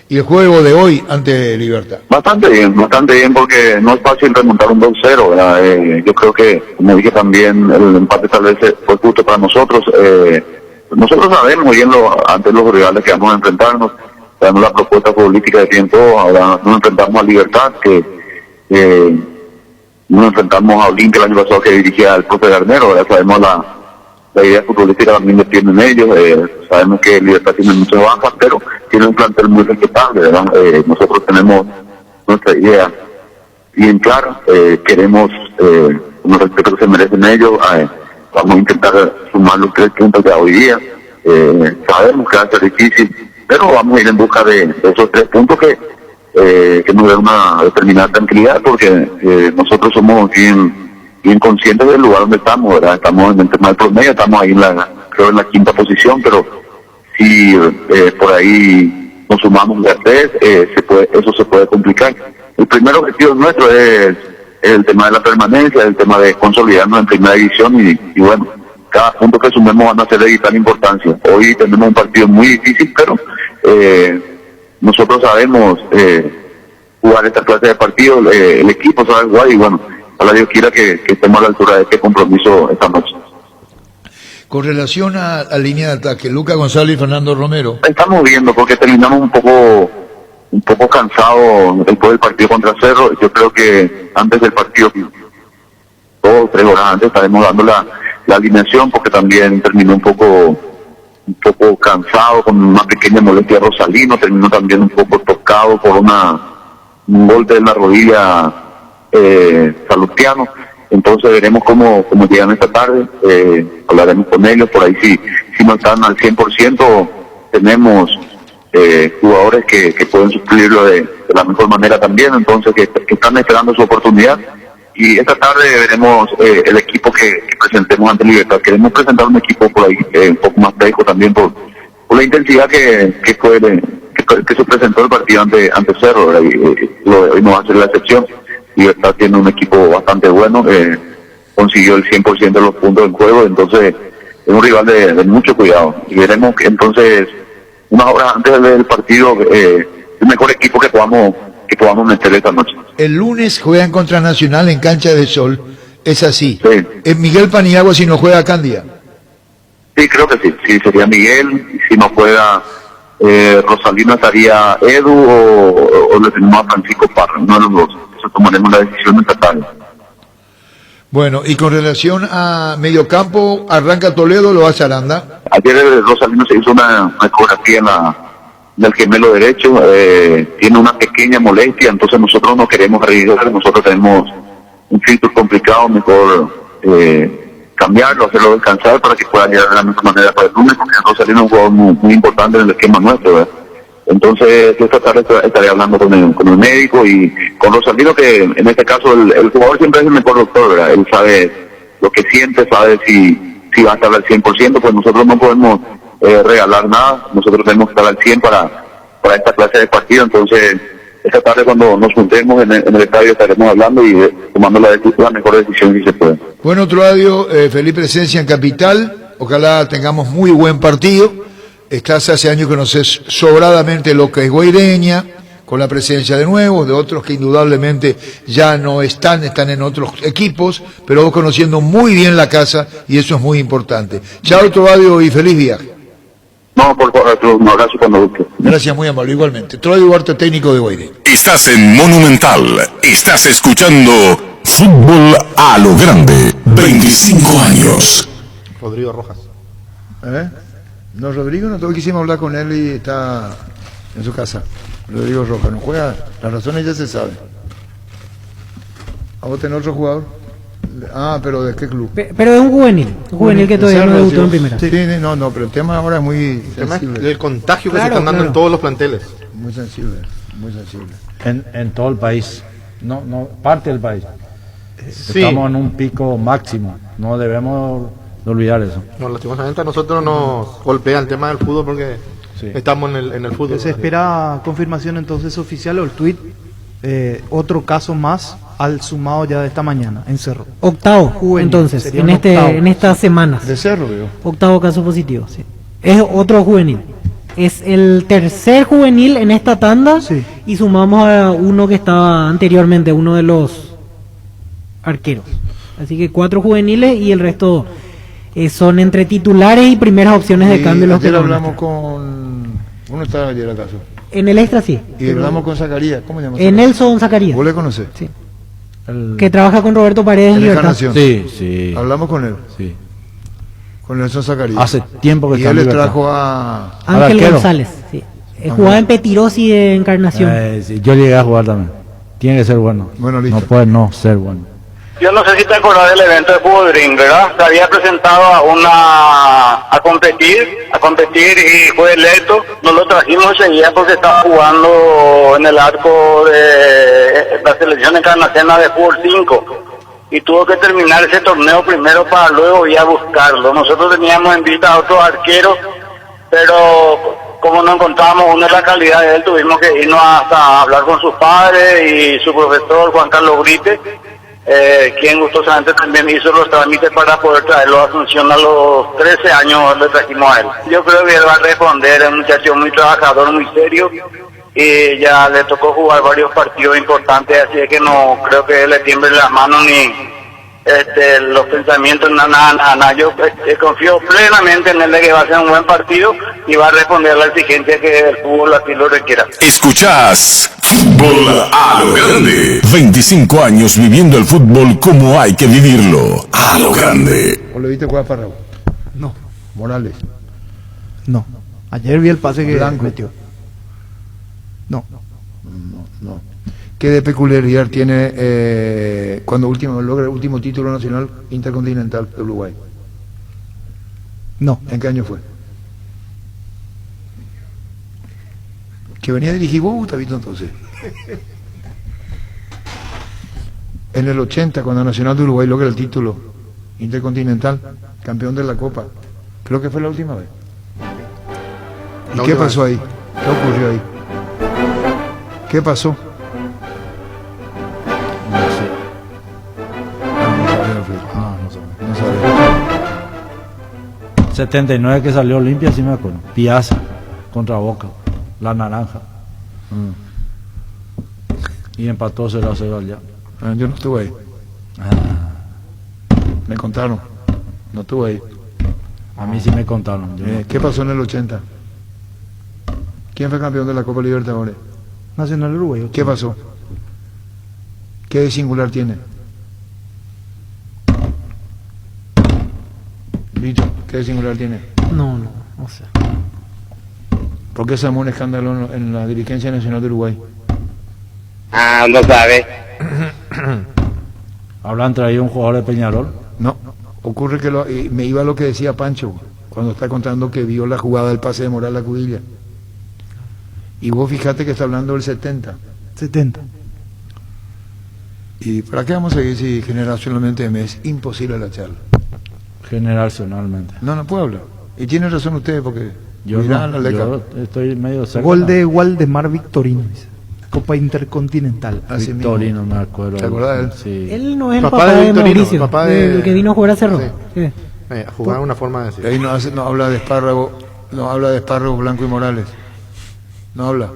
S4: y el juego de hoy ante Libertad.
S8: Bastante bien porque no es fácil remontar un 2-0, ¿verdad? Yo creo que, como dije también, el empate tal vez fue justo para nosotros. Nosotros sabemos muy bien ante los rivales que vamos a enfrentarnos, sabemos la propuesta política de tiempo, ahora nos enfrentamos a Libertad, que nos enfrentamos a Olimpia el año pasado que dirigía el profe Garnero, ya sabemos la idea futbolística también que tienen ellos, sabemos que Libertad tiene muchas bajas, pero tiene un plantel muy respetable, ¿verdad? Nosotros tenemos nuestra idea bien clara, queremos con el respeto que se merecen ellos, vamos a intentar sumar los 3 puntos de hoy día, sabemos que va a ser difícil, pero vamos a ir en busca de esos 3 puntos que nos den una determinada tranquilidad, porque nosotros somos bien conscientes del lugar donde estamos, ¿verdad? Estamos en el tema del promedio, estamos ahí creo en la 5ª posición, pero si por ahí nos sumamos de a 3, eso se puede complicar. El primer objetivo nuestro es el tema de la permanencia, el tema de consolidarnos en primera división y bueno, cada punto que sumemos van a ser de vital importancia. Hoy tenemos un partido muy difícil, pero nosotros sabemos jugar esta clase de partido, el equipo sabe jugar y bueno, ojalá Dios quiera que estemos a la altura de este compromiso esta noche.
S4: Con relación a la línea de ataque, Lucas González y Fernando Romero.
S8: Estamos viendo porque terminamos un poco cansados después del partido contra Cerro. Yo creo que antes del partido, 2 o 3 horas antes, estaremos dando la alineación porque también terminó un poco cansado, con una pequeña molestia Rosalino, terminó también un poco tocado por un golpe en la rodilla Salustiano. Entonces veremos cómo llegan esta tarde, hablaremos con ellos, por ahí si no están al 100%, tenemos jugadores que pueden suplirlo de la mejor manera también, entonces que están esperando su oportunidad. Y esta tarde veremos el equipo que presentemos ante Libertad. Queremos presentar un equipo por ahí un poco más técnico también por la intensidad que se presentó el partido ante Cerro, ¿verdad? Y hoy no va a ser la excepción. Libertad tiene un equipo bastante bueno, consiguió el 100% de los puntos del juego, entonces es un rival de mucho cuidado. Y veremos que entonces, unas horas antes del partido, el mejor equipo que podamos meter esta noche.
S4: El lunes juegan contra Nacional en Cancha de Sol, es así.
S8: Sí.
S4: ¿Es Miguel Paniagua si no juega Candia?
S8: Sí, creo que sí sería Miguel, y si no juega Rosalino estaría Edu o le tenemos a Francisco Parra, uno de los dos. Eso tomaremos la decisión esta tarde.
S4: Bueno, y con relación a mediocampo, arranca Toledo, lo hace Aranda.
S8: Ayer Rosalino se hizo una ecografía en el gemelo derecho, tiene una pequeña molestia, entonces nosotros no queremos arriesgar, nosotros tenemos un filtro complicado, mejor cambiarlo, hacerlo descansar para que pueda llegar de la mejor manera para el lunes, porque Rosalino es un jugador muy importante en el esquema nuestro, ¿verdad? Entonces esta tarde estaré hablando con el médico y con Rosalino, que en este caso el jugador siempre es el mejor doctor, ¿verdad? Él sabe lo que siente, sabe si va a estar al 100%, pues nosotros no podemos regalar nada, nosotros tenemos que estar al 100 para esta clase de partido. Entonces esta tarde cuando nos juntemos en el estadio estaremos hablando y tomando la mejor decisión si se puede.
S4: Bueno, Troadio, feliz presencia en Capital, ojalá tengamos muy buen partido. Estás hace años que conoces sobradamente lo que es Guaireña, con la presencia de nuevos, de otros que indudablemente ya no están en otros equipos, pero vos conociendo muy bien la casa y eso es muy importante. Chao, Trovadio, y feliz viaje.
S8: No, por favor, un abrazo cuando guste.
S4: Gracias, muy amable, igualmente. Trovadio Duarte, técnico de Guairé.
S6: Estás en Monumental. Estás escuchando Fútbol a lo Grande. 25 años.
S1: Rodrigo Rojas.
S4: No, Rodrigo, no, todos quisimos hablar con él y está en su casa. Rodrigo Rojas no juega, las razones ya se saben. ¿A vos tenés otro jugador? Ah, pero ¿de qué club?
S2: Pero es un juvenil que todavía no debutó en primera.
S4: Sí, no, pero el tema ahora es muy sensible.
S1: El contagio que se están dando en todos los planteles.
S4: Muy sensible, muy sensible.
S3: En todo el país, no parte del país.
S1: Sí.
S3: Estamos en un pico máximo, no debemos de olvidar eso.
S1: No, lastimosamente a nosotros nos golpea el tema del fútbol porque estamos en el fútbol.
S14: Se espera confirmación entonces oficial o el tuit, otro caso más al sumado ya de esta mañana en Cerro.
S2: Octavo,
S14: Juvenil,
S2: entonces,
S14: sería
S2: en
S14: un octavo.
S2: en estas semanas.
S4: De Cerro, veo.
S2: Octavo caso positivo, sí. Es otro juvenil. Es el tercer juvenil en esta tanda y sumamos a uno que estaba anteriormente, uno de los arqueros. Así que 4 juveniles y el resto son entre titulares y primeras opciones de cambio. Los que
S4: ayer hablamos con... Uno estaba ayer acaso.
S2: En el extra sí.
S4: Y hablamos con Zacarías. ¿Cómo se llama?
S2: Nelson Zacarías.
S4: ¿Vos le conocés?
S2: Sí. Que trabaja con Roberto Paredes en Libertad.
S4: Encarnación.
S3: Sí.
S4: Hablamos con él.
S3: Sí.
S4: Con Nelson Zacarías.
S3: Hace tiempo que
S4: y
S3: está
S4: él
S3: en
S4: le
S3: Libertad.
S4: trajo a...
S2: Ángel González. Sí. Jugaba en Petirosi de Encarnación.
S3: Sí, yo llegué a jugar también. Tiene que ser bueno.
S4: Bueno, listo.
S3: No puede no ser bueno.
S15: Yo no sé si te acordás del evento de Fútbol Dream, ¿verdad? Se había presentado a competir y fue electo. No lo trajimos enseguida porque estaba jugando en el arco de la selección encarnacena de Fútbol 5 y tuvo que terminar ese torneo primero para luego ir a buscarlo. Nosotros teníamos en vista a otros arqueros, pero como no encontrábamos una de la calidad de él, tuvimos que irnos hasta hablar con sus padres y su profesor Juan Carlos Brite, quien gustosamente también hizo los trámites para poder traerlo a Asunción. A los 13 años le trajimos a él. Yo creo que él va a responder, es un muchacho muy trabajador, muy serio, y ya le tocó jugar varios partidos importantes, así que no creo que le tiemble las manos ni los pensamientos, nada. Yo confío plenamente en él de que va a hacer un buen partido y va a responder a la exigencia que el fútbol así lo requiera.
S6: Escuchás Fútbol a lo Grande. 25 años viviendo el fútbol como hay que vivirlo. A lo grande.
S4: ¿O le viste jugar a Parrago?
S14: No.
S4: Morales.
S14: No. Ayer vi el pase que
S4: Blanco.
S14: metió. No.
S4: ¿Qué de peculiaridad tiene cuando logra el último título nacional intercontinental de Uruguay?
S14: No.
S4: ¿En qué año fue? Que venía a dirigir vos, Gustavito, entonces. En el 80, cuando Nacional de Uruguay logra el título intercontinental, campeón de la Copa. Creo que fue la última vez. ¿Y qué pasó ahí? ¿Qué ocurrió ahí? ¿Qué pasó?
S3: No sabía. 79 que salió Olimpia, sí me acuerdo. Piazza contra Boca, la naranja. Y empató 0-0 allá.
S4: Yo no estuve ahí. Me contaron. No estuve ahí.
S3: A mí sí me contaron. Yo no.
S4: ¿Qué pasó en el 80? ¿Quién fue campeón de la Copa Libertadores?
S14: Nacional Uruguayo.
S4: ¿Qué pasó? ¿Qué de singular tiene? Bicho, ¿qué de singular tiene?
S2: No sé.
S4: ¿Por qué se armó un escándalo en la dirigencia nacional de Uruguay?
S15: No sabe.
S3: ¿Habrán traído un jugador de Peñarol?
S4: No, ocurre que me iba a lo que decía Pancho cuando está contando que vio la jugada del pase de Moral a Cudilla. Y vos fijate que está hablando del 70.
S14: 70.
S4: ¿Y para qué vamos a seguir si generacionalmente me es imposible la charla?
S3: Generacionalmente.
S4: No puedo hablar. Y tiene razón usted porque
S3: Yo estoy medio cerca.
S14: Gol de Waldemar Victorino, dice. Copa Intercontinental.
S3: Victorino, me acuerdo.
S4: ¿Te acordás de él?
S3: Sí.
S2: Él no es el papá de Mauricio,
S1: papá de...
S2: el que vino a jugar a Cerro.
S1: Sí. Jugar una forma de decir.
S4: Ahí no habla de espárrago, blanco y Morales. No habla.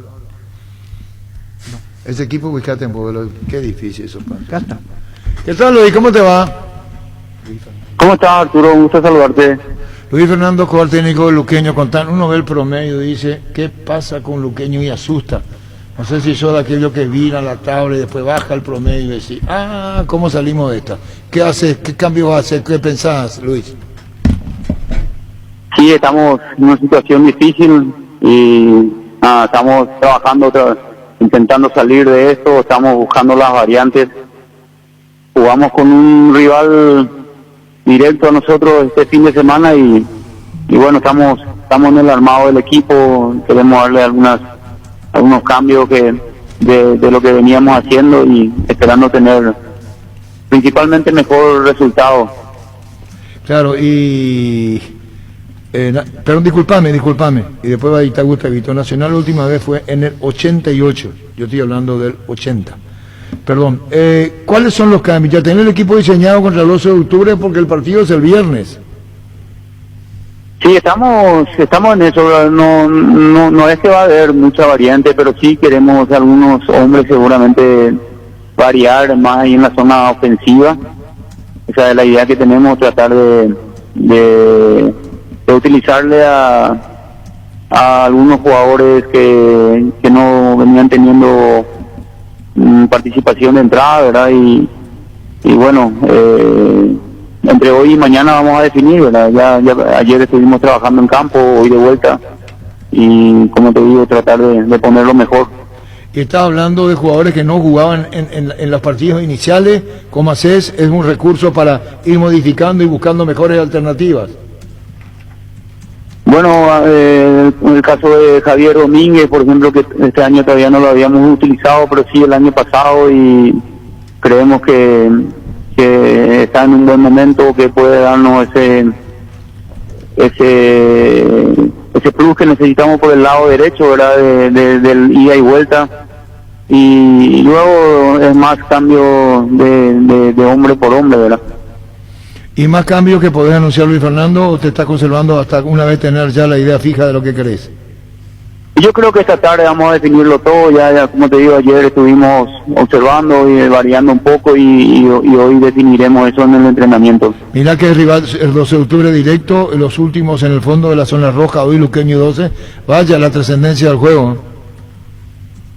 S4: Ese equipo Huizcatempo, qué difícil eso, padre. ¿Qué tal, Luis? ¿Cómo te va?
S15: ¿Cómo estás, Arturo? Un gusto saludarte.
S4: Luis Fernando Escobar, técnico de Luqueño, contando, uno ve el promedio y dice, ¿qué pasa con Luqueño? Y asusta. No sé si sos de aquello que vira la tabla y después baja el promedio y decís, ¿cómo salimos de esta? ¿Qué haces? ¿Qué cambio vas a hacer? ¿Qué pensás, Luis?
S15: Sí, estamos en una situación difícil y estamos trabajando, intentando salir de esto, estamos buscando las variantes. Jugamos con un rival directo a nosotros este fin de semana y bueno, estamos en el armado del equipo, queremos darle algunos cambios de lo que veníamos haciendo y esperando tener principalmente mejor resultado.
S4: Claro, y... perdón, disculpame, y después va a dictar Gustavito. Nacional la última vez fue en el 88, yo estoy hablando del 80. Perdón, ¿cuáles son los cambios? Ya tenés el equipo diseñado contra el 12 de octubre porque el partido es el viernes.
S15: Sí, estamos en eso, no es que va a haber mucha variante, pero sí queremos algunos hombres seguramente variar más ahí en la zona ofensiva. Esa es la idea que tenemos, tratar de utilizarle a algunos jugadores que no venían teniendo participación de entrada, ¿verdad? Y bueno, entre hoy y mañana vamos a definir, ¿verdad? Ya ayer estuvimos trabajando en campo, hoy de vuelta, y como te digo, tratar de ponerlo mejor.
S4: Y estás hablando de jugadores que no jugaban en los partidos iniciales. ¿Cómo haces? Es un recurso para ir modificando y buscando mejores alternativas.
S15: Bueno, en el caso de Javier Domínguez, por ejemplo, que este año todavía no lo habíamos utilizado, pero sí el año pasado, y creemos que está en un buen momento, que puede darnos ese plus que necesitamos por el lado derecho, ¿verdad? Del ida y vuelta. Y luego es más cambio de hombre por hombre, ¿verdad?
S4: ¿Y más cambios que podés anunciar, Luis Fernando, o te estás conservando hasta una vez tener ya la idea fija de lo que querés?
S15: Yo creo que esta tarde vamos a definirlo todo, ya como te digo, ayer estuvimos observando y variando un poco y hoy definiremos eso en el entrenamiento.
S4: Mirá que el rival el 12 de octubre directo, los últimos en el fondo de la zona roja, hoy Luqueño 12, vaya la trascendencia del juego.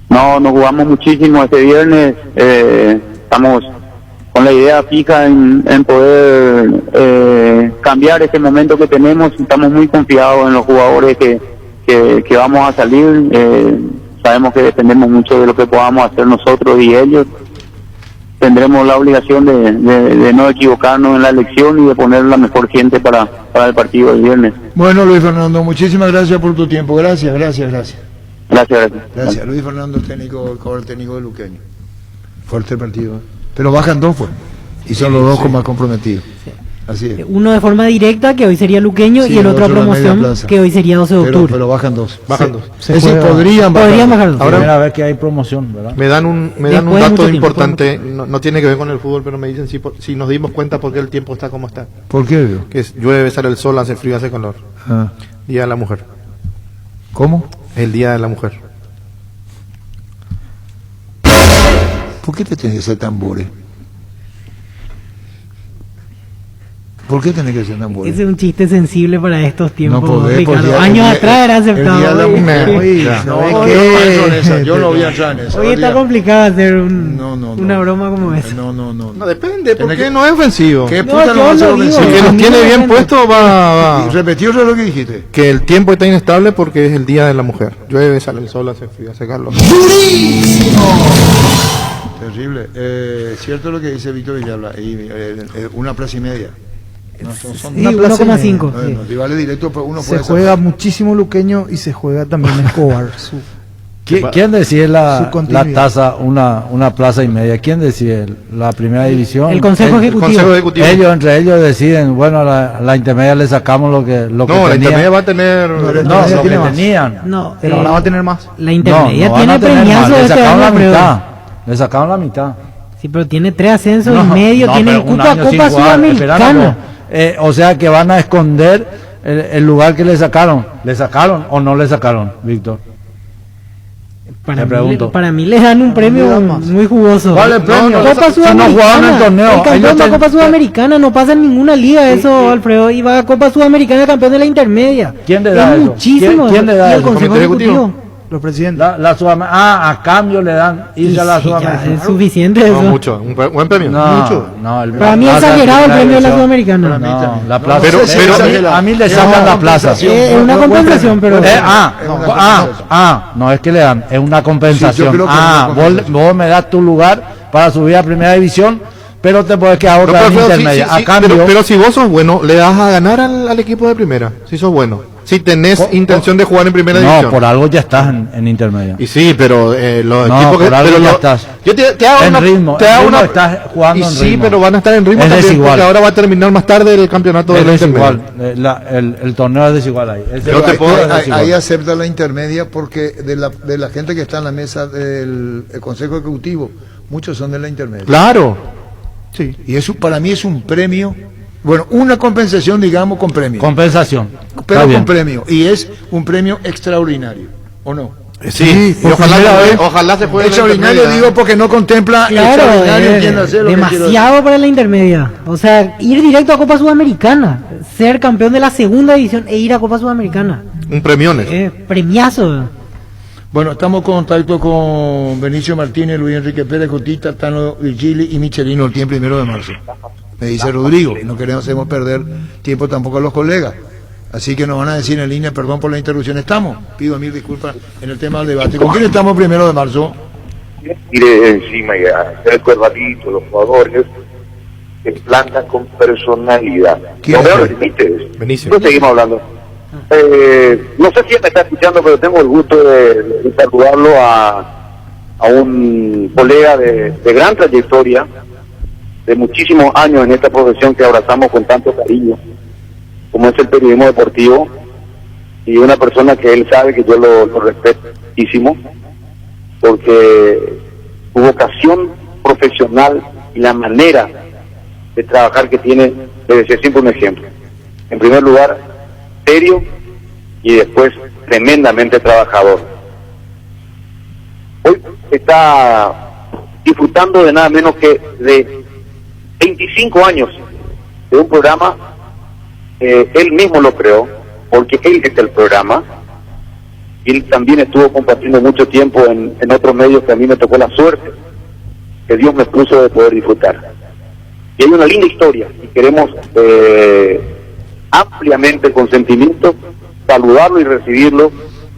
S15: No, nos jugamos muchísimo este viernes, estamos con la idea fija en poder cambiar este momento que tenemos, estamos muy confiados en los jugadores que vamos a salir, sabemos que dependemos mucho de lo que podamos hacer nosotros y ellos, tendremos la obligación de no equivocarnos en la elección y de poner la mejor gente para el partido del viernes.
S4: Bueno, Luis Fernando, muchísimas gracias por tu tiempo, gracias.
S15: Gracias.
S4: Luis Fernando, el técnico de Luqueño. Fuerte el partido, pero bajan dos, pues, y son los dos más comprometidos. Sí. Así es.
S2: Uno de forma directa, que hoy sería Luqueño, y el otro a promoción, que hoy sería 12 de octubre.
S4: Pero bajan dos.
S1: Es
S4: decir, podrían bajar dos.
S3: Ahora primera vez que hay promoción, ¿verdad?
S1: Me dan un dato importante, no tiene que ver con el fútbol, pero me dicen si nos dimos cuenta por qué el tiempo está como está.
S4: ¿Por qué?
S1: Que llueve, sale el sol, hace frío, hace calor. Día de la mujer.
S4: ¿Cómo?
S1: El Día de la Mujer.
S4: ¿Por qué te tenés que hacer tambores? ¿Por qué tenés que ser tan bueno?
S2: Ese es un chiste sensible para estos tiempos,
S4: no podés,
S2: Ricardo. Años atrás era aceptado.
S4: Yo no voy a entrar en eso.
S2: Hoy está complicado hacer una broma como esa.
S1: No depende, porque no es ofensivo.
S4: ¿Qué puta no va a ser ofensivo?
S1: El que nos tiene bien puesto va...
S4: ¿Repetió lo que dijiste?
S1: Que el tiempo está inestable porque es el Día de la Mujer. Llueve, sale el sol, hace frío, hace calor.
S4: Terrible. Cierto lo que dice Víctor Villalba. Una plaza y media.
S14: No,
S2: son 1,5.
S4: Bueno, rivales directos, pero uno
S14: se juega muchísimo Luqueño y se juega también Escobar.
S3: ¿Quién decide la tasa una plaza y media? ¿Quién decide? ¿La primera división?
S2: El Consejo Ejecutivo.
S3: Entre ellos deciden, bueno, la intermedia le sacamos lo que
S1: la intermedia va a tener...
S3: lo que tenían.
S2: No,
S14: pero ahora va a tener más.
S2: La intermedia tiene premiazo de este año.
S3: Le sacaron la mitad.
S2: Sí, pero tiene 3 ascensos y medio, tiene Copa Sudamericana.
S3: O sea que van a esconder el lugar que le sacaron. ¿Le sacaron o no le sacaron, Víctor?
S2: Para mí les dan un premio muy jugoso.
S3: ¿Cuál es el premio?
S2: Copa
S3: Si no jugaban el torneo.
S2: El campeón de la Copa Sudamericana no pasa en ninguna liga eso, Alfredo. Y va a Copa Sudamericana, campeón de la intermedia.
S3: ¿Quién le da eso?
S2: Muchísimo.
S3: ¿Quién le da
S2: el
S3: eso?
S2: Consejo Ejecutivo.
S14: Los presidentes.
S3: A cambio le dan irse a la Sudamericana.
S2: Es suficiente eso.
S1: No, mucho. Un buen premio.
S2: Para mí es exagerado el premio de la Sudamericana.
S3: No, la plaza.
S1: Pero
S3: a mí le sacan la plaza.
S2: Es una compensación, pero...
S3: No es que le dan, es una compensación. Vos me das tu lugar para subir a primera división, pero te puedes quedar otra vez intermedia. A cambio...
S1: Pero si vos sos bueno, le das a ganar al equipo de primera. Si sos bueno. Si tenés intención de jugar en primera división.
S3: No, por algo ya estás en intermedia.
S1: Y sí, pero los equipos
S3: que...
S1: pero
S3: ya estás.
S1: Yo te hago
S3: en
S1: una...
S3: ritmo.
S1: Te hago una...
S3: estás jugando en ritmo.
S1: Sí, pero van a estar en ritmo también,
S3: desigual.
S1: porque ahora va a terminar más tarde el campeonato de la intermedia.
S3: El torneo es desigual ahí.
S4: Ahí acepta la intermedia porque de la gente que está en la mesa del Consejo Ejecutivo, muchos son de la intermedia.
S1: Claro. Sí.
S4: Y eso para mí es un premio. Bueno, una compensación, digamos, con premio.
S3: Compensación.
S4: Pero con premio. Y es un premio extraordinario, ¿o no?
S1: Sí, y ojalá se pueda.
S4: Extraordinario digo porque no contempla
S2: extraordinario, demasiado para la intermedia. O sea, ir directo a Copa Sudamericana, ser campeón de la segunda división e ir a Copa Sudamericana.
S1: Un premiones.
S2: Premiazo.
S4: Bueno, estamos en contacto con Benicio Martínez, Luis Enrique Pérez, Cotita, Tano Vigili y Michelino el tiempo 1 de marzo. Me dice Rodrigo, no queremos perder tiempo tampoco a los colegas. Así que nos van a decir en línea, perdón por la interrupción, estamos, pido mil disculpas en el tema del debate. ¿Con quién estamos 1 de marzo?
S16: Ir encima y hacer el cuervatito, los jugadores, se plantan con personalidad. No veo límites.
S1: Benicio.
S16: No seguimos hablando. No sé si me está escuchando, pero tengo el gusto de saludarlo a un colega de gran trayectoria, de muchísimos años en esta profesión que abrazamos con tanto cariño, como es el periodismo deportivo, y una persona que él sabe que yo lo respeto muchísimo, porque su vocación profesional y la manera de trabajar que tiene debe ser siempre un ejemplo. En primer lugar, serio, y después tremendamente trabajador. Hoy está disfrutando de nada menos que de 25 años de un programa, él mismo lo creó, porque él es el programa. Él también estuvo compartiendo mucho tiempo en otros medios que a mí me tocó la suerte que Dios me puso de poder disfrutar. Y hay una linda historia y queremos ampliamente con sentimiento saludarlo y recibirlo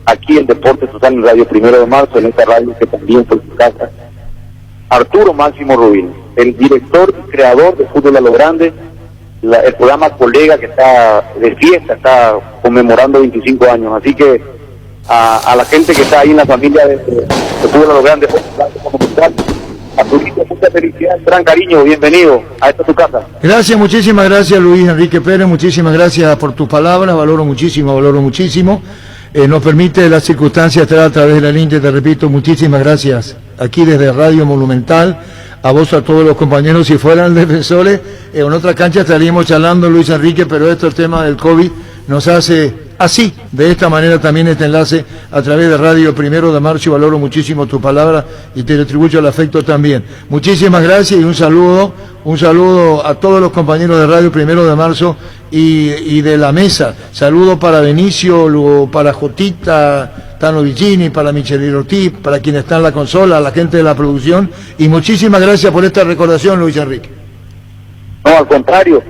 S16: aquí en Deportes Total en Radio 1 de marzo, en esta radio que también fue su casa. Arturo Máximo Rubín, el director y creador de Fútbol a lo Grande, el programa Colega que está de fiesta, está conmemorando 25 años. Así que a la gente que está ahí en la familia de Fútbol a lo Grande, a tu hijo, mucha felicidad, gran cariño, bienvenido a esta tu casa.
S4: Gracias, muchísimas gracias Luis Enrique Pérez, muchísimas gracias por tus palabras, valoro muchísimo. Nos permite las circunstancias estar a través de la línea, te repito, muchísimas gracias aquí desde Radio Monumental, a vos, a todos los compañeros. Si fueran defensores, en otra cancha estaríamos charlando, Luis Enrique, pero esto, el tema del COVID, nos hace así, de esta manera también este enlace a través de Radio 1 de marzo, y valoro muchísimo tu palabra y te retribuyo el afecto también. Muchísimas gracias y un saludo a todos los compañeros de Radio 1 de marzo y de la mesa. Saludo para Benicio, para Jotita, Tano Vigini, para Michelino Tip, para quien está en la consola, a la gente de la producción, y muchísimas gracias por esta recordación, Luis Enrique.
S16: No, al contrario,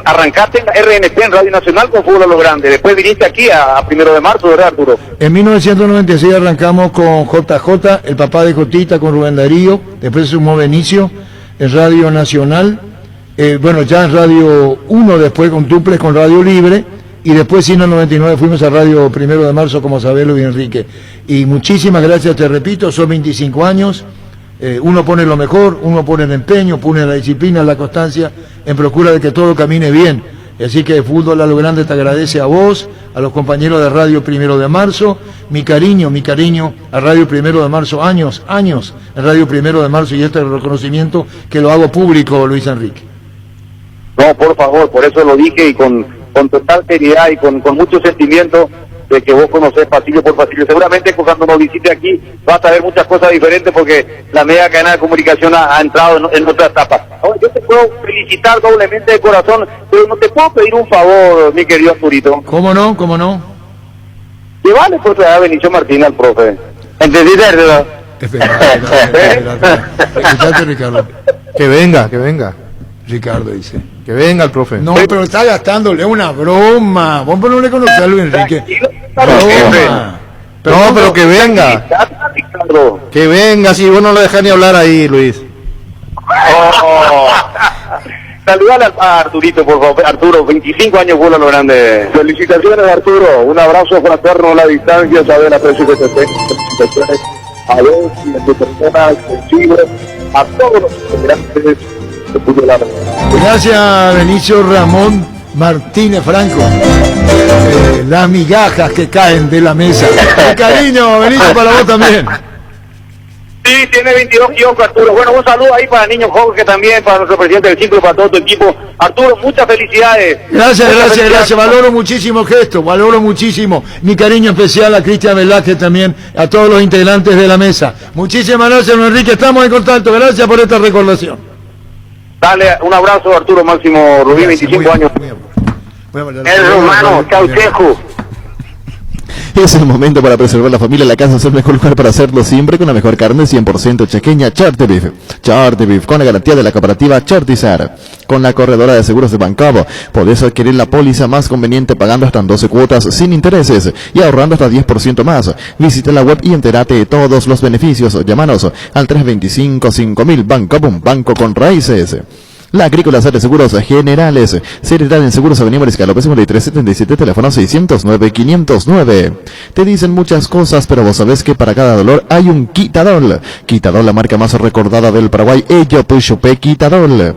S16: arrancaste en RNP, en Radio Nacional, con Fútbol a lo Grande, después viniste aquí a 1 de marzo, ¿verdad, Arturo?
S4: En 1996 arrancamos con JJ, el papá de Jotita, con Rubén Darío, después se sumó Benicio en Radio Nacional, ya en Radio 1, después con Tuples con Radio Libre, y después en el 99 fuimos a Radio 1 de marzo, como sabés, Luis Enrique. Y muchísimas gracias, te repito, son 25 años. Uno pone lo mejor, uno pone el empeño, pone la disciplina, la constancia, en procura de que todo camine bien. Así que Fútbol a lo Grande te agradece a vos, a los compañeros de Radio 1 de marzo, mi cariño a Radio 1 de marzo, años en Radio 1 de marzo, y este reconocimiento que lo hago público, Luis Enrique.
S16: No, por favor, por eso lo dije, y con total seriedad y con mucho sentimiento, que vos conocés pasillo por pasillo. Seguramente cuando nos visite aquí vas a ver muchas cosas diferentes porque la media cadena de comunicación ha entrado en otra etapa. Ahora, yo te puedo felicitar doblemente de corazón, pero no te puedo pedir un favor, mi querido Arturito.
S4: ¿Cómo no? ¿Cómo no?
S16: Llévale por traer a Benicio Martínez al profe. ¿Entendiste, verdad?
S4: Escuchate, Ricardo.
S1: Que venga.
S4: Ricardo dice.
S1: Que venga el profe.
S4: No, pero está gastándole una broma. Vos no le conocés a Luis Enrique.
S1: Broma. No, pero que venga. Que venga, si vos no lo dejás ni hablar ahí, Luis.
S16: Saludale a Arturito, por favor. Arturo, 25 años vuelo a lo grande. Felicitaciones, Arturo. Un abrazo fraterno a la distancia. Sabes la aprecio que te tengo. Felicitaciones a vos y a tu persona extensible, a todos los integrantes de Fútbol A lo Grande.
S4: Gracias, Benicio Ramón Martínez Franco. Las migajas que caen de la mesa. Cariño, Benicio, para vos también.
S16: Sí, tiene 22 kioscos, Arturo. Bueno, un saludo ahí para Niño Jorge también, para nuestro presidente del ciclo, para todo tu equipo. Arturo, muchas felicidades.
S4: Gracias. Valoro muchísimo el gesto, valoro muchísimo. Mi cariño especial a Cristian Velázquez también, a todos los integrantes de la mesa. Muchísimas gracias, don Enrique. Estamos en contacto. Gracias por esta recordación.
S16: Dale un abrazo, Arturo Máximo Rubí, 25 años. El romano, Cauchejo.
S5: Es el momento para preservar la familia. La casa es el mejor lugar para hacerlo siempre con la mejor carne 100% chequeña Charter Beef. Charter Beef con la garantía de la cooperativa Chartizar. Con la corredora de seguros de Bancabo podés adquirir la póliza más conveniente pagando hasta en 12 cuotas sin intereses y ahorrando hasta 10% más. Visita la web y entérate de todos los beneficios. Llámanos al 325-5000 Bancabo, un banco con raíces. La Agrícola Sede Seguros Generales, seriedad en Seguros Avenida Mariscal López 5377, teléfono 609-509. Te dicen muchas cosas, pero vos sabés que para cada dolor hay un Quitadol. Quitadol, la marca más recordada del Paraguay, Ello Pushupé Quitadol.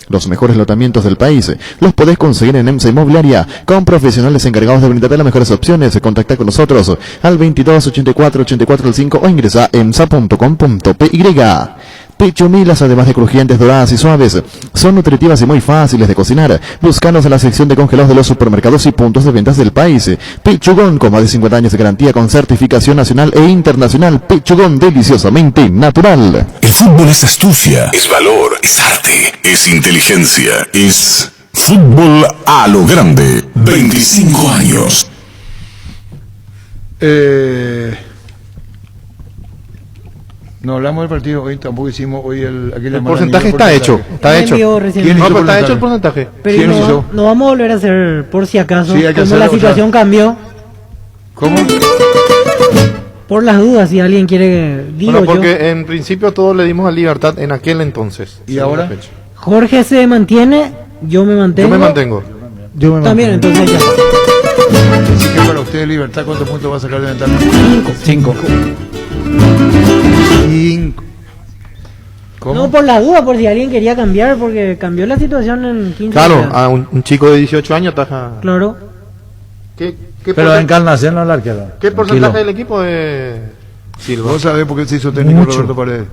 S5: Los mejores lotamientos del país los podés conseguir en EMSA Inmobiliaria con profesionales encargados de brindarte las mejores opciones. Contacta con nosotros al 2284-8405 o ingresa a emsa.com.py. Pechumilas, además de crujientes, doradas y suaves, son nutritivas y muy fáciles de cocinar. Búscanos en la sección de congelados de los supermercados y puntos de ventas del país. Pechugón, con más de 50 años de garantía con certificación nacional e internacional. Pechugón, deliciosamente natural.
S6: El fútbol es astucia, es valor, es arte, es inteligencia, es fútbol a lo grande. 25 años.
S4: No hablamos del partido hoy, tampoco hicimos hoy el
S1: porcentaje está hecho. Está hecho. Está hecho el porcentaje.
S2: Pero no vamos a volver a hacer por si acaso,
S4: sí,
S2: como la situación cambió.
S4: ¿Cómo?
S2: Por las dudas, si alguien quiere, digo
S1: porque en principio todos le dimos a Libertad en aquel entonces.
S4: ¿Y ahora?
S2: Jorge se mantiene, yo me mantengo.
S1: Yo me mantengo.
S2: También, entonces ya.
S4: Así que para usted, Libertad, ¿cuántos puntos va a sacar de ventaja?
S2: 5.
S4: ¿Cómo?
S2: No, por la duda, por si alguien quería cambiar, porque cambió la situación en 15
S1: Claro,
S2: días.
S1: a un chico de 18 años taja.
S2: Claro.
S3: Pero Encarnación no la arquero.
S1: ¿Qué porcentaje del equipo es Silva?
S4: ¿Vos sabés por qué se hizo técnico
S3: Mucho.
S4: Roberto Paredes?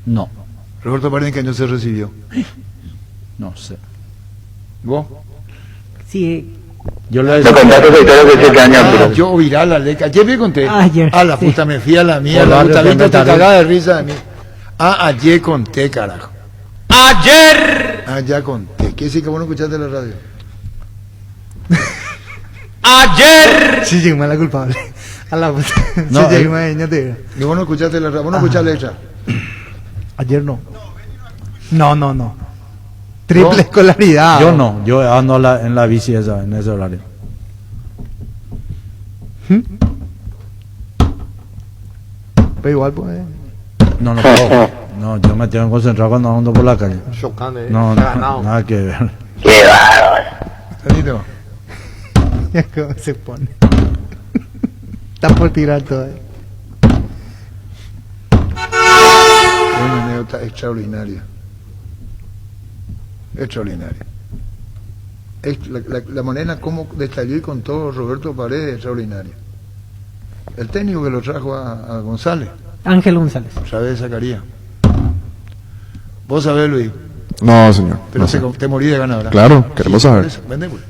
S3: No.
S4: Roberto Paredes, ¿en qué año se recibió?
S3: No sé.
S4: ¿Vos?
S2: Sí.
S3: Yo le
S4: Yo viral la leca. Ayer me conté.
S2: Ayer.
S4: A la puta, me fui a la mía.
S3: Por
S4: La
S3: barrio
S4: Gustavito te
S3: Clemente
S4: cagaba de risa de mí. Ayer conté, carajo.
S7: Ayer.
S4: Ya conté. ¿Qué decir que vos no escuchaste la radio?
S7: Ayer.
S14: Sí, llegó la culpable. A la puta.
S3: No,
S14: Sí, llegó no te.
S4: ¿Y vos no escuchaste la radio? ¿Vos no escuchaste letra?
S14: Ayer no. No. Triple escolaridad.
S3: Yo no, yo ando en la bici en ese horario.
S14: Pero igual, pues.
S3: No puedo. No, yo me tengo que concentrar cuando ando por la calle.
S1: Chocante.
S3: No, nada que ver.
S16: ¡Qué bárbaro!
S4: Salito.
S14: ¿Cómo se pone? Está por tirar todo.
S4: Una anécdota extraordinaria. Extraordinaria. La manera como destalló y contó Roberto Paredes es extraordinaria. El técnico que lo trajo a González.
S2: Ángel González.
S4: Sabés, Zacarías. ¿Vos sabés, Luis?
S5: No, señor.
S4: Pero
S5: no sé.
S4: te morí de ganas, ¿verdad?
S5: Claro, queremos saber.
S4: Vende, pues.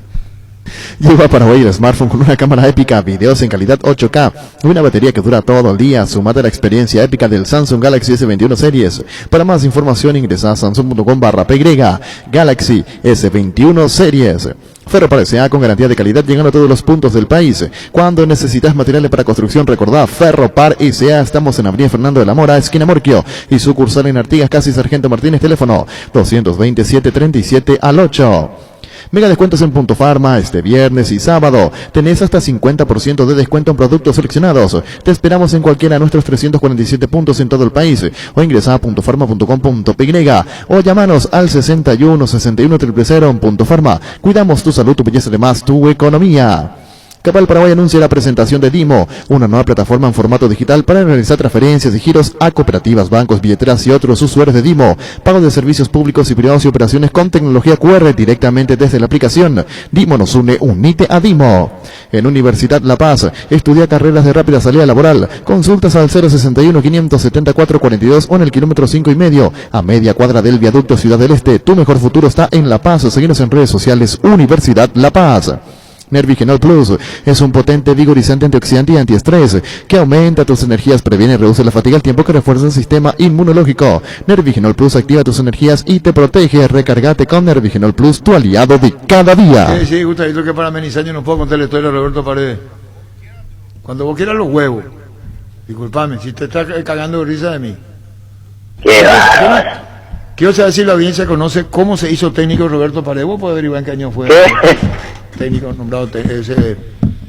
S5: Llegó a Paraguay el smartphone con una cámara épica, videos en calidad 8K, una batería que dura todo el día, sumada a la experiencia épica del Samsung Galaxy S21 Series. Para más información ingresa a samsung.com/PY Galaxy S21 Series. Ferropar S.A. con garantía de calidad llegando a todos los puntos del país. Cuando necesitas materiales para construcción, recordá Ferropar S.A. Estamos en Avenida Fernando de la Mora, esquina Morquio, y sucursal en Artigas, casi Sargento Martínez, teléfono 227-37 Mega descuentos en Punto Farma este viernes y sábado. Tenés hasta 50% de descuento en productos seleccionados. Te esperamos en cualquiera de nuestros 347 puntos en todo el país. O ingresá a puntofarma.com.py o llamanos al 61 61 000 en Punto Farma. Cuidamos tu salud, tu belleza, además tu economía. Capal Paraguay anuncia la presentación de Dimo, una nueva plataforma en formato digital para realizar transferencias y giros a cooperativas, bancos, billeteras y otros usuarios de Dimo, pago de servicios públicos y privados y operaciones con tecnología QR directamente desde la aplicación. Dimo nos une, unite a Dimo. En Universidad La Paz, estudia carreras de rápida salida laboral. Consultas al 061 574 42 o en el kilómetro 5,5, a media cuadra del viaducto Ciudad del Este. Tu mejor futuro está en La Paz. Seguinos en redes sociales, Universidad La Paz. Nervigenol Plus es un potente vigorizante antioxidante y antiestrés que aumenta tus energías, previene y reduce la fatiga al tiempo que refuerza el sistema inmunológico. Nervigenol Plus activa tus energías y te protege. Recárgate con Nervigenol Plus, tu aliado de cada día.
S4: Sí, Gustavito, que para amenizar yo no puedo contar la historia de Roberto Paredes. Cuando vos quieras los huevos. Disculpame, si te estás cagando de risa de mí. Quiero saber si la audiencia conoce cómo se hizo técnico Roberto Paredes. Vos podés averiguar en qué año fue técnico nombrado.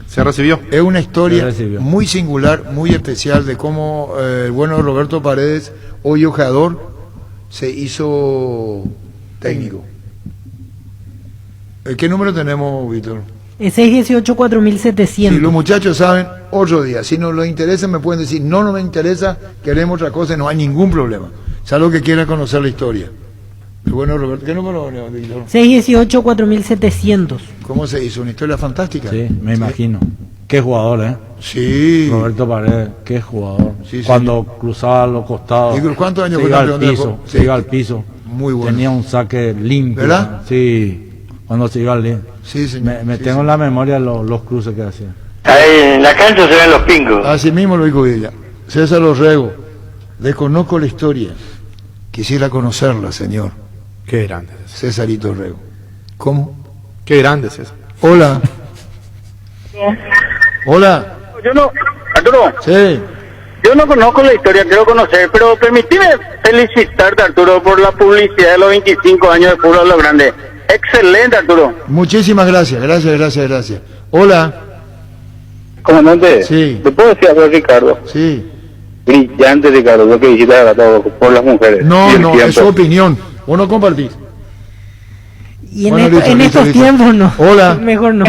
S1: Se recibió.
S4: Es una historia muy singular, muy especial de cómo el bueno Roberto Paredes, hoy ojeador, se hizo técnico. ¿Qué número tenemos, Víctor?
S2: 618-4700.
S4: Si los muchachos saben, otro día. Si no les interesa, me pueden decir, no me interesa, queremos otra cosa, no hay ningún problema. Salvo que quieran conocer la historia. Bueno, Roberto, ¿qué número, Víctor?
S2: 618-4700.
S4: ¿Cómo se hizo? ¿Una historia fantástica?
S3: Sí, me imagino. Qué jugador, ¿eh?
S4: Sí.
S3: Roberto Paredes, qué jugador.
S4: Sí,
S3: cuando cruzaba los costados.
S4: ¿Cuántos años
S3: se iba al piso?
S4: Sí.
S3: Se iba al piso.
S4: Muy bueno.
S3: Tenía un saque limpio.
S4: ¿Verdad?
S3: Sí, cuando se iba al limpio.
S4: Sí, señor.
S3: Me tengo en la memoria los cruces que hacía.
S15: Ahí en la cancha se ven los pingos.
S4: Así mismo lo dijo ella. César Orrego, desconozco la historia. Quisiera conocerla, señor.
S1: Qué grande.
S4: Cesarito Orrego. ¿Cómo?
S1: Qué grande, César.
S4: Hola. Hola.
S15: Yo no, Arturo.
S4: Sí.
S15: Yo no conozco la historia, quiero conocer, pero permíteme felicitarte, Arturo, por la publicidad de los 25 años de Fútbol a lo Grande. Excelente, Arturo.
S4: Muchísimas gracias, gracias. Hola.
S16: Comandante,
S4: sí.
S16: ¿te puedo decir algo, Ricardo?
S4: Sí.
S16: Brillante, Ricardo, lo que dijiste ahora todo por las mujeres.
S4: No, es su opinión. ¿Vos no compartís?
S2: Y en estos tiempos no.
S4: Hola.
S2: Mejor no.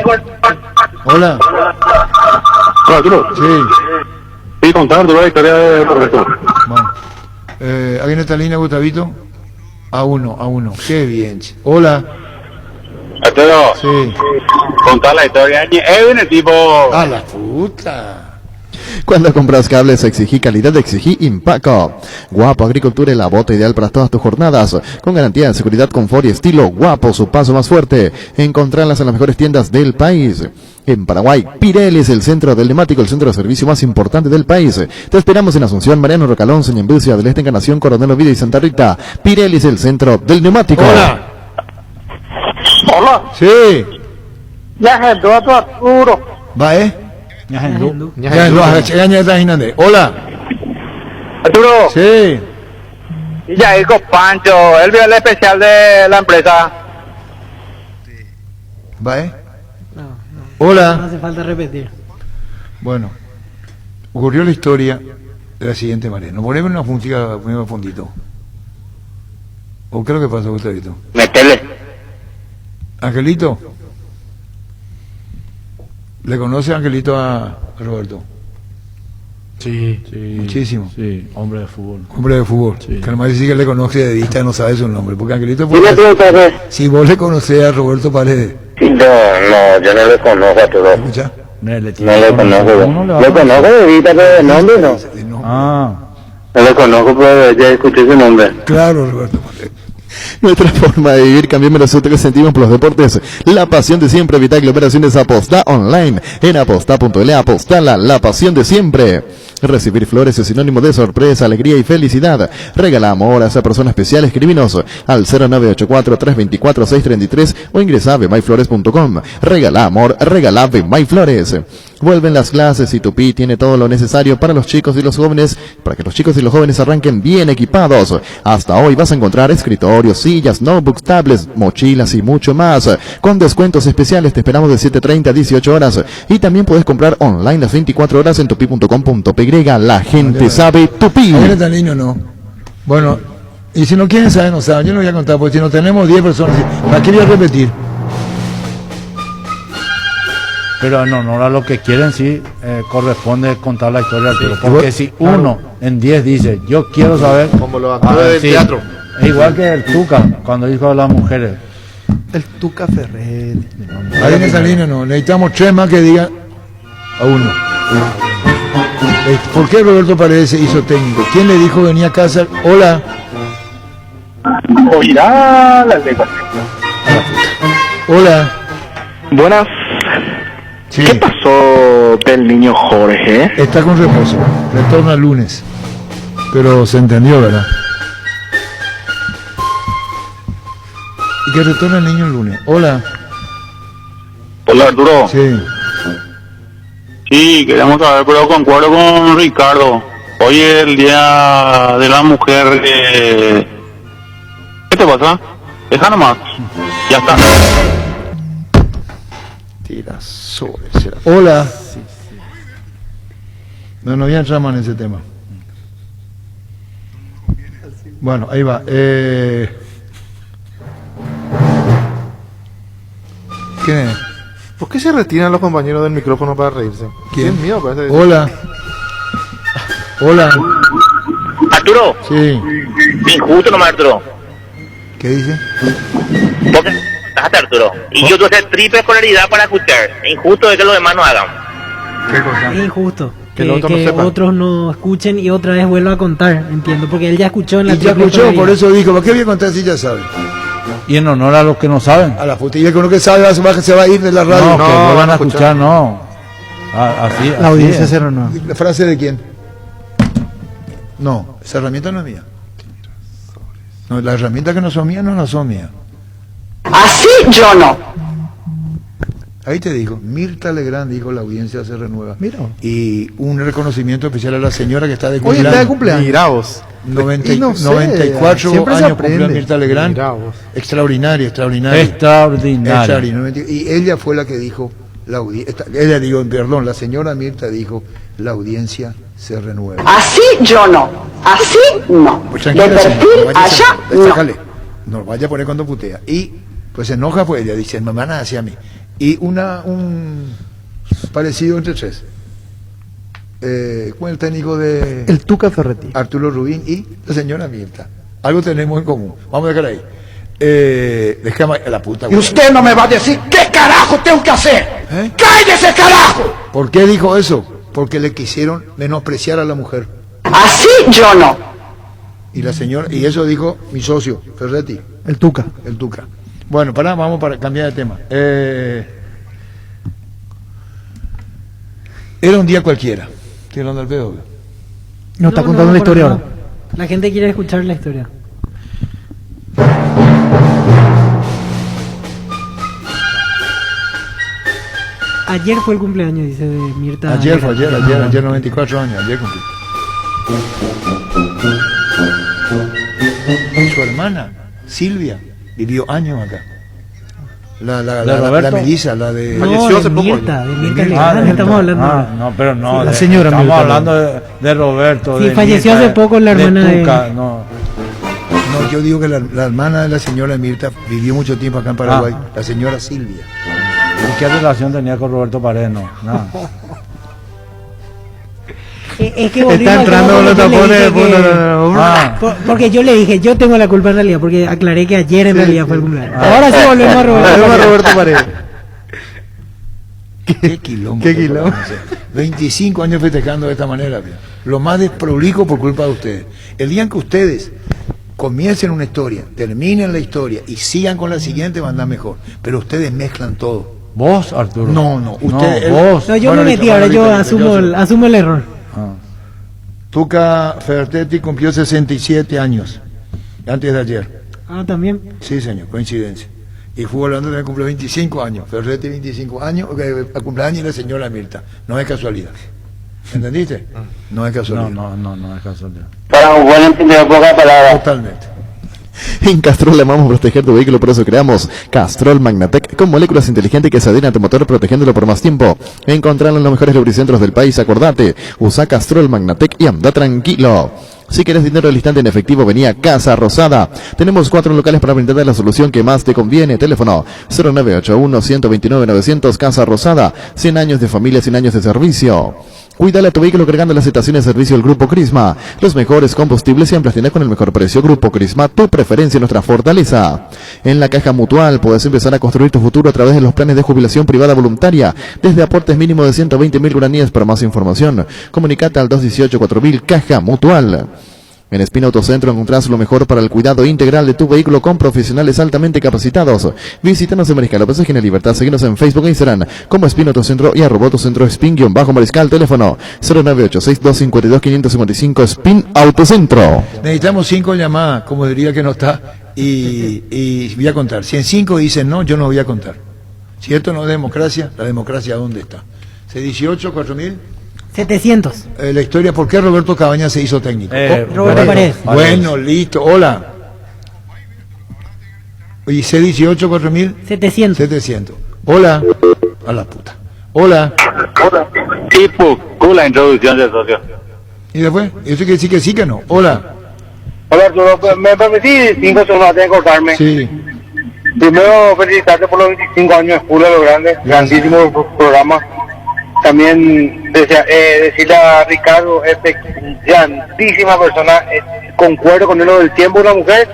S4: Hola.
S16: Hola, Arturo.
S4: Sí.
S16: Sí, contar la historia de Roberto.
S4: Bueno. ¿Alguien está en línea, Gustavito? A uno. Qué bien. Hola.
S16: Arturo.
S4: Sí.
S16: Contar la historia. Es el tipo...
S4: A la puta.
S5: Cuando compras cables, exigí calidad, exigí Impaco. Guapo Agricultura, la bota ideal para todas tus jornadas. Con garantía de seguridad, confort y estilo. Guapo, su paso más fuerte. Encontrarlas en las mejores tiendas del país. En Paraguay, Pirelli es el centro del neumático, el centro de servicio más importante del país. Te esperamos en Asunción, Mariano Rocalón, Señembucia del Este, Encarnación, Coronel Oviedo y Santa Rita. Pirelli es el centro del neumático.
S4: Hola.
S15: Hola.
S4: Sí.
S15: Ya es el dato, Arturo.
S4: Va, Hola.
S15: Arturo.
S4: Sí.
S15: Y ya dijo Pancho, él vio el especial de la empresa.
S4: Va, Hola.
S2: No hace falta repetir.
S4: Bueno, ocurrió la historia de la siguiente manera. Nos ponemos una música muy fondito. ¿O qué es lo que pasó, Gustavito?
S15: Métele.
S4: Angelito. ¿Le conoce Angelito a Roberto?
S3: Sí.
S4: Muchísimo.
S3: Sí, hombre de fútbol.
S4: Hombre de fútbol.
S3: Sí.
S4: Que además dice que le conoce de vista, no sabe su nombre. Porque Angelito fue... Si vos le conocés a Roberto Paredes.
S16: No, yo no le conozco, Arturo.
S4: ¿Escucha?
S16: No le conozco. Lo conozco de vista, pero de nombre no.
S3: Ah.
S16: No le conozco, pero ya escuché su nombre.
S4: Claro, Roberto Paredes.
S5: Nuestra forma de vivir, cambiemos nosotros que sentimos por los deportes. La pasión de siempre, Vital Operaciones Aposta online en aposta.le. Apostala, la pasión de siempre. Recibir flores es sinónimo de sorpresa, alegría y felicidad. Regala amor a esa persona especial. Escribinos al 0984-324-633 o ingresa a bemyflores.com. Regala amor, regala Bemyflores. Vuelven las clases y Tupi tiene todo lo necesario para los chicos y los jóvenes, para que los chicos y los jóvenes arranquen bien equipados. Hasta hoy vas a encontrar escritorios, sillas, notebooks, tablets, mochilas y mucho más. Con descuentos especiales te esperamos de 7:30 a 18 horas. Y también puedes comprar online las 24 horas en tupi.com.py. La gente sabe Tupi.
S4: ¿Eres tan niño no? Bueno, y si no quieren saber, no saben. Yo no voy a contar, porque si no tenemos 10 personas, ¿para qué voy a repetir?
S3: Pero en honor a lo que quieren, sí, corresponde contar la historia de Arturo. Porque si uno en 10 dice, yo quiero saber...
S1: Como los actores del teatro.
S3: Es igual que el Tuca, cuando dijo a las mujeres.
S14: El Tuca Ferret.
S4: Ahí en esa línea no, necesitamos 3 más que digan a uno. ¿Por qué Roberto Paredes se hizo técnico? ¿Quién le dijo venía a casa? Hola.
S15: Oirá la lengua.
S4: Hola.
S15: Buenas.
S4: Sí.
S15: ¿Qué pasó del niño Jorge?
S4: Está con reposo. Retorna el lunes. Pero se entendió, ¿verdad? Y que retorna el niño el lunes. Hola.
S15: Hola, Arturo.
S4: Sí.
S15: Sí, queríamos saber, pero concuerdo con Ricardo. Hoy es el día de la mujer. ¿Qué te pasa? Deja nomás. Ya está.
S4: Tirasoles. Hola. No voy a entrar más en ese tema. Bueno, ahí va. ¿Quién es?
S1: ¿Por qué se retiran los compañeros del micrófono para reírse?
S4: ¿Quién?
S1: ¿Quién mío? Parece.
S4: Hola. Hola.
S15: Arturo.
S4: Sí.
S15: Injusto nomás, Arturo.
S4: ¿Qué dice?
S15: Porque estás Arturo. Y yo tuve triple escolaridad para escuchar. Es injusto de que los demás no hagan.
S4: ¿Qué cosa?
S2: Es injusto.
S1: Que
S2: Que,
S1: el otro no sepa.
S2: otros no escuchen y otra vez vuelva a contar, entiendo, porque él ya escuchó en la
S4: Y ya
S2: triple
S4: escuchó,
S2: escolaridad.
S4: por eso dijo, ¿para qué voy a contar si ya sabe?
S3: Y en honor a los que no saben.
S4: A la putilla que uno que sabe se va a ir de la radio.
S3: No, que no van a escuchar, no. Así,
S14: La audiencia
S3: es.
S14: se renueva.
S4: ¿La frase de quién? No, esa herramienta no es mía. No, las herramientas que no son mías no son mías.
S17: Así yo no.
S4: Ahí te digo, Mirta Legrand dijo, la audiencia se renueva.
S14: Mira.
S4: Y un reconocimiento especial a la señora que está de
S14: Hoy
S4: cumpleaños.
S14: está de cumpleaños.
S1: Mira vos.
S4: 94
S14: siempre se
S4: años
S14: aprende.
S4: cumplió Mirta Legrand.
S1: Mirá vos.
S4: Extraordinaria.
S3: Extraordinaria.
S4: Y ella fue la que dijo, la señora Mirta dijo, la audiencia se renueva.
S17: Así yo no. Así no.
S4: Pues
S17: De
S4: tranquila,
S17: perfil
S4: señora, no
S17: allá
S4: vaya,
S17: no.
S4: sácale. No vaya a poner cuando putea. Y pues se enoja, pues ella dice, me van a hacia mí. Y un parecido entre 3. ¿Cuál es el técnico de
S14: El Tuca Ferretti.
S4: Arturo Rubín y la señora Mirta? Algo tenemos en común. Vamos a dejar ahí. Dejamos a la puta.
S17: Y usted no me va a decir qué carajo tengo que hacer.
S4: ¿Eh?
S17: ¡Cállese, carajo!
S4: ¿Por qué dijo eso? Porque le quisieron menospreciar a la mujer.
S17: Así yo no.
S4: Y la señora, y eso dijo mi socio, Ferretti,
S14: El Tuca.
S4: el Tuca. Bueno, vamos para cambiar de tema. Era un día cualquiera. Estoy hablando del pedo.
S14: Nos está contando una historia
S2: no.
S14: ahora.
S2: La gente quiere escuchar la historia. Ayer fue el cumpleaños, dice, de Mirta.
S4: Ayer 94 años, ayer cumplí. Su hermana, Silvia, vivió años acá. La Melissa, la de...
S2: No,
S1: Falleció
S2: de
S1: hace poco.
S2: Mirta, de Mirta
S4: Mirta.
S2: Legrand, estamos hablando.
S3: No, pero no.
S14: Sí, la señora
S3: Estamos
S14: Mirta
S3: hablando de Roberto.
S2: Sí,
S3: de
S2: falleció
S3: Mirta,
S2: hace poco la hermana de-
S3: Tuca, no.
S4: No, yo digo que la hermana de la señora Mirta vivió mucho tiempo acá en Paraguay, la señora Silvia.
S3: ¿Y qué relación tenía con Roberto Paredes? No, nada.
S2: Es que volvimos
S14: Está
S2: al tema
S14: entrando con los
S2: porque yo le
S14: tapones de
S2: dije que-
S14: punta.
S2: Porque yo le dije, yo tengo la culpa en realidad, porque aclaré que ayer en realidad fue el cumpleaños.
S3: Ah.
S2: Ahora sí volvemos a
S14: Roberto Paredes.
S4: Qué quilombo.
S14: Qué quilombo.
S4: 25 años festejando de esta manera. Lo más desprolijo por culpa de ustedes. El día en que ustedes comiencen una historia, terminen la historia y sigan con la siguiente, van a andar mejor. Pero ustedes mezclan todo.
S3: ¿Vos, Arturo?
S4: No, usted,
S3: vos.
S2: No, yo me metí, ahora yo asumo el error.
S4: Tuca Ferretti cumplió 67 años, antes de ayer.
S2: Ah, también.
S4: Sí, señor, coincidencia. Y Fútbol Hablando también cumplió 25 años. Ferretti 25 años, a cumpleaños y la señora Mirta. No es casualidad. ¿Entendiste? No es casualidad.
S3: No es casualidad.
S15: Para un buen entendedor, pocas palabras.
S4: Totalmente.
S5: En Castrol amamos proteger tu vehículo, por eso creamos Castrol Magnatec con moléculas inteligentes que se adhieren a tu motor protegiéndolo por más tiempo. Encontrarlo en los mejores lubricentros del país, acordate. Usa Castrol Magnatec y anda tranquilo. Si querés dinero al instante en efectivo, vení a Casa Rosada. Tenemos 4 locales para brindarte la solución que más te conviene. Teléfono 0981-129-900, Casa Rosada. 100 años de familia, 100 años de servicio. Cuídale a tu vehículo cargando las estaciones de servicio del Grupo Crisma. Los mejores combustibles siempre tienen con el mejor precio. Grupo Crisma, tu preferencia, nuestra fortaleza. En la Caja Mutual podés empezar a construir tu futuro a través de los planes de jubilación privada voluntaria. Desde aportes mínimos de 120.000 guaraníes. Para más información, comunicate al 218-4000 Caja Mutual. En Espina Autocentro encontrás lo mejor para el cuidado integral de tu vehículo con profesionales altamente capacitados. Visítanos en Mariscal López, esquina Libertad. Síguenos en Facebook e Instagram como Espina Autocentro y @Autocentro Spin_Mariscal. Teléfono 098-6252-555 Spin Autocentro.
S4: Necesitamos 5 llamadas, como diría que no está, y voy a contar. Si en 5 dicen no, yo no voy a contar. Si esto no es democracia, la democracia ¿dónde está? C18, 4.000.
S2: 700.
S4: La historia, ¿por qué Roberto Cabañas se hizo técnico?
S2: Roberto Paredes.
S4: Bueno, listo, hola. Oye, C18, 4.000. 700. Hola. A la puta. Hola.
S15: Tipo, con la introducción del socio.
S4: ¿Y después? ¿Eso quiere decir que sí que no? Hola.
S15: Hola Arturo, ¿me permitís 5 segundos antes de cortarme?
S4: Sí.
S15: Primero, felicitarte por los 25 años de Fútbol a lo Grande, grandísimo programa. También decirle a Ricardo, grandísima persona, concuerdo con él lo del tiempo de una mujer,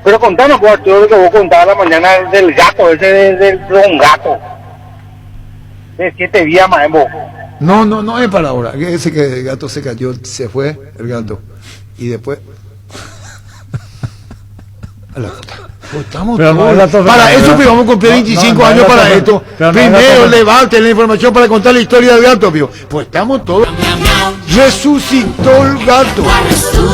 S15: pero contanos por Arturo lo que vos contabas la mañana del gato, ese de un gato, de 7 días más en vos.
S4: No es para ahora, ese que el gato se cayó, se fue el gato, y después... A la puta. Pues estamos todos. Para eso que vamos a cumplir 25 años para esto. Primero levante la información para contar la historia del gato, ¿vio? Pues estamos todos. Resucitó el gato.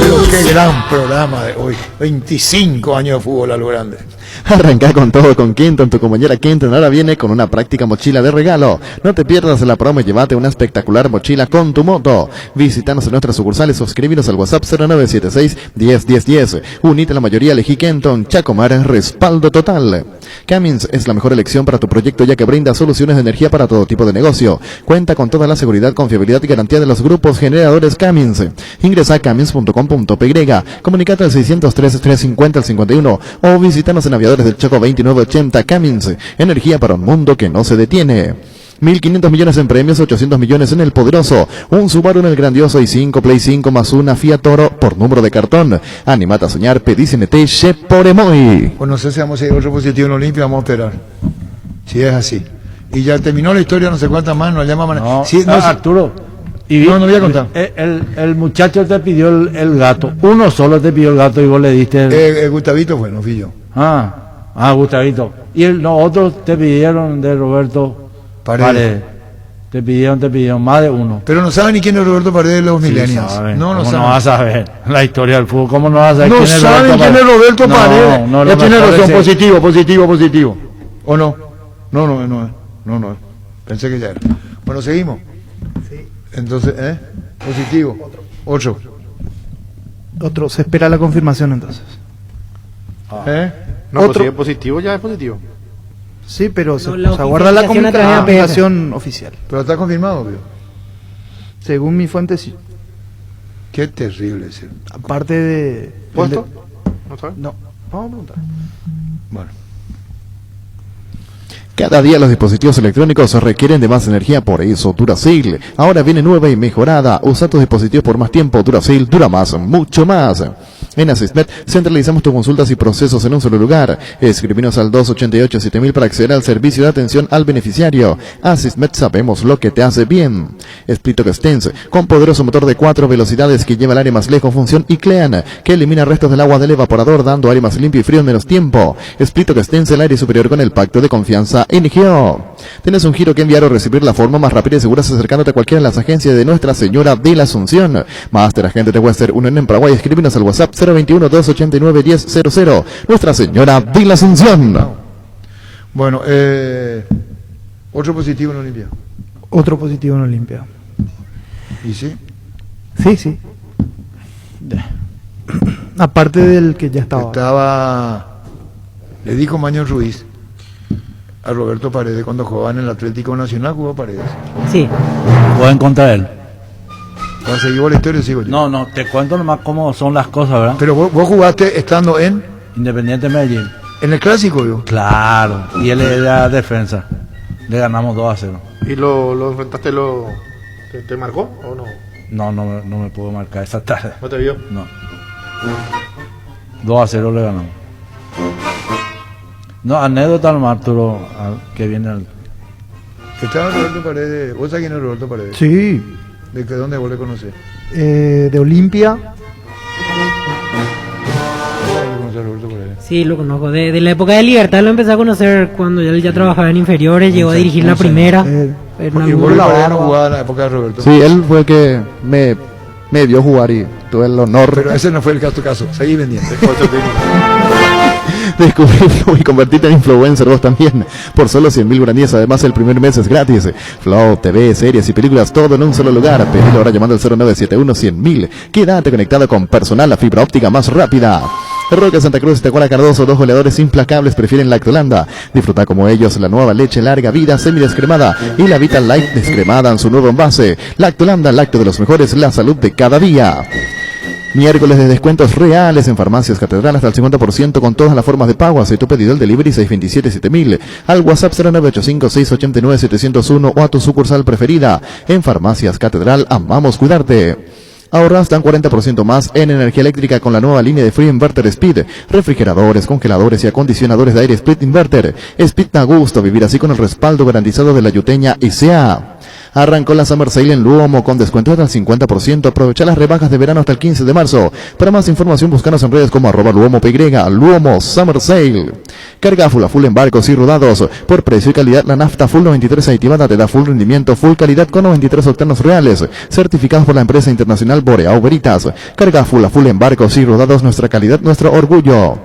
S4: Pero qué gran programa de hoy. 25 años de fútbol a lo grande.
S5: Arranca con todo con Kenton, tu compañera Kenton ahora viene con una práctica mochila de regalo. No te pierdas la promo y llévate una espectacular mochila con tu moto. Visítanos en nuestras sucursales, suscríbenos al WhatsApp 0976-101010. Unite a la mayoría, elegí Kenton, Chacomar, respaldo total. Cummins es la mejor elección para tu proyecto ya que brinda soluciones de energía para todo tipo de negocio. Cuenta con toda la seguridad, confiabilidad y garantía de los grupos generadores Cummins. Ingresa a cummins.com.py, comunicate al 603-350-51 o visítanos en Aviadores del Choco 2980. Cummins, energía para un mundo que no se detiene. 1.500 millones en premios, 800 millones en el poderoso, un Subaru en el grandioso y 5 Play 5 más una Fiat Toro por número de cartón. Animate a soñar, pedí CNT Sheporemoy.
S4: Pues no sé si vamos a ir a otro positivo en Olimpia, vamos a esperar. Si es así. Y ya terminó la historia, no sé cuántas más, nos llaman.
S3: No,
S4: sí, no,
S3: Arturo.
S4: No voy a contar.
S3: El muchacho te pidió el gato. Uno solo te pidió el gato y vos le diste
S4: el Gustavito fue, no fui yo.
S3: Gustavito. Y los otros te pidieron de Roberto Paredes. Te pidieron más de uno.
S4: Pero no saben ni quién es Roberto Paredes de los millennials.
S3: No saben. No vas a saber la historia del fútbol. ¿Cómo no vas a saber
S4: quién es Roberto Paredes? No saben quién es Roberto Paredes. Ya tiene razón, positivo. ¿O no? No. Pensé que ya era. Bueno, seguimos. Sí. Entonces, positivo. 8.
S14: Otro, se espera la confirmación entonces.
S1: No, pues si es positivo, ya es positivo.
S14: Sí, pero se aguarda la comunicación oficial.
S4: Pero está confirmado, ¿vio?
S14: Según mi fuente, sí.
S4: Qué terrible ese.
S14: Aparte de...
S1: ¿Puesto? ¿No sabes?
S14: No, vamos a preguntar.
S4: Bueno.
S5: Cada día los dispositivos electrónicos requieren de más energía, por eso Duracell ahora viene nueva y mejorada. Usa tus dispositivos por más tiempo. Duracell dura más, mucho más. En Asistmet centralizamos tus consultas y procesos en un solo lugar. Escribinos al 288-7000 para acceder al servicio de atención al beneficiario. Asistmet, sabemos lo que te hace bien. Splitoc Stens, con poderoso motor de 4 velocidades que lleva el aire más lejos, función y Clean, que elimina restos del agua del evaporador dando aire más limpio y frío en menos tiempo. Splitoc Stens, el aire superior con el pacto de confianza NGO. Tienes un giro que enviar o recibir la forma más rápida y segura acercándote a cualquiera de las agencias de Nuestra Señora de la Asunción. Máster Agente de Western 1 en Paraguay. Escríbenos al WhatsApp 021-289-1000. Nuestra Señora de la Asunción.
S4: Bueno, otro positivo en Olimpia.
S14: Otro positivo en Olimpia.
S4: ¿Y sí?
S14: Sí. Aparte del que ya estaba.
S4: Le dijo Maño Ruiz a Roberto Paredes cuando jugaba en el Atlético Nacional, jugó Paredes.
S2: Sí.
S3: Juega en contra de él.
S4: Cuando se llevó la historia, sigo yo.
S3: No, te cuento nomás cómo son las cosas, ¿verdad?
S4: Pero vos jugaste estando en
S3: Independiente Medellín.
S4: En el clásico, yo.
S3: Claro, y él era defensa. Le ganamos 2-0.
S1: ¿Y lo enfrentaste, te marcó o no?
S3: No me puedo marcar esa tarde.
S1: ¿No te vio?
S3: No. 2-0 le ganamos. No, anécdota al Arturo, que viene al...
S4: Estaba Roberto Paredes. ¿Vos sabés quién es Roberto Paredes?
S14: Sí.
S4: ¿De dónde vos le conocés?
S14: De Olimpia.
S2: Sí, lo conozco. De la época de Libertad lo empecé a conocer cuando él ya trabajaba en inferiores, llegó a dirigir la primera.
S4: Y vos no jugaba en la época de Roberto.
S5: Sí, él fue el que me vio jugar y tuve el honor.
S4: Pero ese no fue el caso. Seguí vendiendo.
S5: Descubrirlo y convertirte en influencer vos también. Por solo 100.000 guaraníes, además el primer mes es gratis. Flow, TV, series y películas, todo en un solo lugar. Pedilo ahora llamando al 0971-100.000. Quédate conectado con personal, la fibra óptica más rápida. Roque Santa Cruz y Tacuara Cardoso, dos goleadores implacables, prefieren Lactolanda. Disfruta como ellos la nueva leche larga vida semidescremada y la Vital Light descremada en su nuevo envase. Lactolanda, lácteo de los mejores, la salud de cada día. Miércoles de descuentos reales en Farmacias Catedral hasta el 50% con todas las formas de pago. Hace tu pedido al delivery 627-7000 al WhatsApp 0985-689-701 o a tu sucursal preferida. En Farmacias Catedral amamos cuidarte. Ahorra hasta un 40% más en energía eléctrica con la nueva línea de Free Inverter Speed. Refrigeradores, congeladores y acondicionadores de aire Split Inverter. Speed da gusto vivir así con el respaldo garantizado de la Yuteña S.A. Arrancó la Summer Sale en Luomo con descuento hasta el 50%. Aprovecha las rebajas de verano hasta el 15 de marzo. Para más información, búscanos en redes como @LuomoPY, Luomo Summer Sale. Carga full en barcos y rodados. Por precio y calidad, la nafta Full 93 aditivada te da full rendimiento, full calidad con 93 octanos reales. Certificados por la empresa internacional Boreao Veritas. Carga full en barcos y rodados, nuestra calidad, nuestro orgullo.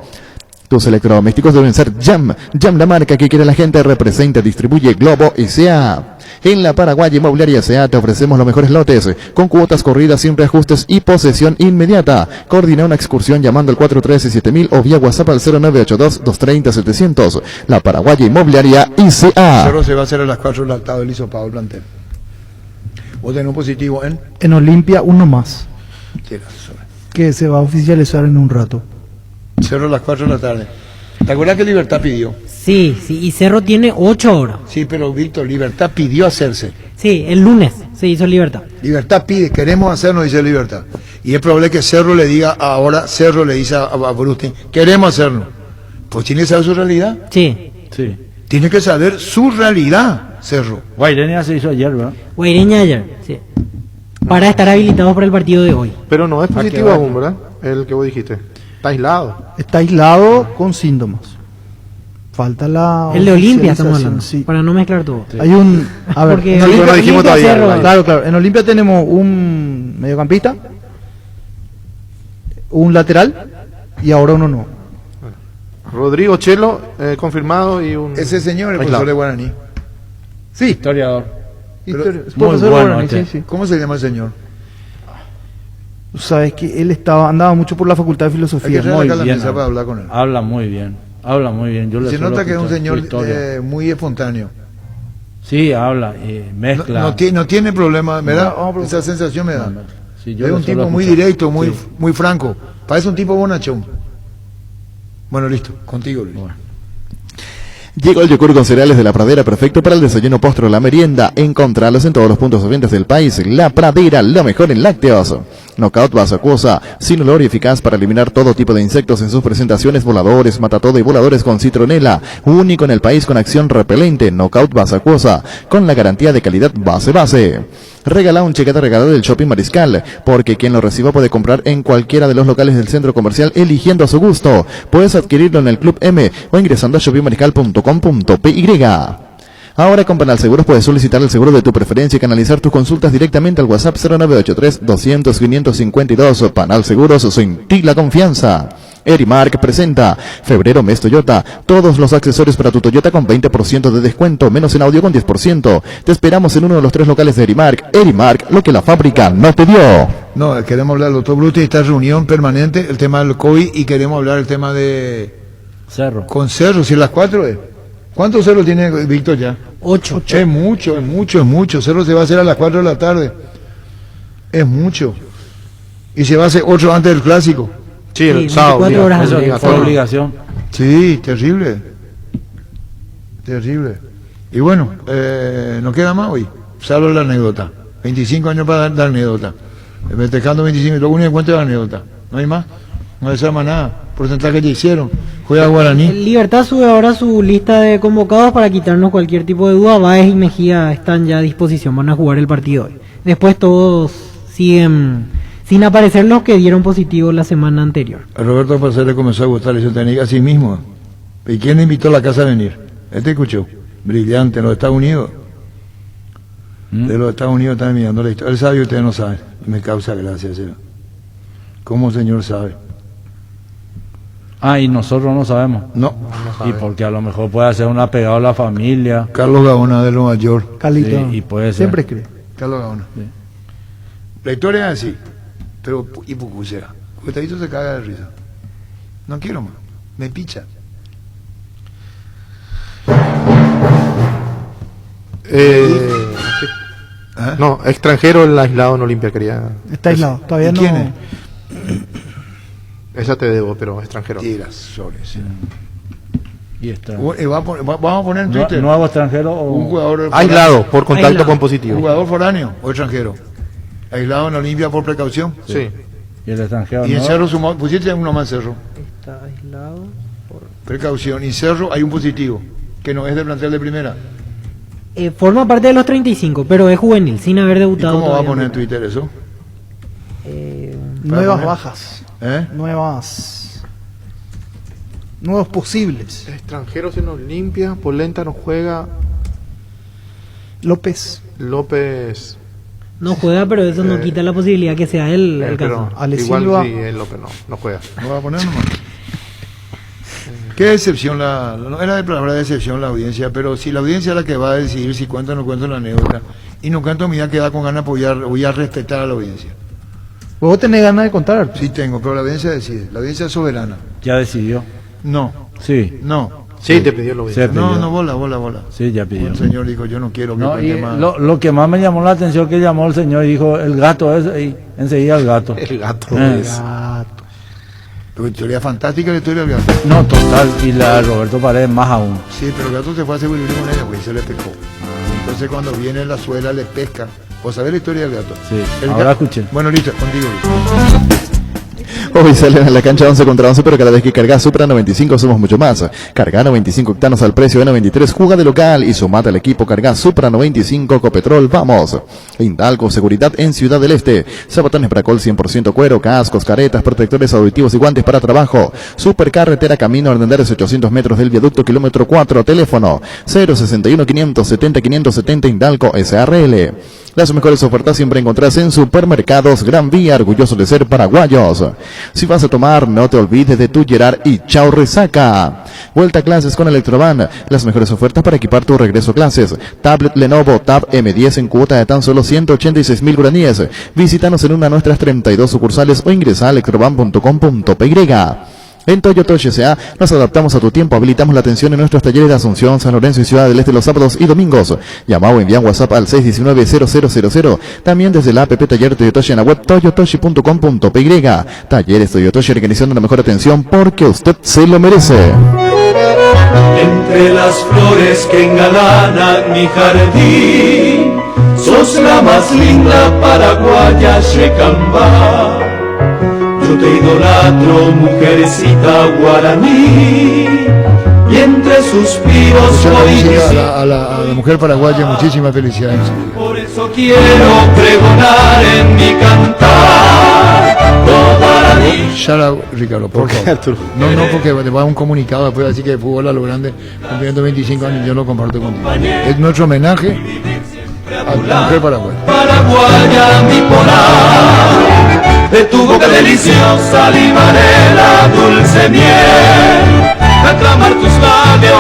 S5: Tus electrodomésticos deben ser Jam. Jam, la marca que quiere la gente, representa, distribuye Globo S.A. En la Paraguay Inmobiliaria S.A. te ofrecemos los mejores lotes, con cuotas corridas sin reajustes y posesión inmediata. Coordina una excursión llamando al 413-7000 o vía WhatsApp al 0982-230-700. La Paraguay Inmobiliaria S.A.
S4: Cerro se va a hacer a las 4 del octavo del hisopado el plantel. ¿Vos tenés un positivo en?
S14: En Olimpia, uno más. Que se va a oficializar en un rato.
S4: Cerro a las 4 de la tarde. ¿Te acuerdas que Libertad pidió?
S2: Sí, y Cerro tiene 8 horas.
S4: Sí, pero Víctor, Libertad pidió hacerse.
S2: Sí, el lunes se hizo Libertad.
S4: Libertad pide, queremos hacernos, dice Libertad. Y es probable que Cerro le diga ahora, Cerro le dice a Brustin, queremos hacernos. Pues tiene que saber su realidad.
S2: Sí.
S4: Tiene que saber su realidad, Cerro.
S3: Guaireña se hizo ayer, ¿verdad?
S2: Guaireña ayer, sí. Para estar habilitados para el partido de hoy.
S1: Pero no es positivo aún, ¿verdad? El que vos dijiste. Está aislado.
S14: Está aislado con síntomas. Falta la...
S2: El de Olimpia estamos hablando,
S14: sí.
S2: para no mezclar todo.
S14: Hay un... A ver,
S2: porque
S14: en Olimpia,
S1: no dijimos todavía.
S14: Cerro, claro. En Olimpia tenemos un mediocampista, un lateral y ahora uno no.
S1: Rodrigo Chelo, confirmado, y un...
S4: Ese señor, el profesor de Guaraní.
S14: Sí.
S3: Historiador.
S14: Profesor
S3: bueno,
S14: Guaraní, sí.
S4: ¿Cómo se llama el señor?
S14: Sabes que él andaba mucho por la Facultad de Filosofía.
S4: Muy bien, para hablar con él.
S3: Habla muy bien. Yo
S4: se nota que es un señor muy espontáneo.
S3: Sí, habla, mezcla.
S4: No tiene problema, me da esa sensación, me da.
S3: Sí,
S4: es un tipo muy directo, muy franco. Parece un tipo bonachón. Bueno, listo, contigo, Luis. Bueno.
S5: Llegó el yogur con cereales de La Pradera, perfecto para el desayuno, postre o la merienda. Encontralos en todos los puntos de venta del país. La Pradera, lo mejor en lácteos. Knockout Base Acuosa, sin olor y eficaz para eliminar todo tipo de insectos en sus presentaciones: voladores, matatodo y voladores con citronela. Único en el país con acción repelente. Knockout Base Acuosa, con la garantía de calidad base. Regala un cheque de regalo del Shopping Mariscal, porque quien lo reciba puede comprar en cualquiera de los locales del centro comercial eligiendo a su gusto. Puedes adquirirlo en el Club M o ingresando a shoppingmariscal.com.py. Ahora con Panal Seguros puedes solicitar el seguro de tu preferencia y canalizar tus consultas directamente al WhatsApp 0983-200-552. Panal Seguros, sin ti la confianza. Erimark presenta Febrero Mes Toyota. Todos los accesorios para tu Toyota con 20% de descuento, menos en audio con 10%. Te esperamos en uno de los 3 locales de Erimark. Erimark, lo que la fábrica no te dio.
S4: No, queremos hablar, doctor Bruti, esta reunión permanente, el tema del COVID, y queremos hablar el tema de...
S3: Cerro.
S4: Con Cerro, si las 4 es. ¿Cuántos cerros tiene Víctor ya?
S2: 8.
S4: Es mucho. Cerro se va a hacer a las 4 de la tarde. Es mucho. Y se va a hacer otro antes del clásico.
S1: Sí, el sábado.
S2: 24 horas
S3: Eso
S2: antes.
S3: fue obligación.
S4: Sí, terrible. Y bueno, no queda más hoy. Salvo la anécdota. 25 años para dar anécdota. Festejando 25, lo único que cuento es la anécdota. No hay más. No hay más nada. Porcentaje que hicieron. Juega Guaraní.
S2: Libertad sube ahora su lista de convocados para quitarnos cualquier tipo de duda. Báez y Mejía están ya a disposición, van a jugar el partido hoy. Después todos siguen sin aparecer los que dieron positivo la semana anterior.
S4: A Roberto Parcer le comenzó a gustar esa técnica a sí mismo. ¿Y quién le invitó a la casa a venir? Él te escuchó. Brillante, en los Estados Unidos. De los Estados Unidos están mirando la historia. Él sabe y ustedes no saben. Me causa gracia, señor. ¿Cómo señor sabe?
S3: Ah, y nosotros no sabemos.
S4: No.
S3: Y porque a lo mejor puede ser un apegado a la familia.
S4: Carlos Gaona de Nueva York.
S14: Carlito.
S3: Sí, y puede ser.
S14: Siempre cree.
S4: Carlos Gaona. Sí. La historia es así. Pero, y pucusea. Gustavito se caga de risa. No quiero más. Me picha.
S1: ¿Ah? No, extranjero, el aislado en Olimpia quería.
S14: Está aislado. Todavía no.
S4: ¿Quién es?
S1: Esa te debo, pero extranjero.
S4: Tirazones.
S3: Y está.
S4: Vamos a poner en Twitter.
S3: ¿Nuevo extranjero o
S4: un jugador
S1: aislado por contacto con positivo?
S4: ¿Un jugador foráneo o extranjero? Aislado en Olimpia por precaución.
S1: Sí.
S3: Y el extranjero.
S4: Y en
S3: no.
S4: Cerro pusiste uno más en Cerro.
S2: Está aislado por
S4: Precaución. Y en Cerro hay un positivo que no es del plantel de primera.
S2: forma parte de los 35, pero es juvenil, sin haber
S4: ¿Y
S2: debutado.
S4: cómo va a
S2: todavía.
S4: poner en Twitter eso?
S14: Nuevas
S4: poner?
S14: bajas. Nuevos posibles.
S1: Extranjeros en Olimpia, Polenta no juega.
S14: López.
S2: No juega, pero eso no quita la posibilidad que sea él el caso.
S14: Ale
S1: igual
S14: Silva.
S1: sí, López no juega.
S4: ¿No va a poner nomás? Qué decepción no era de palabra de decepción la audiencia, pero si la audiencia es la que va a decidir si cuenta o no cuenta la anécdota, y no canto mi vida queda con ganas de apoyar, voy a respetar a la audiencia.
S14: ¿Vos tenés ganas de contar?
S4: Sí tengo, pero la audiencia decide, la audiencia es soberana.
S3: Ya decidió.
S4: No.
S3: Sí.
S4: No.
S1: Sí, te pidió la audiencia.
S4: No, bola.
S3: Sí, ya pidió.
S4: El señor dijo, yo no quiero que
S3: No, y
S4: cuente más.
S3: lo que más me llamó la atención que llamó el señor y dijo, el gato es, y enseguida el gato.
S1: El gato.
S4: Tu historia fantástica, la historia del gato.
S3: No, total, y la de Roberto Paredes más aún.
S4: Sí, pero el gato se fue a seguir con ella, güey, se le pescó. Entonces cuando viene la suela le pesca. ¿Vos sabés la historia del gato?
S3: Sí,
S4: El
S3: ahora
S4: gato-
S3: escuché.
S4: Bueno, listo, contigo.
S5: Hoy salen a la cancha 11 contra 11, pero cada vez que cargas Supra 95 somos mucho más. Carga 95 octanos al precio de 93, juega de local y sumate al equipo. Carga Supra 95 Copetrol, vamos. Indalco, seguridad en Ciudad del Este. Zapatones Bracol 100% cuero, cascos, caretas, protectores auditivos y guantes para trabajo. Supercarretera Camino Hernández 800 metros del viaducto kilómetro 4, teléfono 061 570 570 Indalco SRL. Las mejores ofertas siempre encontrás en Supermercados Gran Vía, orgullosos de ser paraguayos. Si vas a tomar, no te olvides de tu Gerard y chao resaca. Vuelta a clases con Electroban. Las mejores ofertas para equipar tu regreso a clases. Tablet Lenovo Tab M10 en cuota de tan solo 186.000 guaraníes. Visítanos en una de nuestras 32 sucursales o ingresa a electroban.com.py. En Toyotoshi S.A. nos adaptamos a tu tiempo, habilitamos la atención en nuestros talleres de Asunción, San Lorenzo y Ciudad del Este los sábados y domingos. Llama o envía un WhatsApp al 619-0000. También desde la app Taller Toyotoshi en la web toyotoshi.com.py. Talleres Toyotoshi, organizando la mejor atención porque usted se lo merece.
S7: Entre las flores que engalanan mi jardín,
S18: sos la más linda paraguaya Shekamba. Yo te idolatro, mujercita guaraní, y entre suspiros voy diciendo,
S4: a la mujer paraguaya, muchísimas felicidades.
S18: por eso quiero pregonar en mi cantar toda la vida.
S4: Shout out, Ricardo, por favor. No, porque te va a un comunicado después, así que el fútbol a lo grande, cumpliendo 25 años, yo lo comparto contigo. Es nuestro homenaje a la mujer paraguaya.
S18: Paraguaya mi polar, de tu boca deliciosa limaré la dulce miel, al clamar tus labios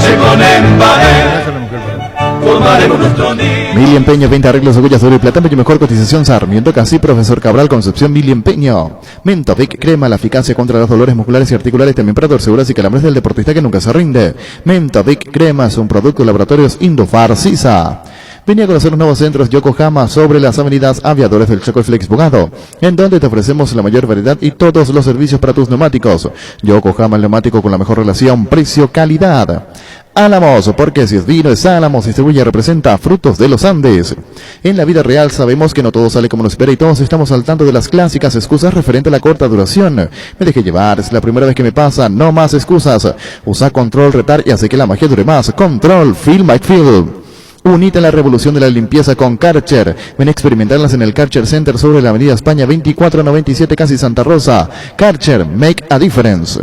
S18: se conenvaré, formaremos nuestro nido.
S5: Mili Empeño, 20 arreglos de huellas de oro y plata, y mejor cotización Sarmiento Casi, Profesor Cabral, Concepción, Mili Empeño. Mentovic, crema, la eficacia contra los dolores musculares y articulares, también para torceduras y calambres del deportista que nunca se rinde. Mentovic, crema, es un producto de laboratorios Indofar Sisa. Venía a conocer los nuevos centros Yokohama sobre las avenidas Aviadores del Chaco y Flex Bogado, en donde te ofrecemos la mayor variedad y todos los servicios para tus neumáticos. Yokohama, el neumático con la mejor relación precio-calidad. Álamos, porque si es vino es Álamos, distribuye y representa Frutos de los Andes. En la vida real sabemos que no todo sale como nos espera y todos estamos al tanto de las clásicas excusas referente a la corta duración. Me dejé llevar, es la primera vez que me pasa, no más excusas. Usa Control Retar y hace que la magia dure más. Control, Feel My Feel. Unite a la revolución de la limpieza con Karcher. Ven a experimentarlas en el Karcher Center sobre la Avenida España 2497, casi Santa Rosa. Karcher, make a difference.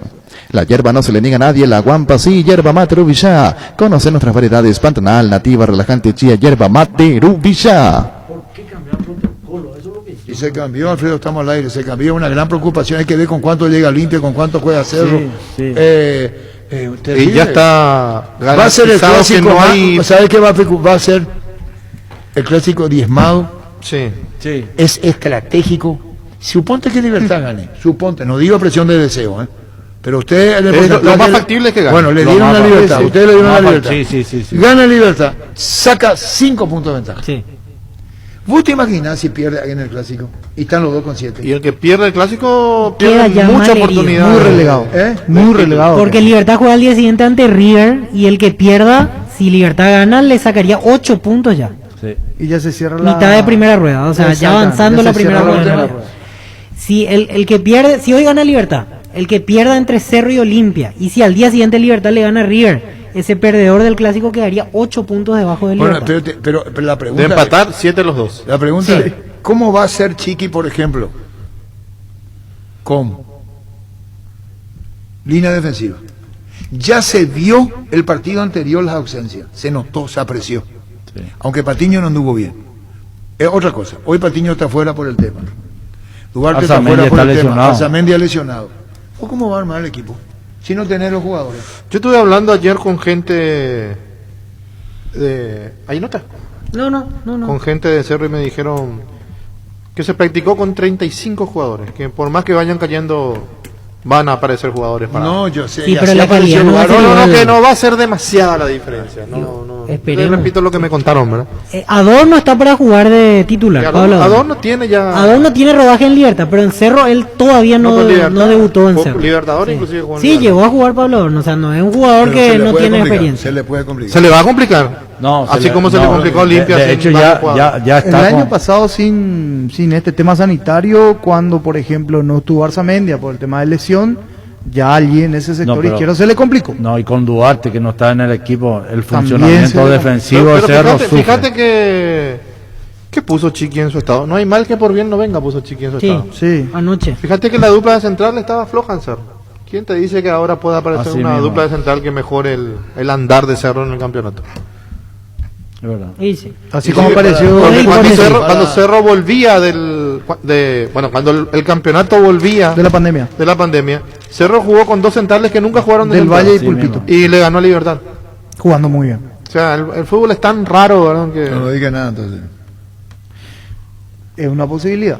S5: La hierba no se le niega a nadie, la guampa sí, hierba mate Rubillá. Conoce nuestras variedades, pantanal, nativa, relajante, chía, hierba mate Rubillá.
S4: Y se cambió, Alfredo, estamos al aire, se cambió, una gran preocupación, hay que ver con cuánto llega limpio, con cuánto juega Cerro.
S3: Sí.
S1: Y ya está
S4: va a ser el clásico,
S1: no hay...
S4: ¿sabe qué va a ser? El clásico diezmado.
S1: Sí.
S4: Es estratégico. Suponte que Libertad gane, suponte, no digo presión de deseo, pero usted
S1: lo más factible es que gane.
S4: Bueno, le dieron la Libertad,
S1: sí.
S4: ustedes le dieron la Libertad.
S3: Sí.
S4: Gana Libertad, saca 5 puntos de ventaja.
S2: Sí.
S4: ¿Vos te imaginas si pierde aquí en el clásico? Y están los dos con 7.
S1: Y el que pierde el clásico
S2: Queda
S1: pierde
S2: ya
S1: mucha
S2: malherido.
S1: oportunidad.
S14: Muy relegado. Muy relegado.
S2: Porque Libertad juega al día siguiente ante River y el que pierda, si Libertad gana, le sacaría 8 puntos ya.
S3: Sí.
S14: Y ya se cierra la...
S2: Mitad de primera rueda, o sea, ya avanzando la primera rueda. Si el que pierde, si hoy gana Libertad, el que pierda entre Cerro y Olimpia, y si al día siguiente Libertad le gana a River, ese perdedor del clásico quedaría 8 puntos debajo de Libertad.
S4: Bueno, pero la pregunta
S1: De empatar, 7 los dos.
S4: La pregunta es, ¿cómo va a ser Chiqui, por ejemplo? ¿Cómo? Línea defensiva. Ya se vio el partido anterior las ausencias, se notó, se apreció. Sí. Aunque Patiño no anduvo bien. Es otra cosa, hoy Patiño está fuera por el tema. Duarte está fuera por el tema. Arzamendi ha lesionado. ¿O cómo va a armar el equipo? Si no tener los jugadores.
S1: Yo estuve hablando ayer con gente de... ¿Ahí no está?
S2: No.
S1: Con gente de Cerro y me dijeron que se practicó con 35 jugadores, que por más que vayan cayendo van a aparecer jugadores para...
S4: No, yo sé.
S2: Sí, pero la calidad no va a ser
S1: no,
S2: igual.
S1: que no va a ser demasiada la diferencia. No.
S2: Esperemos.
S1: Les repito lo que me contaron, ¿verdad?
S2: Adorno está para jugar de titular.
S1: Adorno tiene ya...
S2: Adorno tiene rodaje en Libertad, pero en Cerro él todavía no debutó en Cerro.
S1: Libertadores inclusive jugó en
S2: Sí, llegó a jugar Pablo Adorno, o sea, no es un jugador que no tiene experiencia.
S4: Se le puede complicar.
S1: Se le va a complicar.
S3: No,
S1: así como se le complicó a Olimpia.
S3: De hecho, ya está.
S14: El año pasado, sin este tema sanitario, cuando, por ejemplo, no estuvo Arzamendia por el tema de lesión, ya allí en ese sector izquierdo se le complicó.
S3: No, y con Duarte, que no está en el equipo, el funcionamiento defensivo de Cerro sufre.
S1: Fíjate que puso Chiqui en su estado. No hay mal que por bien no venga, puso Chiqui en su estado.
S2: Sí, anoche.
S1: Fíjate que la dupla de central estaba floja en Cerro. ¿Quién te dice que ahora pueda aparecer
S3: Así
S1: una
S3: mismo.
S1: dupla de central que mejore el andar de Cerro en el campeonato?
S3: Es verdad.
S2: Sí.
S14: Así como apareció
S1: cuando Cerro volvía cuando el campeonato volvía
S14: de la pandemia,
S1: Cerro jugó con dos centrales que nunca jugaron
S14: del Valle y Pulpito,
S1: y le ganó a Libertad,
S14: jugando muy bien.
S1: O sea, el fútbol es tan raro, ¿verdad? Que...
S4: No diga nada, entonces.
S14: Es una posibilidad.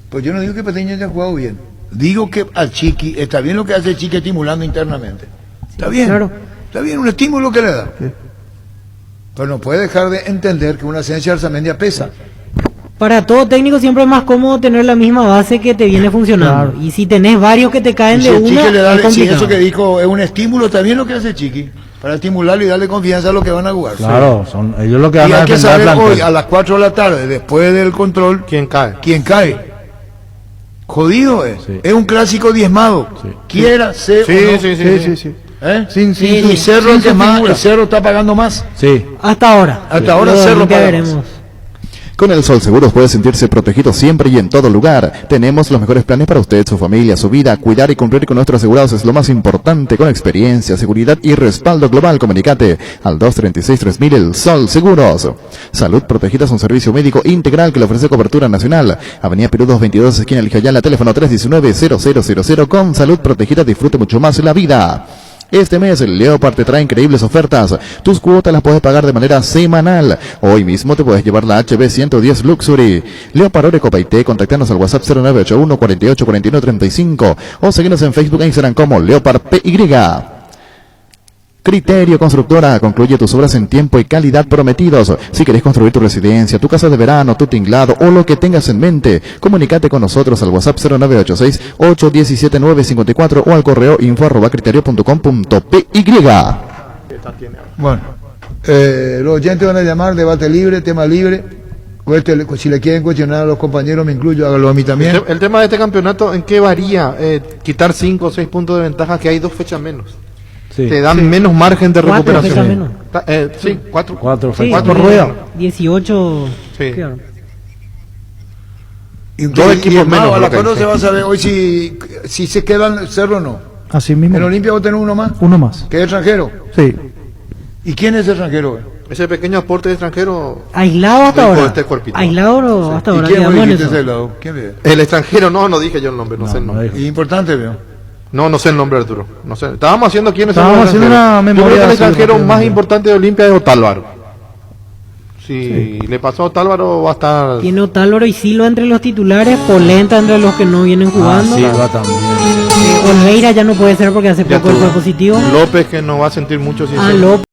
S4: Pues yo no digo que Patiño haya jugado bien. Digo que al Chiqui, está bien lo que hace el Chiqui estimulando internamente. Está bien,
S2: claro.
S4: Está bien, un estímulo que le da. Sí. Pero no puede dejar de entender que una esencia de Arzamendia pesa.
S2: Para todo técnico siempre es más cómodo tener la misma base que te viene funcionando. Claro. Y si tenés varios que te caen de una,
S4: Chiqui le da,
S2: es complicado.
S4: si eso que dijo es un estímulo, está bien lo que hace Chiqui. para estimularlo y darle confianza a los que van a jugar.
S3: Claro, son ellos los que van
S4: y
S3: a
S4: hay que
S3: defender
S4: saber
S3: el
S4: hoy,
S3: plantel.
S4: a las 4 de la tarde, después del control,
S1: ¿Quién cae?
S4: ¿quién cae? Jodido es. Es un clásico diezmado. Quiera ser
S1: Sí,
S4: o no.
S1: sí, sí, sí.
S4: ¿Eh?
S14: Sin
S4: y Cerro
S14: sin
S4: el que
S14: su
S4: más,
S14: figura.
S4: el Cerro está pagando más.
S3: Sí.
S2: Hasta ahora.
S4: Hasta ahora
S2: Luego
S4: Cerro
S2: ya
S4: paga
S2: veremos.
S4: más.
S5: Con el Sol Seguros puede sentirse protegido siempre y en todo lugar. Tenemos los mejores planes para usted, su familia, su vida. Cuidar y cumplir con nuestros asegurados es lo más importante. Con experiencia, seguridad y respaldo global, comunicate al 236-3000 El Sol Seguros. Salud Protegida es un servicio médico integral que le ofrece cobertura nacional. Avenida Perú 222, esquina El Jayala, teléfono 319-0000. Con Salud Protegida disfrute mucho más la vida. Este mes el Leopard te trae increíbles ofertas. Tus cuotas las puedes pagar de manera semanal. Hoy mismo te puedes llevar la HB 110 Luxury. Leopard Oreco Paité, contactanos al WhatsApp 0981 48 41 35 o seguinos en Facebook e Instagram como Leopard PY. Criterio Constructora, concluye tus obras en tiempo y calidad prometidos. Si querés construir tu residencia, tu casa de verano, tu tinglado o lo que tengas en mente, comunícate con nosotros al WhatsApp 0986-817954 o al correo info@criterio.com.py.
S4: Bueno, los oyentes van a llamar, debate libre, tema libre. Si le quieren cuestionar a los compañeros, me incluyo, hágalo a mí también.
S1: El tema de este campeonato, ¿en qué varía? Quitar 5 o 6 puntos de ventaja, que hay 2 fechas menos.
S3: Sí.
S1: Te dan menos margen de
S2: 4
S1: recuperación.
S2: fechas menos.
S1: Sí, 4.
S3: 4
S2: Sí,
S3: fechas.
S2: por
S1: rueda.
S2: 18.
S1: Sí.
S2: Claro.
S4: Y
S1: Dos equipos menos,
S4: a la
S1: lo que
S4: cuando
S1: dice.
S4: se va a saber hoy si se quedan Cerro o no.
S14: Así mismo.
S4: En Olimpia va a tener uno más,
S14: Uno más.
S4: que es extranjero.
S14: Sí.
S4: ¿Y quién es extranjero hoy?
S1: Ese pequeño aporte de extranjero.
S2: Aislado hasta
S1: rico
S2: ahora.
S1: este cuerpito.
S2: Aislado hasta
S4: ¿Y
S2: ahora.
S4: quién
S2: quedamos en
S4: dijiste
S2: eso.
S4: ese lado? ¿Quién es?
S1: El extranjero, no dije yo el nombre, no sé el nombre.
S4: Y importante, veo.
S1: No sé el nombre, Arturo. No sé. Estábamos haciendo quiénes son
S14: Estábamos
S1: los
S14: haciendo
S1: extranjeros.
S14: una
S1: Yo creo
S14: memoria
S1: que el
S14: así,
S1: extranjero
S14: rápidamente.
S1: más importante de Olimpia es Otálvaro. Si le pasó a Otálvaro, va a estar.
S2: Tiene Otálvaro y Silva entre los titulares, Polenta entre los que no vienen jugando.
S3: Silva también.
S2: Olveira ya no puede ser porque hace
S1: Ya
S2: poco él
S1: tuvo.
S2: fue positivo.
S1: López, que no va a sentir mucho si
S2: Ah,
S1: se-
S2: López.